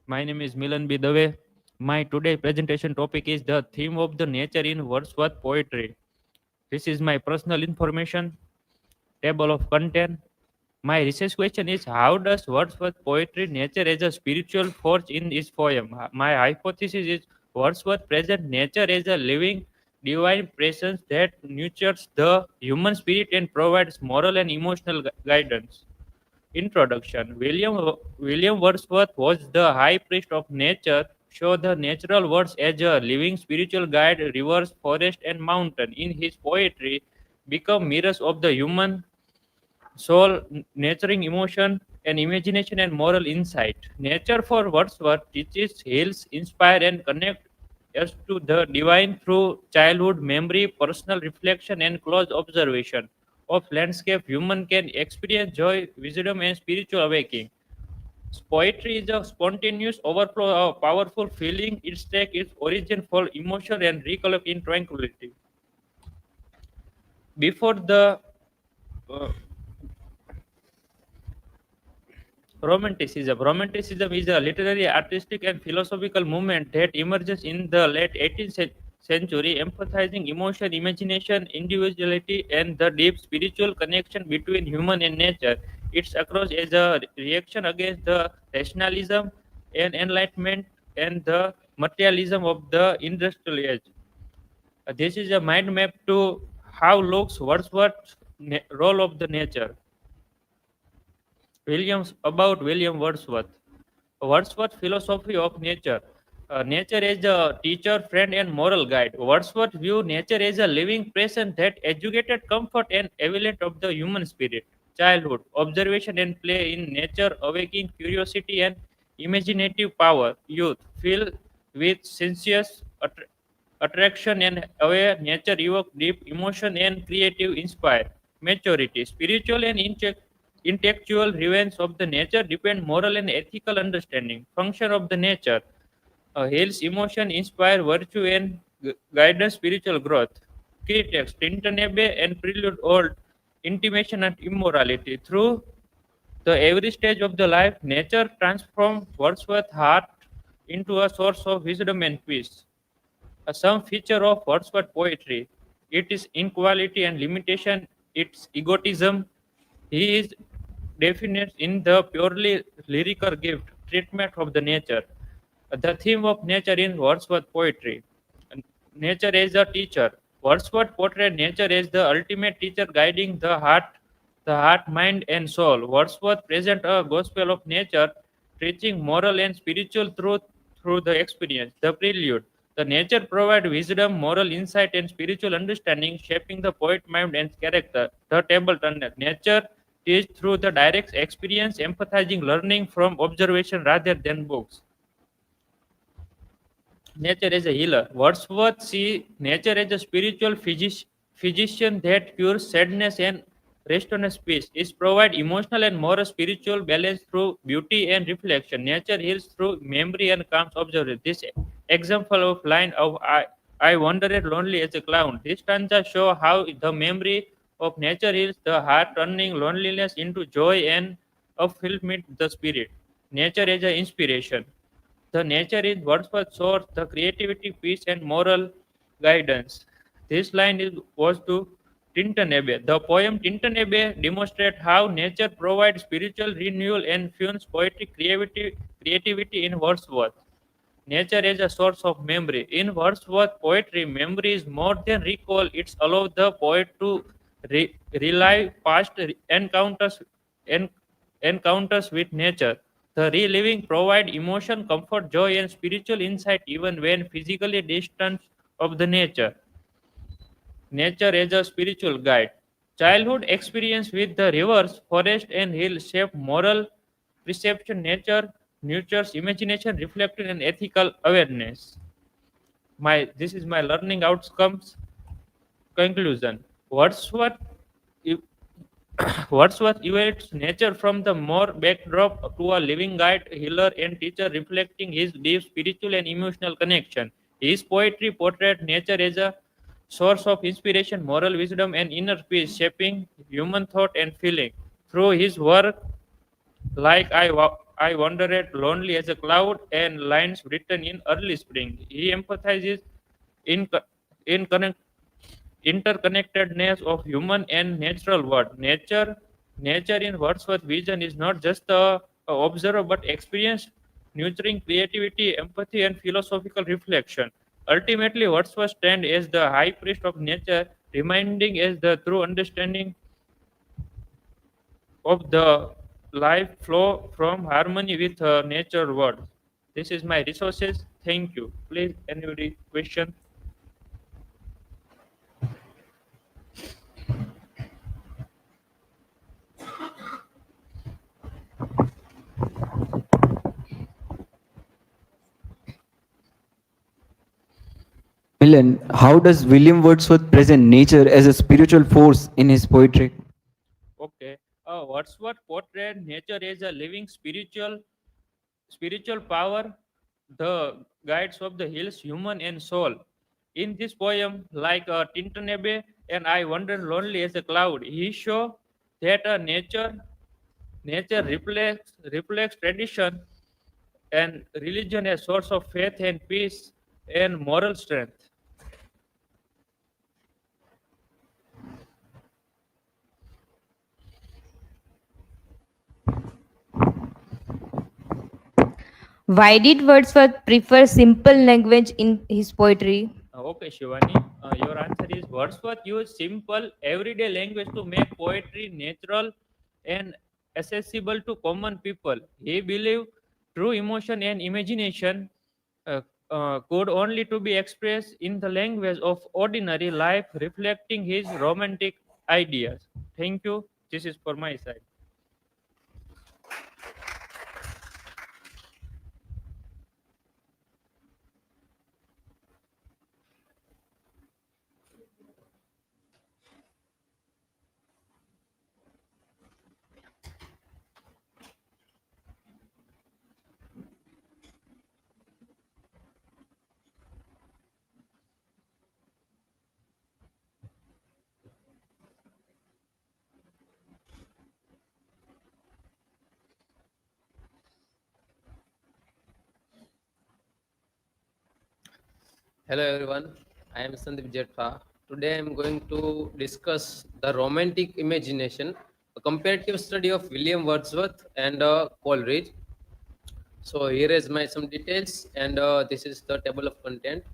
My name is Milan B. Dave. My today presentation topic is the theme of the nature in Wordsworth poetry. This is my personal information, table of content. My research question is how does Wordsworth poetry nature as a spiritual force in his poem? My hypothesis is Wordsworth present nature as a living divine presence that nurtures the human spirit and provides moral and emotional guidance. Introduction. William Wordsworth was the high priest of nature, show the natural worlds as a living spiritual guide, rivers, forest, and mountain. In his poetry, become mirrors of the human soul, nurturing emotion and imagination and moral insight. Nature for Wordsworth teaches, heals, inspire, and connect us to the divine through childhood memory, personal reflection, and close observation of landscape. Human can experience joy, wisdom, and spiritual awakening. Poetry is a spontaneous overflow of powerful feeling. Its take its origin for emotion and recollect in tranquility. Before the uh, Romanticism. Romanticism is a literary, artistic, and philosophical movement that emerges in the late 18th century, emphasizing emotion, imagination, individuality, and the deep spiritual connection between human and nature. It's across as a reaction against the rationalism and enlightenment and the materialism of the industrial age. This is a mind map to how looks Wordsworth's role of the nature. William Wordsworth. Wordsworth's philosophy of nature. Nature as a teacher, friend, and moral guide. Wordsworth view nature as a living presence that educated comfort and element of the human spirit. Childhood, observation and play in nature, awakening curiosity and imaginative power. Youth, filled with sensuous attraction and aware. Nature evoke deep emotion and creative inspire. Maturity, spiritual and intellectual relevance of the nature depend moral and ethical understanding. Function of the nature heals emotion, inspire virtue, and guidance spiritual growth. Key text: Tintanebe and Prelude Old, intimation and immorality. Through the every stage of the life, nature transforms Wordsworth's heart into a source of wisdom and peace. Some feature of Wordsworth poetry: it is inequality and limitation, its egotism. He is definite in the purely lyrical gift treatment of the nature. The theme of nature in Wordsworth poetry. Nature as a teacher. Wordsworth portrayed nature as the ultimate teacher guiding the heart, mind, and soul. Wordsworth present a gospel of nature, teaching moral and spiritual truth through the experience. The prelude. The nature provide wisdom, moral insight, and spiritual understanding, shaping the poet mind and character. The table turner. Nature teach through the direct experience, empathizing, learning from observation rather than books. Nature as a healer. Wordsworth see nature as a spiritual physician that cures sadness and restores peace. It provides emotional and moral spiritual balance through beauty and reflection. Nature heals through memory and calms observation. This example of line of I wandered lonely as a clown. This stanza show how the memory of nature heals the heart, turning loneliness into joy and fulfillment the spirit. Nature as an inspiration. The nature is Wordsworth's source, the creativity, peace, and moral guidance. This line was to Tintanebe. The poem Tintanebe demonstrates how nature provides spiritual renewal and fuels poetic creativity in Wordsworth. Nature is a source of memory. In Wordsworth poetry, memory is more than recall. It allows the poet to relive past encounters with nature. The reliving provide emotion, comfort, joy, and spiritual insight even when physically distant of the nature. Nature as a spiritual guide. Childhood experience with the rivers, forest, and hills shape moral perception. Nature nurtures imagination, reflection, and ethical awareness. This is my learning outcomes conclusion. Wordsworth evaluates nature from the more backdrop to a living guide, healer, and teacher, reflecting his deep spiritual and emotional connection. His poetry portrayed nature as a source of inspiration, moral wisdom, and inner peace, shaping human thought and feeling. Through his work, like I wandered lonely as a cloud, and lines written in early spring. He emphasizes in, in connect, interconnectedness of human and natural world. Nature in Wordsworth's vision is not just a observer but experienced, nurturing creativity, empathy, and philosophical reflection. Ultimately, Wordsworth stands as the high priest of nature, reminding us the true understanding of the life flow from harmony with nature world. This is my resources. Thank you. Please, anybody question?
Milan, how does William Wordsworth present nature as a spiritual force in his poetry?
Okay. Wordsworth portrayed nature as a living spiritual power, the guides of the hills, human and soul. In this poem, like Tintanebe and I wander lonely as a cloud, he show that nature reflects tradition and religion as source of faith and peace and moral strength.
Why did Wordsworth prefer simple language in his poetry?
Okay, Shivani, your answer is Wordsworth used simple, everyday language to make poetry natural and accessible to common people. He believed true emotion and imagination uh, could only to be expressed in the language of ordinary life, reflecting his romantic ideas. Thank you. This is for my side.
Hello everyone, I am Sandeep Jetha. Today I am going to discuss the romantic imagination, a comparative study of William Wordsworth and Coleridge. So here is my some details, and this is the table of content.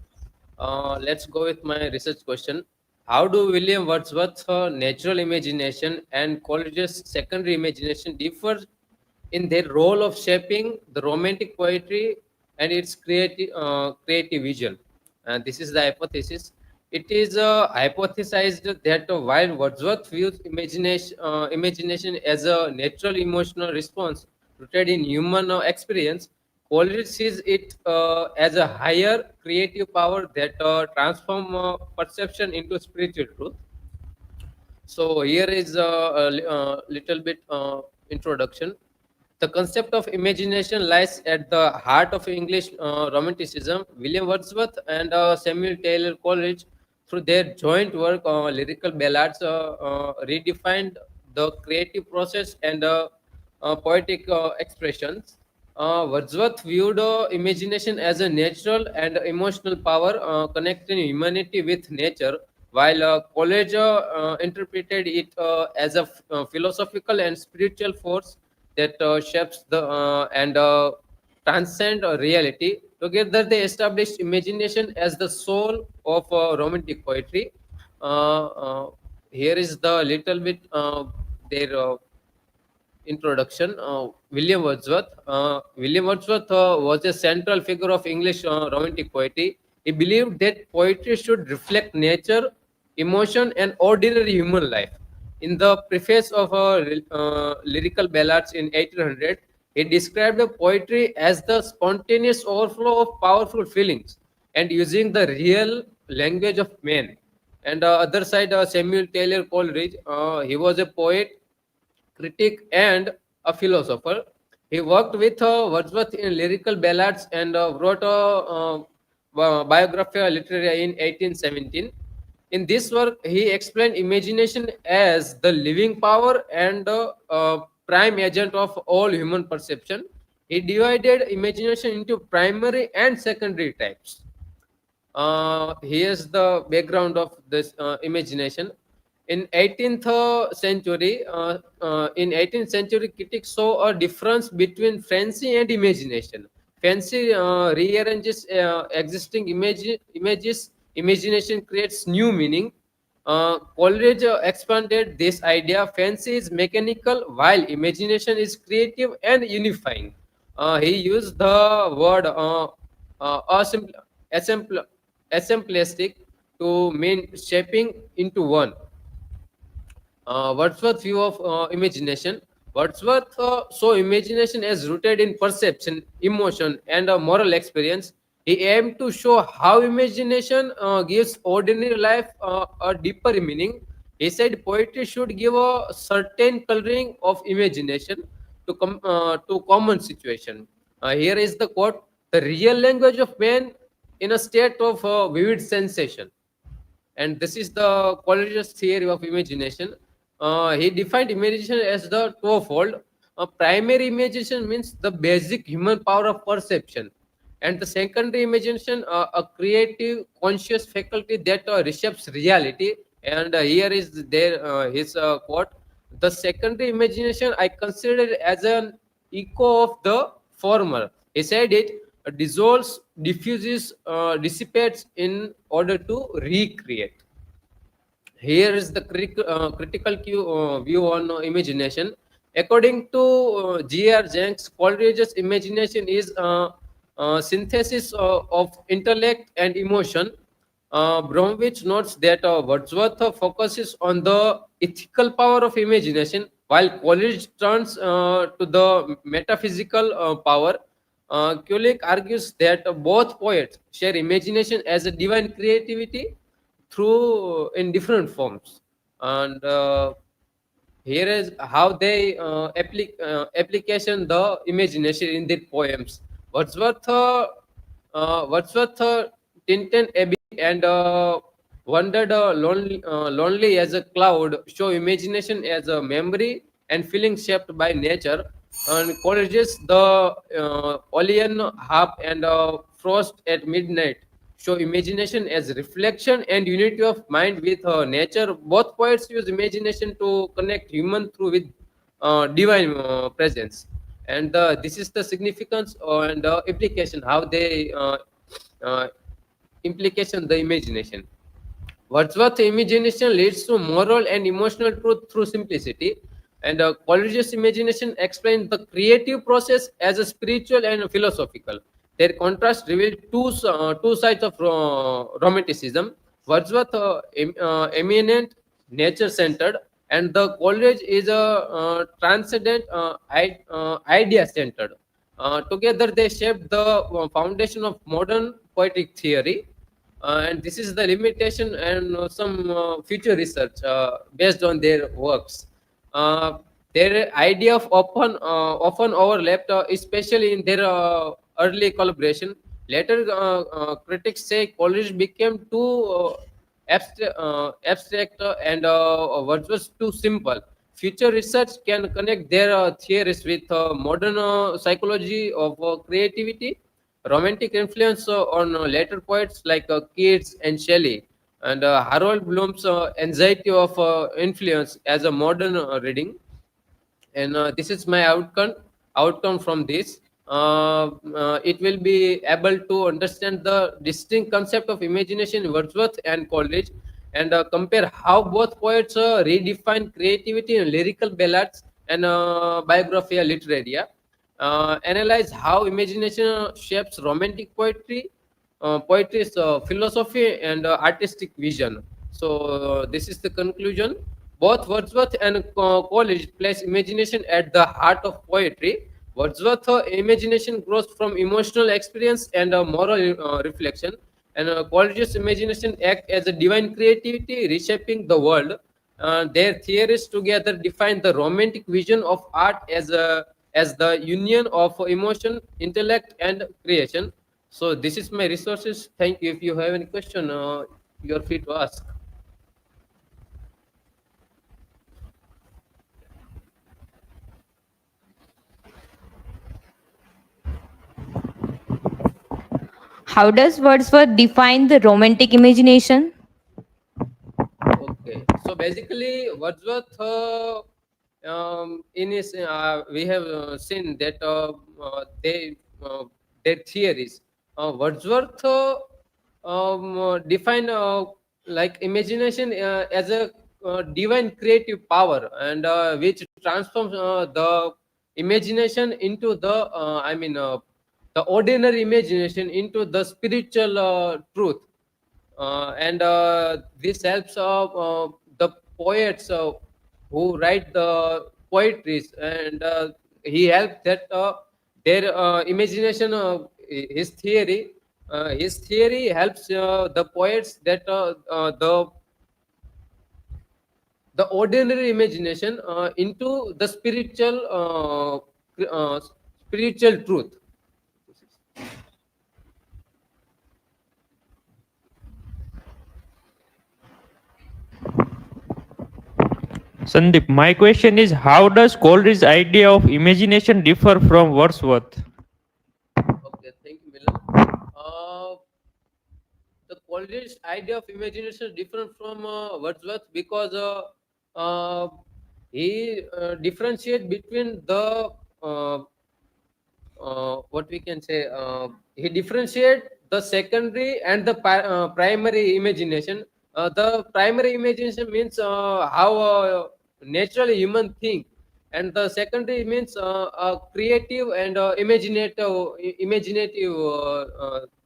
Let's go with my research question. How do William Wordsworth's natural imagination and Coleridge's secondary imagination differ in their role of shaping the romantic poetry and its creative vision? And this is the hypothesis. It is hypothesized that while Wordsworth views imagination as a natural emotional response rooted in human experience, Coleridge sees it as a higher creative power that transforms perception into spiritual truth. So here is a little bit introduction. The concept of imagination lies at the heart of English Romanticism. William Wordsworth and Samuel Taylor Coleridge, through their joint work on lyrical ballads, redefined the creative process and poetic expressions. Wordsworth viewed imagination as a natural and emotional power connecting humanity with nature, while Coleridge interpreted it as a philosophical and spiritual force that shapes the and transcend reality. Together, they established imagination as the soul of romantic poetry. Here is the little bit their introduction. William Wordsworth was a central figure of English romantic poetry. He believed that poetry should reflect nature, emotion, and ordinary human life. In the preface of lyrical ballads in 1800, he described the poetry as the spontaneous overflow of powerful feelings and using the real language of men. And other side, Samuel Taylor Coleridge, he was a poet, critic, and a philosopher. He worked with Wordsworth in lyrical ballads and wrote a Biographia Literaria in 1817. In this work, he explained imagination as the living power and prime agent of all human perception. He divided imagination into primary and secondary types. Here's the background of this imagination. In 18th century, in 18th century, critics saw a difference between fancy and imagination. Fancy rearranges existing images. Imagination creates new meaning. Coleridge expanded this idea. Fancy is mechanical, while imagination is creative and unifying. He used the word assemblistic to mean shaping into one. Wordsworth's view of imagination. Wordsworth saw imagination as rooted in perception, emotion, and a moral experience. He aimed to show how imagination gives ordinary life a deeper meaning. He said poetry should give a certain coloring of imagination to common situation. Here is the quote: "The real language of man in a state of vivid sensation." And this is the Coleridge's theory of imagination. He defined imagination as the twofold. Primary imagination means the basic human power of perception, and the secondary imagination, a creative, conscious faculty that reshapes reality. And here is there his quote: "The secondary imagination I consider as an echo of the former." He said it dissolves, diffuses, dissipates in order to recreate. Here is the critical view on imagination. According to G.R. Jenks, Coleridge's imagination is synthesis of intellect and emotion. Bromwich notes that Wordsworth focuses on the ethical power of imagination, while Coleridge turns to the metaphysical power. Kulik argues that both poets share imagination as a divine creativity through in different forms. And here is how they application the imagination in their poems. Wordsworth Tintin Abbey and wandered lonely as a cloud show imagination as a memory and feeling shaped by nature. And Coleridge's the Olean harp and frost at midnight show imagination as reflection and unity of mind with nature. Both poets use imagination to connect human through with divine presence. And this is the significance and implication how they uh, implication the imagination. Wordsworth's imagination leads to moral and emotional truth through simplicity, and Coleridge's imagination explains the creative process as a spiritual and philosophical. Their contrast revealed two sides of romanticism. Wordsworth eminent, nature-centered, and the Coleridge is a transcendent, idea-centered. Together, they shaped the foundation of modern poetic theory, and this is the limitation and some future research based on their works. Their idea of often overlapped, especially in their early collaboration. Later, critics say Coleridge became too abstract and Wordsworth too simple. Future research can connect their theories with modern psychology of creativity, romantic influence on later poets like Keats and Shelley, and Harold Bloom's anxiety of influence as a modern reading. And this is my outcome from this. It will be able to understand the distinct concept of imagination in Wordsworth and Coleridge, and compare how both poets redefine creativity in lyrical ballads and biographia literaria. Analyze how imagination shapes romantic poetry's philosophy and artistic vision. So this is the conclusion. Both Wordsworth and Coleridge place imagination at the heart of poetry. Wordsworth imagination grows from emotional experience and moral reflection, and Coleridge's imagination act as a divine creativity reshaping the world. Their theories together define the romantic vision of art as the union of emotion, intellect, and creation. So this is my resources. Thank you. If you have any question, you're free to ask.
How does Wordsworth define the romantic imagination?
Okay, so basically, Wordsworth, in his, we have seen that their theories. Wordsworth define like imagination as a divine creative power, and which transforms the imagination into the ordinary imagination into the spiritual truth. And this helps the poets who write the poetries, and he helped that their imagination, his theory helps the poets that the ordinary imagination into the spiritual truth.
Sandeep, my question is, how does Coleridge's idea of imagination differ from Wordsworth?
Okay, thank you, Milan. The Coleridge idea of imagination is different from Wordsworth because he differentiate between the what we can say. He differentiate the secondary and the primary imagination. The primary imagination means how naturally human think, and the secondary means creative and imaginative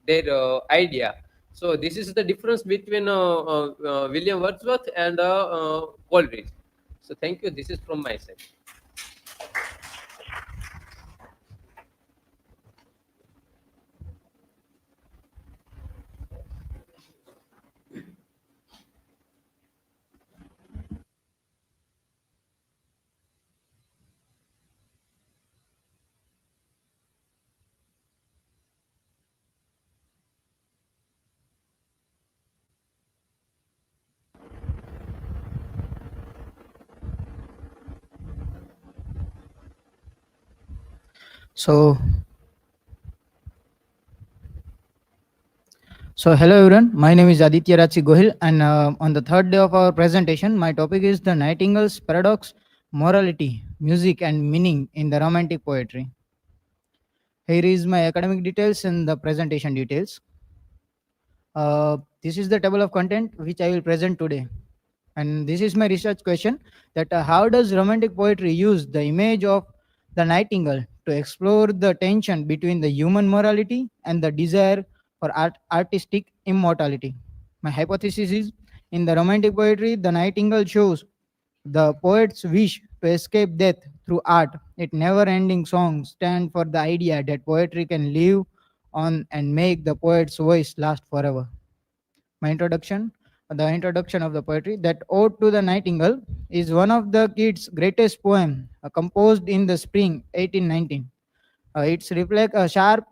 their idea. So this is the difference between William Wordsworth and Coleridge. So thank you. This is from my side.
So, hello everyone. My name is Aditya Rachi Gohil, and on the third day of our presentation, my topic is the Nightingale's paradox, morality, music, and meaning in the romantic poetry. Here is my academic details and the presentation details. This is the table of content which I will present today. And this is my research question, that how does romantic poetry use the image of the nightingale to explore the tension between the human morality and the desire for artistic immortality? My hypothesis is, in the romantic poetry, the nightingale shows the poet's wish to escape death through art. Its never-ending songs stand for the idea that poetry can live on and make the poet's voice last forever. My introduction, the introduction of the poetry, that Ode to the Nightingale is one of the Keats' greatest poem, composed in the spring 1819. It reflects a sharp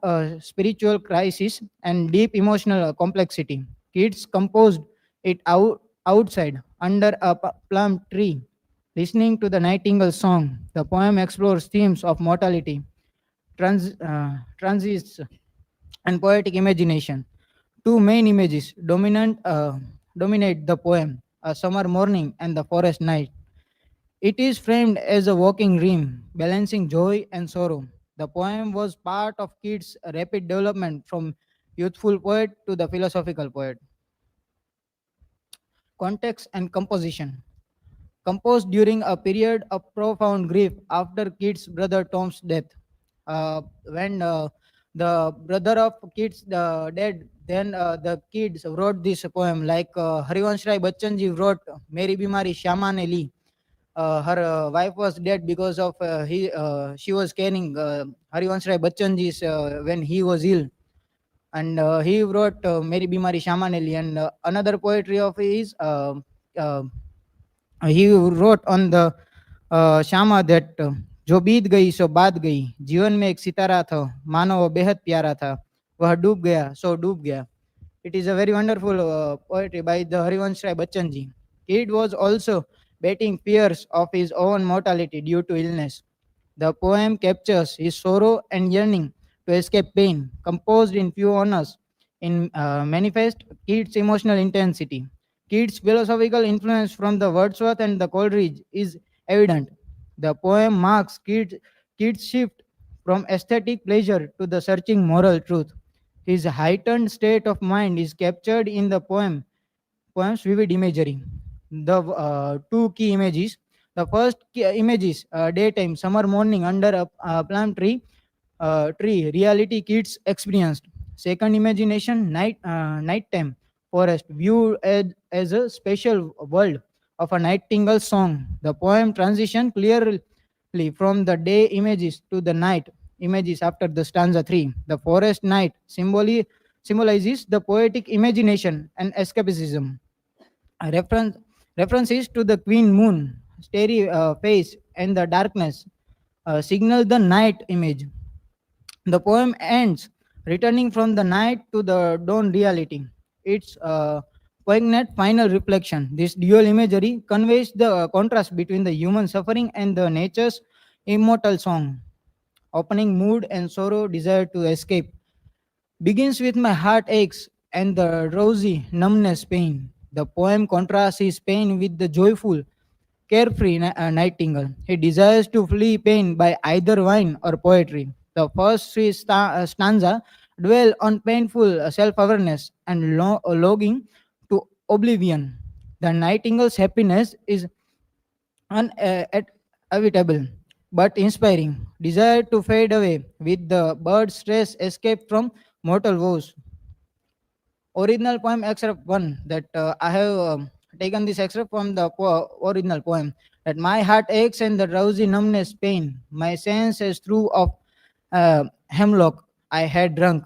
spiritual crisis and deep emotional complexity. Keats composed it outside under a plum tree, listening to the nightingale's song. The poem explores themes of mortality, transits, and poetic imagination. Two main images dominate the poem: a summer morning and the forest night. It is framed as a walking dream, balancing joy and sorrow. The poem was part of Keats' rapid development from youthful poet to the philosophical poet. Context and composition. Composed during a period of profound grief after Keats' brother Tom's death. When the brother of Keats died, then the Keats wrote this poem, like Harivansh Rai Bachchanji wrote Meri Bimari Shama Ne Li. Her wife was dead because of she was caring Harivansh Rai Bachchanji's when he was ill, and he wrote Meri Bimari Shama Ne Li. And another poetry of his, he wrote on the Shyama that जो बीत गई सो बात गई, जीवन में एक सितारा था, मानो वो बेहद प्यारा था, वह डूब गया सो डूब गया. It is a very wonderful poetry by the Harivansh Rai Bachchanji. Keats was also battling fears of his own mortality due to illness. The poem captures his sorrow and yearning to escape pain. Composed in few honors, in manifest Keats' emotional intensity. Keats' philosophical influence from the Wordsworth and the Coleridge is evident. The poem marks Keats' shift from aesthetic pleasure to the searching moral truth. His heightened state of mind is captured in the poem's vivid imagery. The two key images. The first key image is daytime, summer morning under a plum tree, reality Keats experienced. Second imagination, nighttime, forest, viewed as a special world of a nightingale song. The poem transition clearly from the day images to the night images after the stanza 3. The forest night symbolizes the poetic imagination and escapism. A references to the queen moon, starry face, and the darkness signal the night image. The poem ends returning from the night to the dawn reality. It's a poignant final reflection. This dual imagery conveys the contrast between the human suffering and the nature's immortal song. Opening mood and sorrow, desire to escape. Begins with my heart aches and the rosy numbness pain. The poem contrasts his pain with the joyful, carefree nightingale. He desires to flee pain by either wine or poetry. The first three stanza dwell on painful self-awareness and longing to oblivion. The nightingale's happiness is inevitable but inspiring. Desire to fade away with the bird's stress escape from mortal woes. Original poem excerpt 1 that I have taken this excerpt from the original poem that my heart aches and the drowsy numbness pain. My senses through of hemlock I had drunk.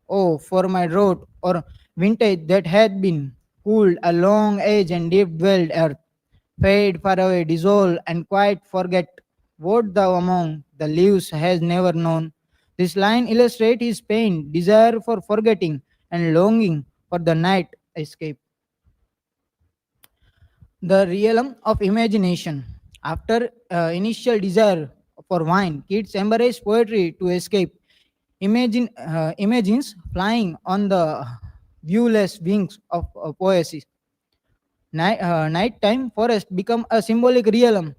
Oh, for my drought or vintage that had been cooled a long age and deep dwelled earth. Fade far away, dissolve and quite forget what thou among the leaves has never known. This line illustrates his pain, desire for forgetting, and longing for the night escape. The realm of imagination. After initial desire for wine, Keats embraced poetry to escape. Imagines flying on the viewless wings of poesy. Nighttime forest become a symbolic realm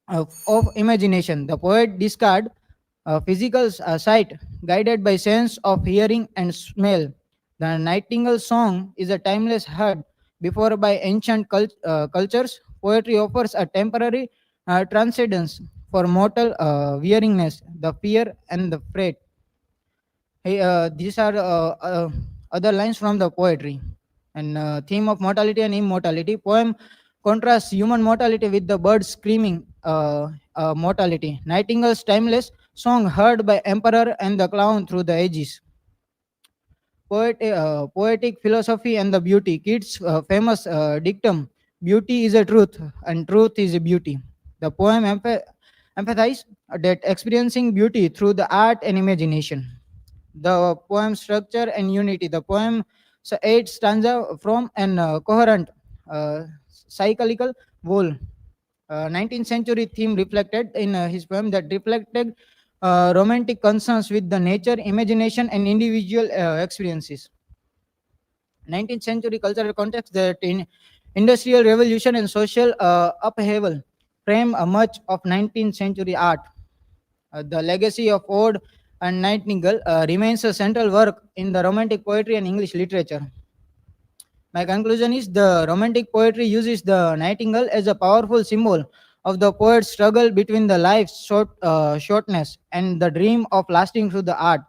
of imagination. The poet discard physical sight, guided by sense of hearing and smell. The nightingale song is a timeless heard before by ancient cultures. Poetry offers a temporary transcendence for mortal weariness, the fear and the fret. These are other lines from the poetry. And theme of mortality and immortality. Poem contrasts human mortality with the bird screaming mortality. Nightingale's timeless song heard by emperor and the clown through the ages. Poetic philosophy and the beauty. Keats' famous dictum, beauty is a truth and truth is a beauty. The poem emphasizes that experiencing beauty through the art and imagination. The poem structure and unity. The poem 8 stanza from an coherent cyclical whole. 19th century theme reflected in his poem that reflected romantic concerns with the nature, imagination, and individual experiences. 19th century cultural context that in industrial revolution and social upheaval frame much of 19th century art. The legacy of Ode and Nightingale remains a central work in the Romantic poetry and English literature. My conclusion is the Romantic poetry uses the nightingale as a powerful symbol of the poet's struggle between the life's shortness and the dream of lasting through the art.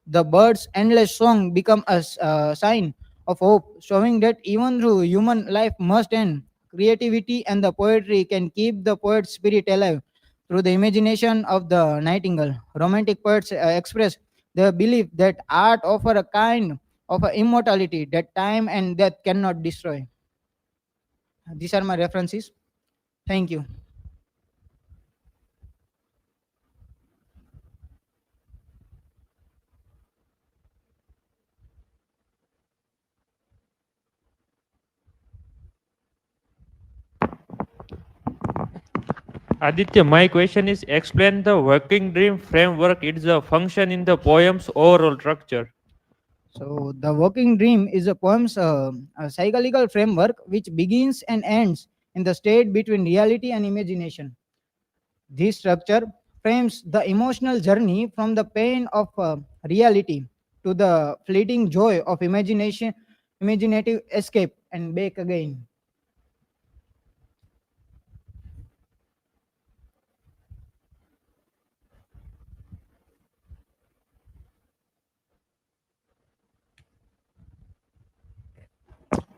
The bird's endless song becomes a sign of hope, showing that even though human life must end, creativity and the poetry can keep the poet's spirit alive through the imagination of the nightingale. Romantic poets express their belief that art offers a kind of immortality that time and death cannot destroy. These are my references. Thank you.
Aditya, my question is explain the working dream framework. It's a function in the poem's overall structure.
So, The Working Dream is a poem's a psychological framework which begins and ends in the state between reality and imagination. This structure frames the emotional journey from the pain of reality to the fleeting joy of imaginative escape, and back again.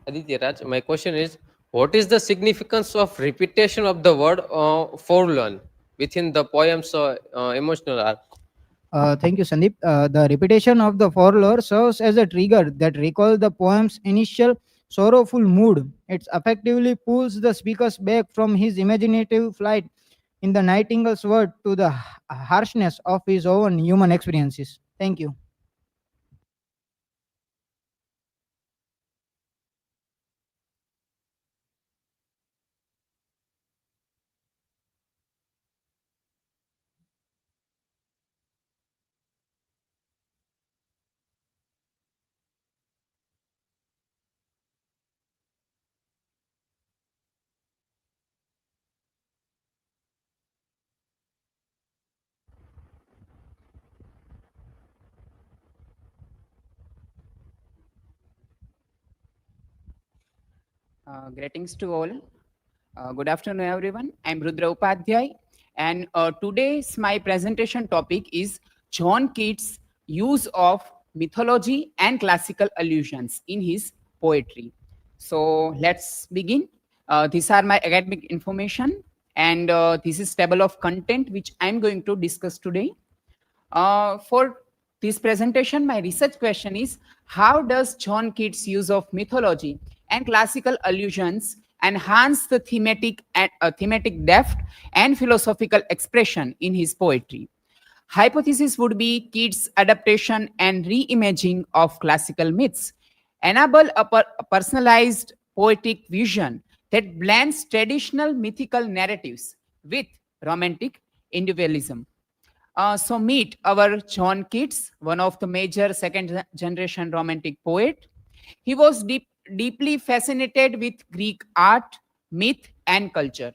Aditya Raj, my question is, what is the significance of repetition of the word forlorn within the poem's emotional arc?
Thank you, Sandeep. The repetition of the forlore serves as a trigger that recalls the poem's initial sorrowful mood. It effectively pulls the speaker back from his imaginative flight in the nightingale's word to the harshness of his own human experiences. Thank you.
Greetings to all. Good afternoon, everyone. I'm Rudra Upadhyay, and today's my presentation topic is John Keats' use of mythology and classical allusions in his poetry. So let's begin. These are my academic information, and this is table of content which I'm going to discuss today. For this presentation, my research question is, how does John Keats' use of mythology and classical allusions enhance the thematic depth and philosophical expression in his poetry? Hypothesis would be Keats' adaptation and reimagining of classical myths enable a personalized poetic vision that blends traditional mythical narratives with romantic individualism. So meet our John Keats, one of the major second generation romantic poet. He was deeply fascinated with Greek art, myth, and culture.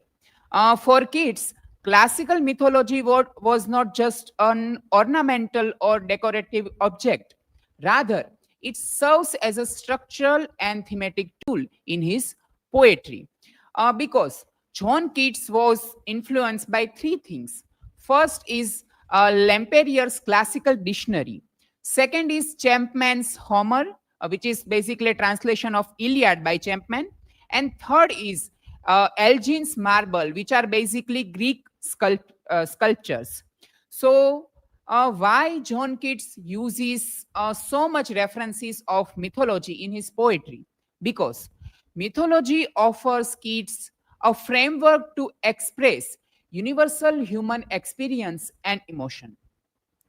For Keats, classical mythology was not just an ornamental or decorative object. Rather, it serves as a structural and thematic tool in his poetry. Because John Keats was influenced by three things. First is Lemperier's classical dictionary. Second is Champman's Homer, which is basically a translation of Iliad by Champman. And third is Elgin's marble, which are basically Greek sculptures. So why John Keats uses so much references of mythology in his poetry? Because mythology offers Keats a framework to express universal human experience and emotion.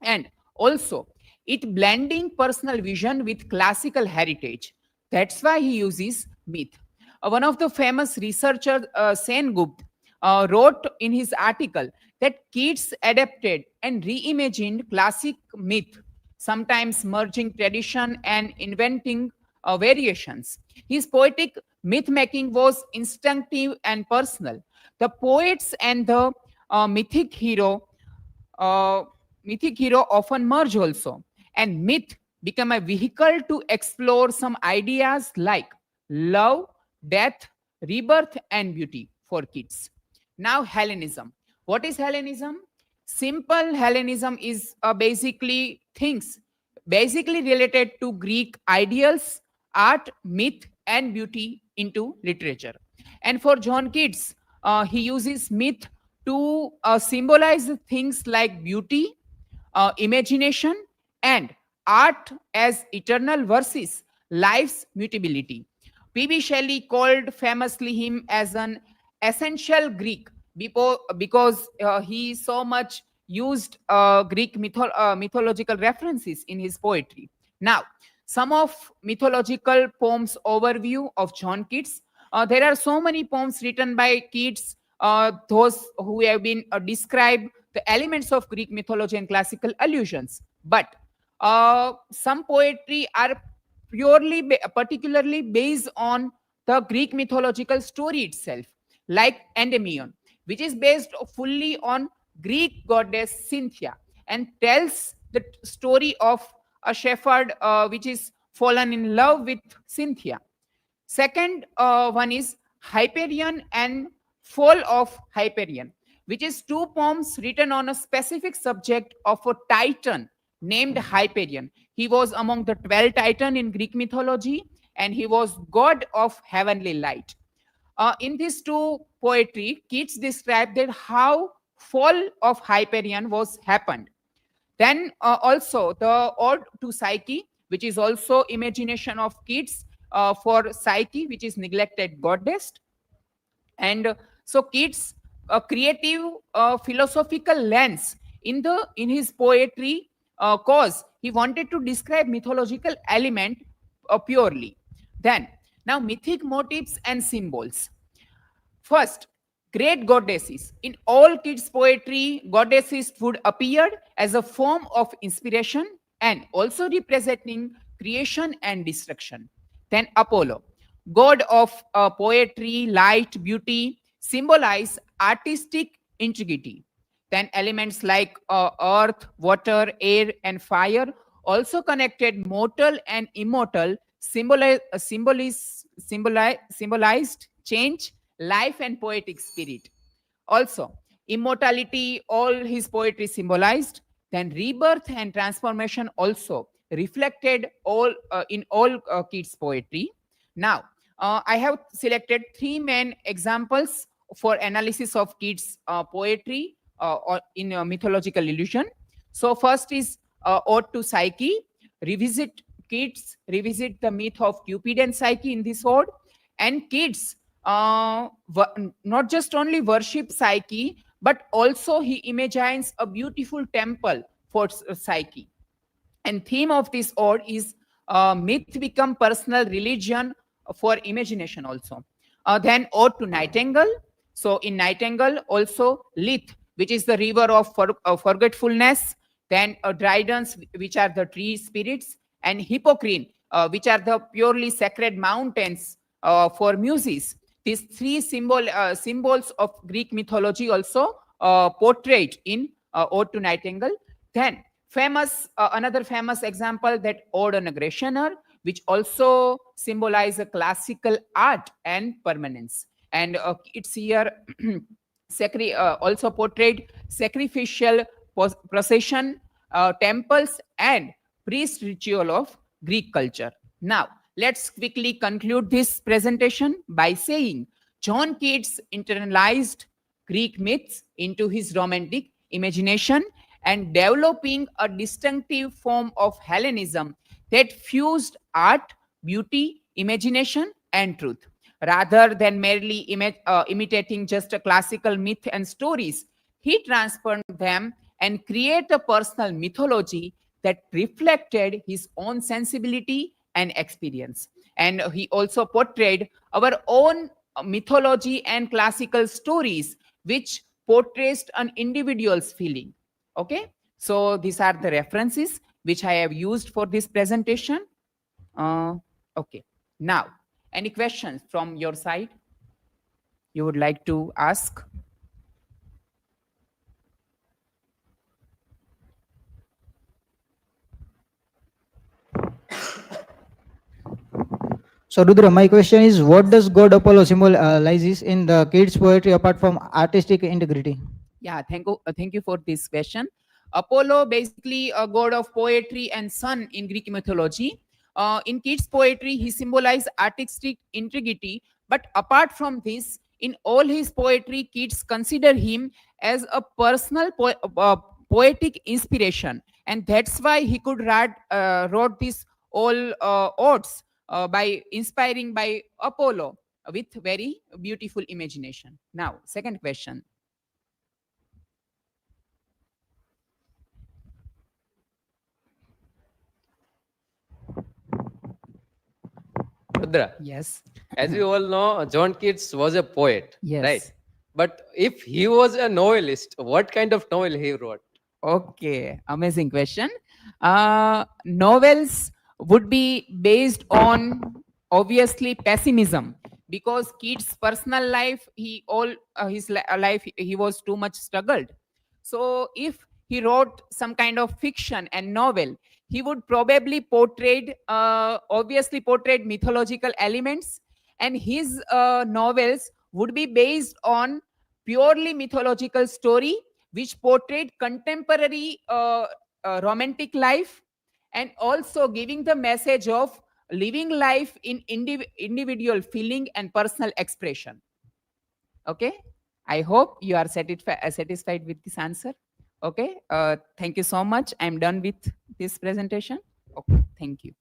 And also, it blending personal vision with classical heritage. That's why he uses myth. One of the famous researchers, Sen Gupt, wrote in his article that Keats adapted and reimagined classic myth, sometimes merging tradition and inventing variations. His poetic myth making was instinctive and personal. The poets and the mythic hero uh, mythic hero often merge also, and myth become a vehicle to explore some ideas like love, death, rebirth, and beauty for kids. Now, Hellenism. What is Hellenism? Simple Hellenism is basically things basically related to Greek ideals, art, myth, and beauty into literature. And for John Keats, he uses myth to symbolize things like beauty, imagination, and art as eternal versus life's mutability. P.B. Shelley called famously him as an essential Greek because he so much used Greek mythological references in his poetry. Now, some of mythological poems overview of John Keats. There are so many poems written by Keats, those who have been described the elements of Greek mythology and classical allusions. But some poetry are particularly based on the Greek mythological story itself, like Endymion, which is based fully on Greek goddess Cynthia and tells the story of a shepherd which is fallen in love with Cynthia. Second one is Hyperion and Fall of Hyperion, which is two poems written on a specific subject of a titan named Hyperion. He was among the 12 titans in Greek mythology, and he was god of heavenly light. In these two poetry, Keats described that how fall of Hyperion was happened. Then also the Ode to Psyche, which is also imagination of Keats for Psyche, which is neglected goddess. And so Keats a creative philosophical lens in his poetry, cause he wanted to describe mythological element purely. Then now mythic motifs and symbols. First, great goddesses. In all Keats' poetry, goddesses would appear as a form of inspiration and also representing creation and destruction. Then Apollo, god of poetry, light, beauty, symbolize artistic integrity. Then elements like earth, water, air, and fire also connected mortal and immortal, symbolized change, life, and poetic spirit. Also, immortality, all his poetry symbolized. Then rebirth and transformation also reflected in all Keats' poetry. Now, I have selected three main examples for analysis of Keats' poetry in mythological illusion. So first is Ode to Psyche. Keats revisit the myth of Cupid and Psyche in this ode. And Keats not just only worship Psyche, but also he imagines a beautiful temple for Psyche. And theme of this ode is myth become personal religion for imagination also. Then Ode to Nightingale. So in Nightingale also Lith, which is the river of forgetfulness. Then Dryden's, which are the tree spirits, and Hippocrene, which are the purely sacred mountains for muses. These three symbols of Greek mythology also portrayed in Ode to Nightingale. Then another famous example, that Ode on a Grecianer, which also symbolize a classical art and permanence. And it's here also portrayed sacrificial procession, temples, and priest ritual of Greek culture. Now, let's quickly conclude this presentation by saying John Keats internalized Greek myths into his romantic imagination and developing a distinctive form of Hellenism that fused art, beauty, imagination, and truth. Rather than merely imitating just a classical myth and stories, he transformed them and created a personal mythology that reflected his own sensibility and experience. And he also portrayed our own mythology and classical stories, which portrays an individual's feeling. Okay, so these are the references which I have used for this presentation. Okay, now, any questions from your side you would like to ask?
So Rudra, my question is, what does God Apollo symbolizes in the Keats' poetry apart from artistic integrity?
Yeah, thank you for this question. Apollo, basically a god of poetry and sun in Greek mythology. In Keats' poetry, he symbolized artistic integrity. But apart from this, in all his poetry, Keats considered him as a personal poetic inspiration, and that's why he could wrote these all odes by inspiring by Apollo with very beautiful imagination. Now, second question.
Rudra,
yes,
as we all know, John Keats was a poet,
yes,
right? But if he was a novelist, what kind of novel he wrote?
Okay, amazing question. Novels would be based on obviously pessimism because kid's personal life, his life he was too much struggled. So if he wrote some kind of fiction and novel, he would probably obviously portrayed mythological elements, and his novels would be based on purely mythological story which portrayed contemporary romantic life, and also giving the message of living life in individual feeling and personal expression. Okay, I hope you are satisfied with this answer. Okay, thank you so much. I'm done with this presentation. Okay, thank you.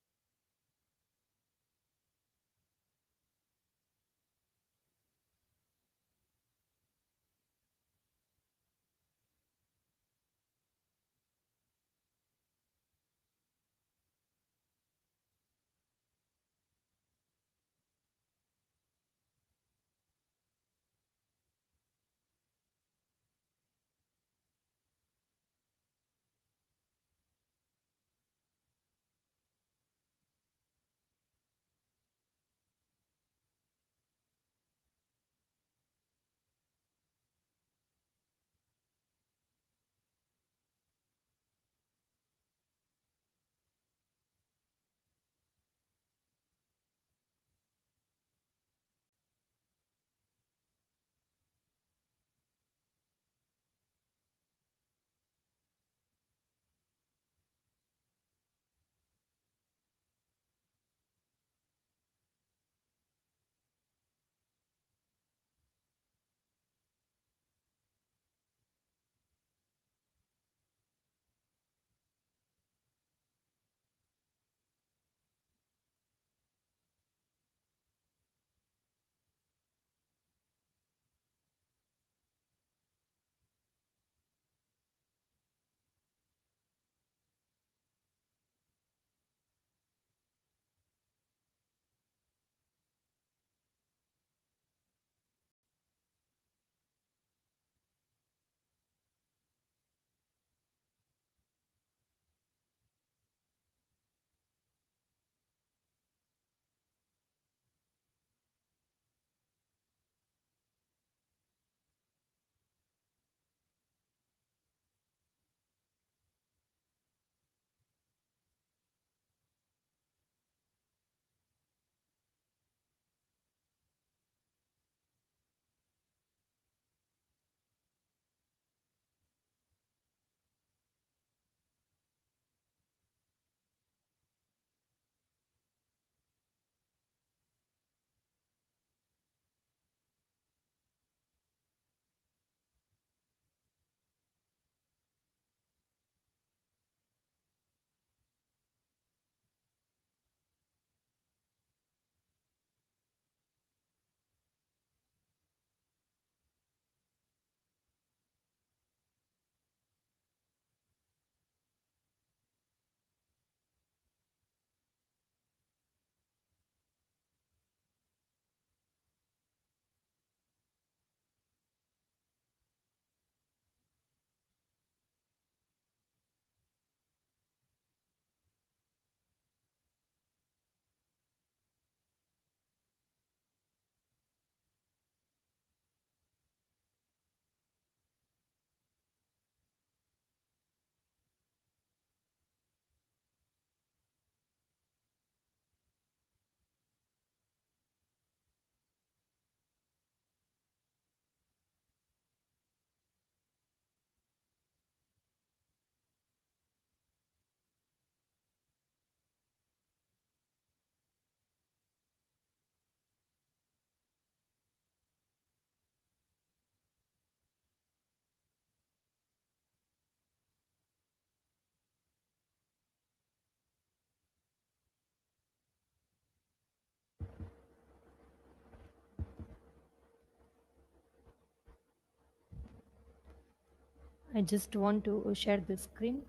I just want to share the screen.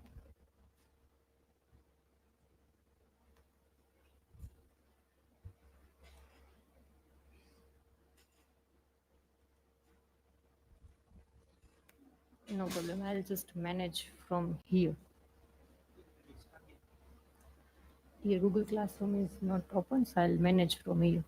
No problem. I'll just manage from here. Here, Google Classroom is not open, so I'll manage from here.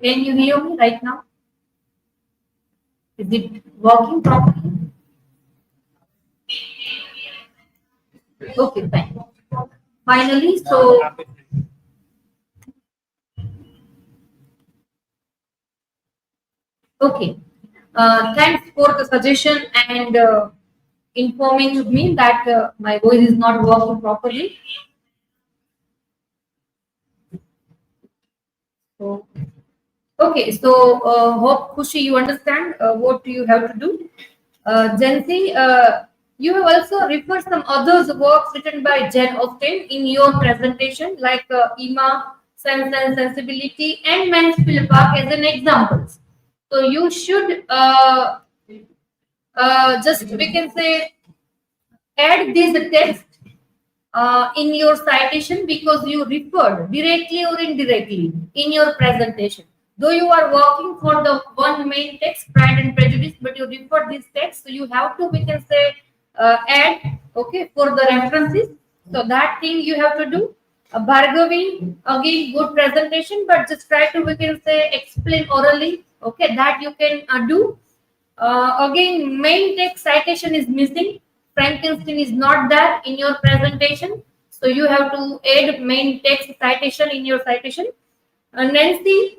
Can you hear me right now? Is it working properly? Okay, fine. Finally, so okay. Thanks for the suggestion and informing me that my voice is not working properly. So, okay, so hope Khushi you understand what you have to do. JENCY, you have also referred some others works written by Jane Austen in your presentation, like Ima, Sense and Sensibility, and Mansfield Park as an examples. So you should just we can say add this text in your citation because you referred directly or indirectly in your presentation. Though you are working for the one main text, Pride and Prejudice, but you refer this text, so you have to, we can say, add, okay, for the references. So that thing you have to do. Bhargavi, again, good presentation, but just try to, we can say, explain orally, okay, that you can do. Again, main text citation is missing. Frankenstein is not there in your presentation. So you have to add main text citation in your citation. Nancy,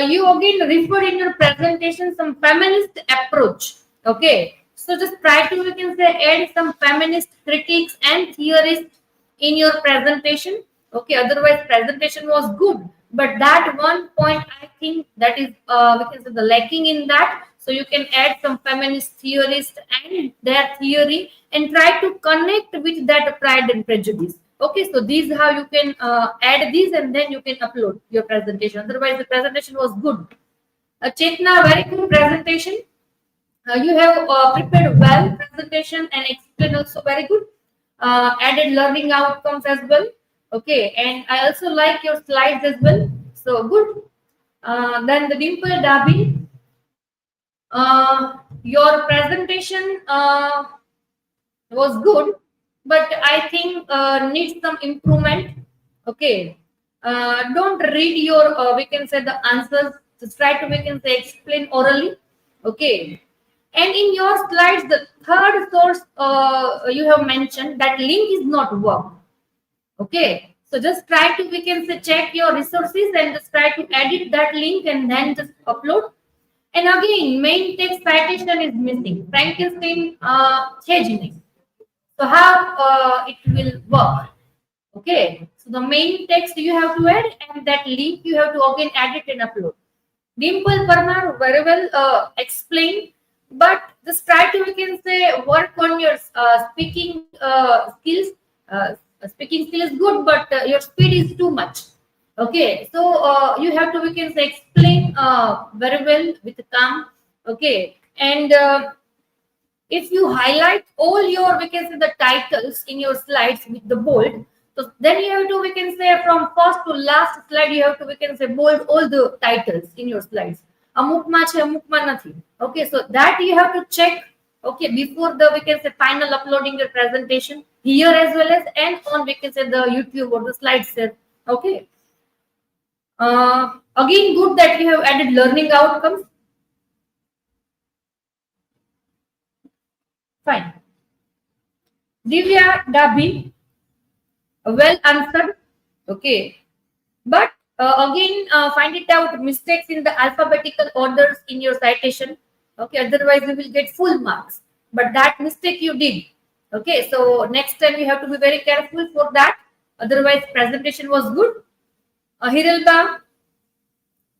you again referred in your presentation some feminist approach. Okay. So just try to, we can say, add some feminist critiques and theorists in your presentation. Okay. Otherwise, presentation was good. But that one point, I think that is, we can say, the lacking in that. So you can add some feminist theorists and their theory and try to connect with that Pride and Prejudice. Okay, so these is how you can add these and then you can upload your presentation. Otherwise, the presentation was good. Chetna, very good presentation. You have prepared well presentation and explained also very good. Added learning outcomes as well. Okay, and I also like your slides as well. So good. Then the Dimple DABHI. Your presentation was good, but I think needs some improvement. Okay, don't read your we can say the answers. Just try to, we can say, explain orally. Okay, and in your slides, the third source you have mentioned, that link is not work. Okay, so just try to, we can say, check your resources and just try to edit that link and then just upload. And again, main text citation is missing. Frankenstein changing. So how it will work? Okay, so the main text you have to add and that link you have to again edit and upload. Dimple Parmar very well explained, but just try to, we can say, work on your speaking skills. Speaking skill is good, but your speed is too much. Okay, so you have to, we can say, explain very well with calm. Okay, and if you highlight all your, we can say, the titles in your slides with the bold, so then you have to, we can say, from first to last slide, you have to, we can say, bold all the titles in your slides. Amukma che, amukma nathi. Okay, so that you have to check. Okay, before the, we can say, final uploading your presentation here as well as and on, we can say, the YouTube or the slides there. Okay. Again, good that you have added learning outcomes. Fine. DIVYABEN, well answered. Okay. But again, find it out mistakes in the alphabetical orders in your citation. Okay. Otherwise, you will get full marks. But that mistake you did. Okay. So next time you have to be very careful for that. Otherwise, presentation was good. HIRALBA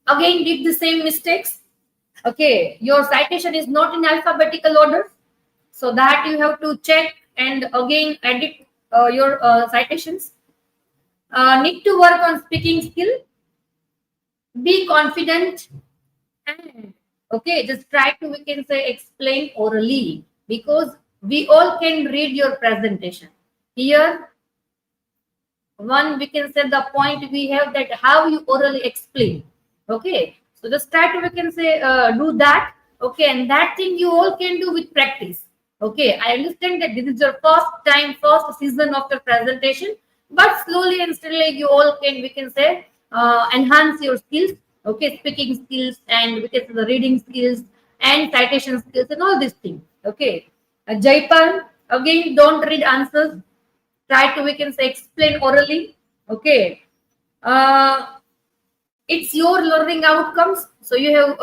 again did the same mistakes. Okay, your citation is not in alphabetical order, so that you have to check and again edit your citations. Need to work on speaking skill. Be confident and okay, just try to, we can say, explain orally because we all can read your presentation. Here, one, we can say, the point we have that how you orally explain. Okay, so just try to, we can say, do that. Okay, and that thing you all can do with practice. Okay, I understand that this is your first time, first season of your presentation, but slowly and steadily you all can, we can say, enhance your skills. Okay, speaking skills, and we can say the reading skills and citation skills and all these things. Okay, Jaipal, again, don't read answers. Try to, we can say, explain orally. Okay, it's your learning outcomes. So you have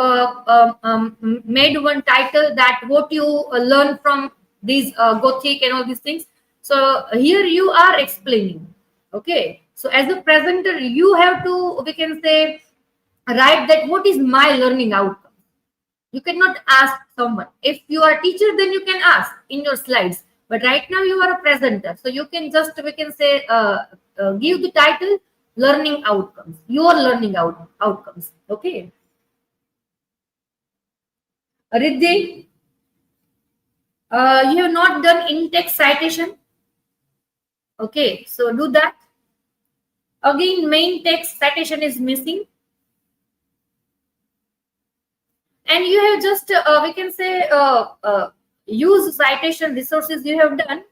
made one title that what you learn from these Gothic and all these things. So here you are explaining. Okay, so as a presenter, you have to, we can say, write that what is my learning outcome. You cannot ask someone. If you are a teacher, then you can ask in your slides. But right now you are a presenter, so you can just, we can say, give the title learning outcomes, your learning outcomes. Okay. Riddhi, you have not done in-text citation. Okay, so do that. Again, main text citation is missing. And you have just, we can say, use citation resources you have done.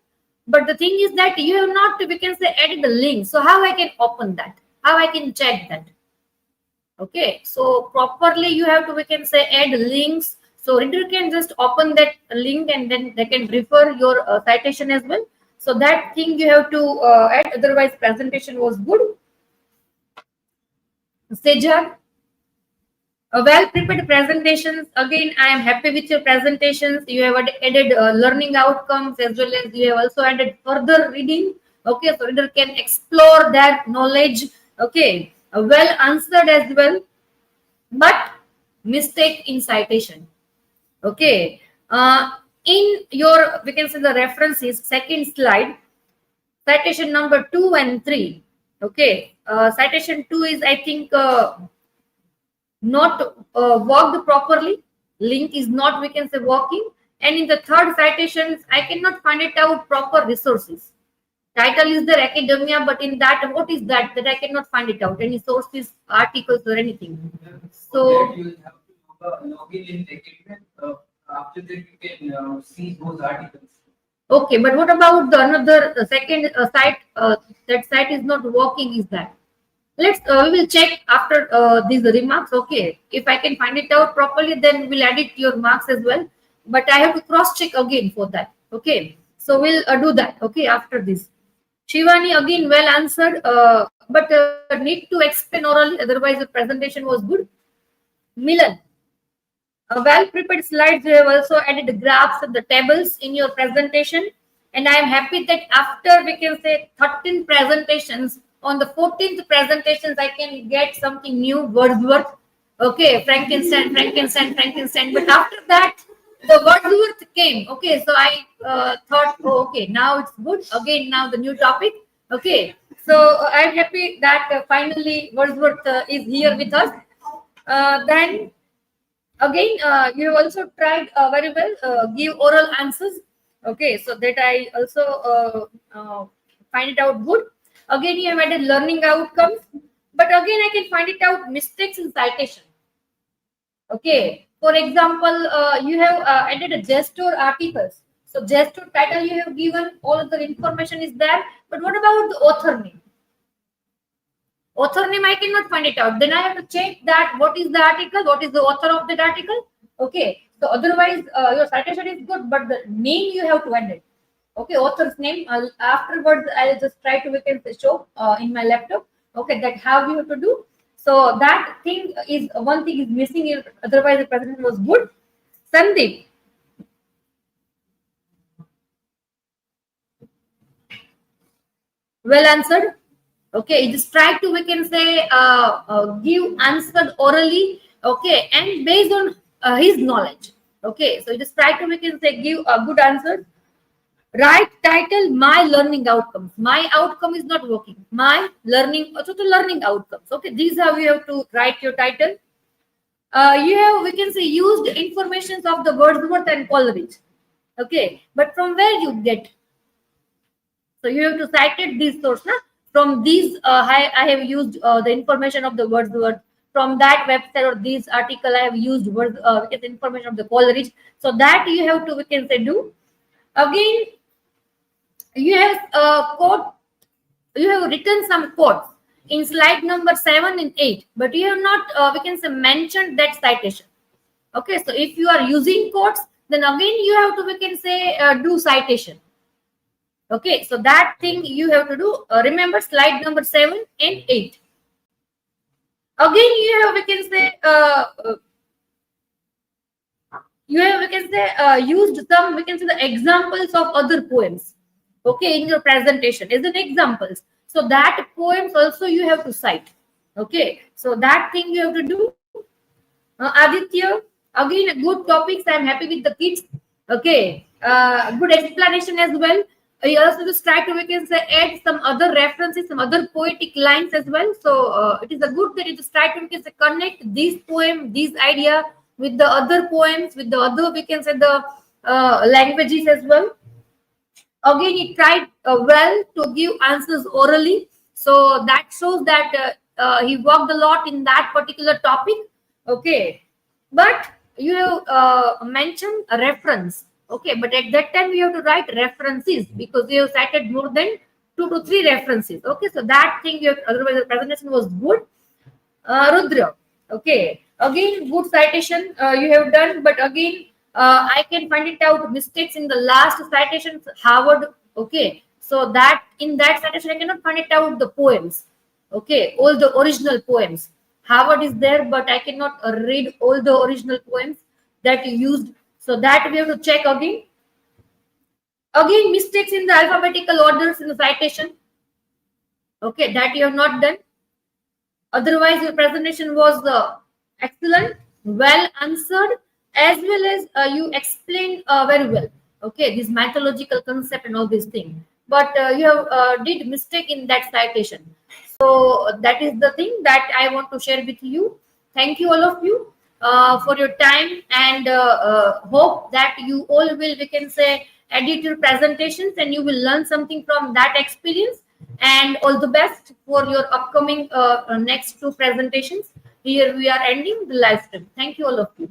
But the thing is that you have not, we can say, added the link. So how I can open that? How I can check that? Okay, so properly you have to, we can say, add links. So reader can just open that link and then they can refer your citation as well. So that thing you have to add. Otherwise, presentation was good. Seja, well-prepared presentations. Again, I am happy with your presentations. You have added learning outcomes, as well as you have also added further reading. Okay, so reader can explore that knowledge. Okay, well answered as well, but mistake in citation. Okay, in your, we can say, the references, second slide, citation number 2 and 3. Okay, citation 2 is, I think, not worked properly. Link is not, we can say, working. And in the third citations, I cannot find it out proper resources. Title is there, academia, but in that, what is that? That I cannot find it out. Any sources, articles, or anything. So
you have to log in academia. After that, you can see those articles.
okay, but what about the another second site? That site is not working. Is that? Let's we will check after these remarks. Okay, if I can find it out properly, then we'll edit your marks as well. But I have to cross check again for that. Okay, so we'll do that. Okay, after this. Shivani, again, well answered, but need to explain orally. Otherwise, the presentation was good. Milan, well-prepared slides. You have also added the graphs and the tables in your presentation, and I am happy that after, we can say, 13 presentations, on the 14th presentations, I can get something new, Wordsworth. Okay, Frankenstein. But after that, the Wordsworth came. Okay, so I thought, oh, okay, now it's good. Again, now the new topic. Okay, so I'm happy that finally Wordsworth is here with us. Then again, you have also tried very well, give oral answers. Okay, so that I also find it out good. Again, you have added learning outcomes, but again, I can find it out mistakes in citation. Okay, for example, you have added a gesture articles. So gesture title you have given, all of the information is there, but what about the author name? Author name, I cannot find it out. Then I have to check that what is the article, what is the author of that article. Okay, so otherwise your citation is good, but the name you have to add it. Okay, author's name. Afterwards, I'll just try to, we can show in my laptop. Okay, that how you have to do. So that thing is, one thing is missing here. Otherwise, the presentation was good. Sandeep. Well answered. Okay, just try to, we can say, give answer orally. Okay, and based on his knowledge. Okay, so just try to, we can say, give a good answer. Write title, my learning outcomes. My outcome is not working. My learning, also the learning outcomes. Okay, these are how you have to write your title. You have, we can say, used informations of the Wordsworth and Coleridge. Okay, but from where you get? So you have to cite these sources. Na? From these, I have used the information of the Wordsworth. From that website or this article, I have used information of the Coleridge. So that you have to, we can say, do. Again, you have quote. You have written some quotes. in slide number 7 and 8, but you have not, we can say, mentioned that citation. Okay, so if you are using quotes, then again you have to, we can say, do citation. Okay, so that thing you have to do. Remember slide number 7 and 8. Again, you have, we can say, used some, we can say, the examples of other poems. Okay, in your presentation as an examples. So that poems also you have to cite. Okay, so that thing you have to do. Aditya, again, good topics. I'm happy with the kids. Okay, good explanation as well. You also just try to, we can say, add some other references, some other poetic lines as well. So it is a good that you just try to, we can say, connect this poem, this idea with the other poems, with the other, we can say, the languages as well. Again, he tried well to give answers orally. So that shows that he worked a lot in that particular topic. Okay, but you have mentioned a reference. Okay, but at that time you have to write references because you have cited more than 2 to 3 references. Okay, so that thing you have, otherwise the presentation was good. Rudra, okay, again, good citation you have done, but again, I can find it out mistakes in the last citation, Harvard. Okay, so that in that citation I cannot find it out the poems. Okay, all the original poems. Harvard is there, but I cannot read all the original poems that you used. So that we have to check again. Again, mistakes in the alphabetical orders in the citation. Okay, that you have not done. Otherwise, your presentation was excellent, well answered, as well as you explained very well. Okay, this mythological concept and all these things. But you have did mistake in that citation. So that is the thing that I want to share with you. Thank you all of you for your time, and hope that you all will, we can say, edit your presentations and you will learn something from that experience. And all the best for your upcoming next 2 presentations. Here we are ending the live stream. Thank you all of you.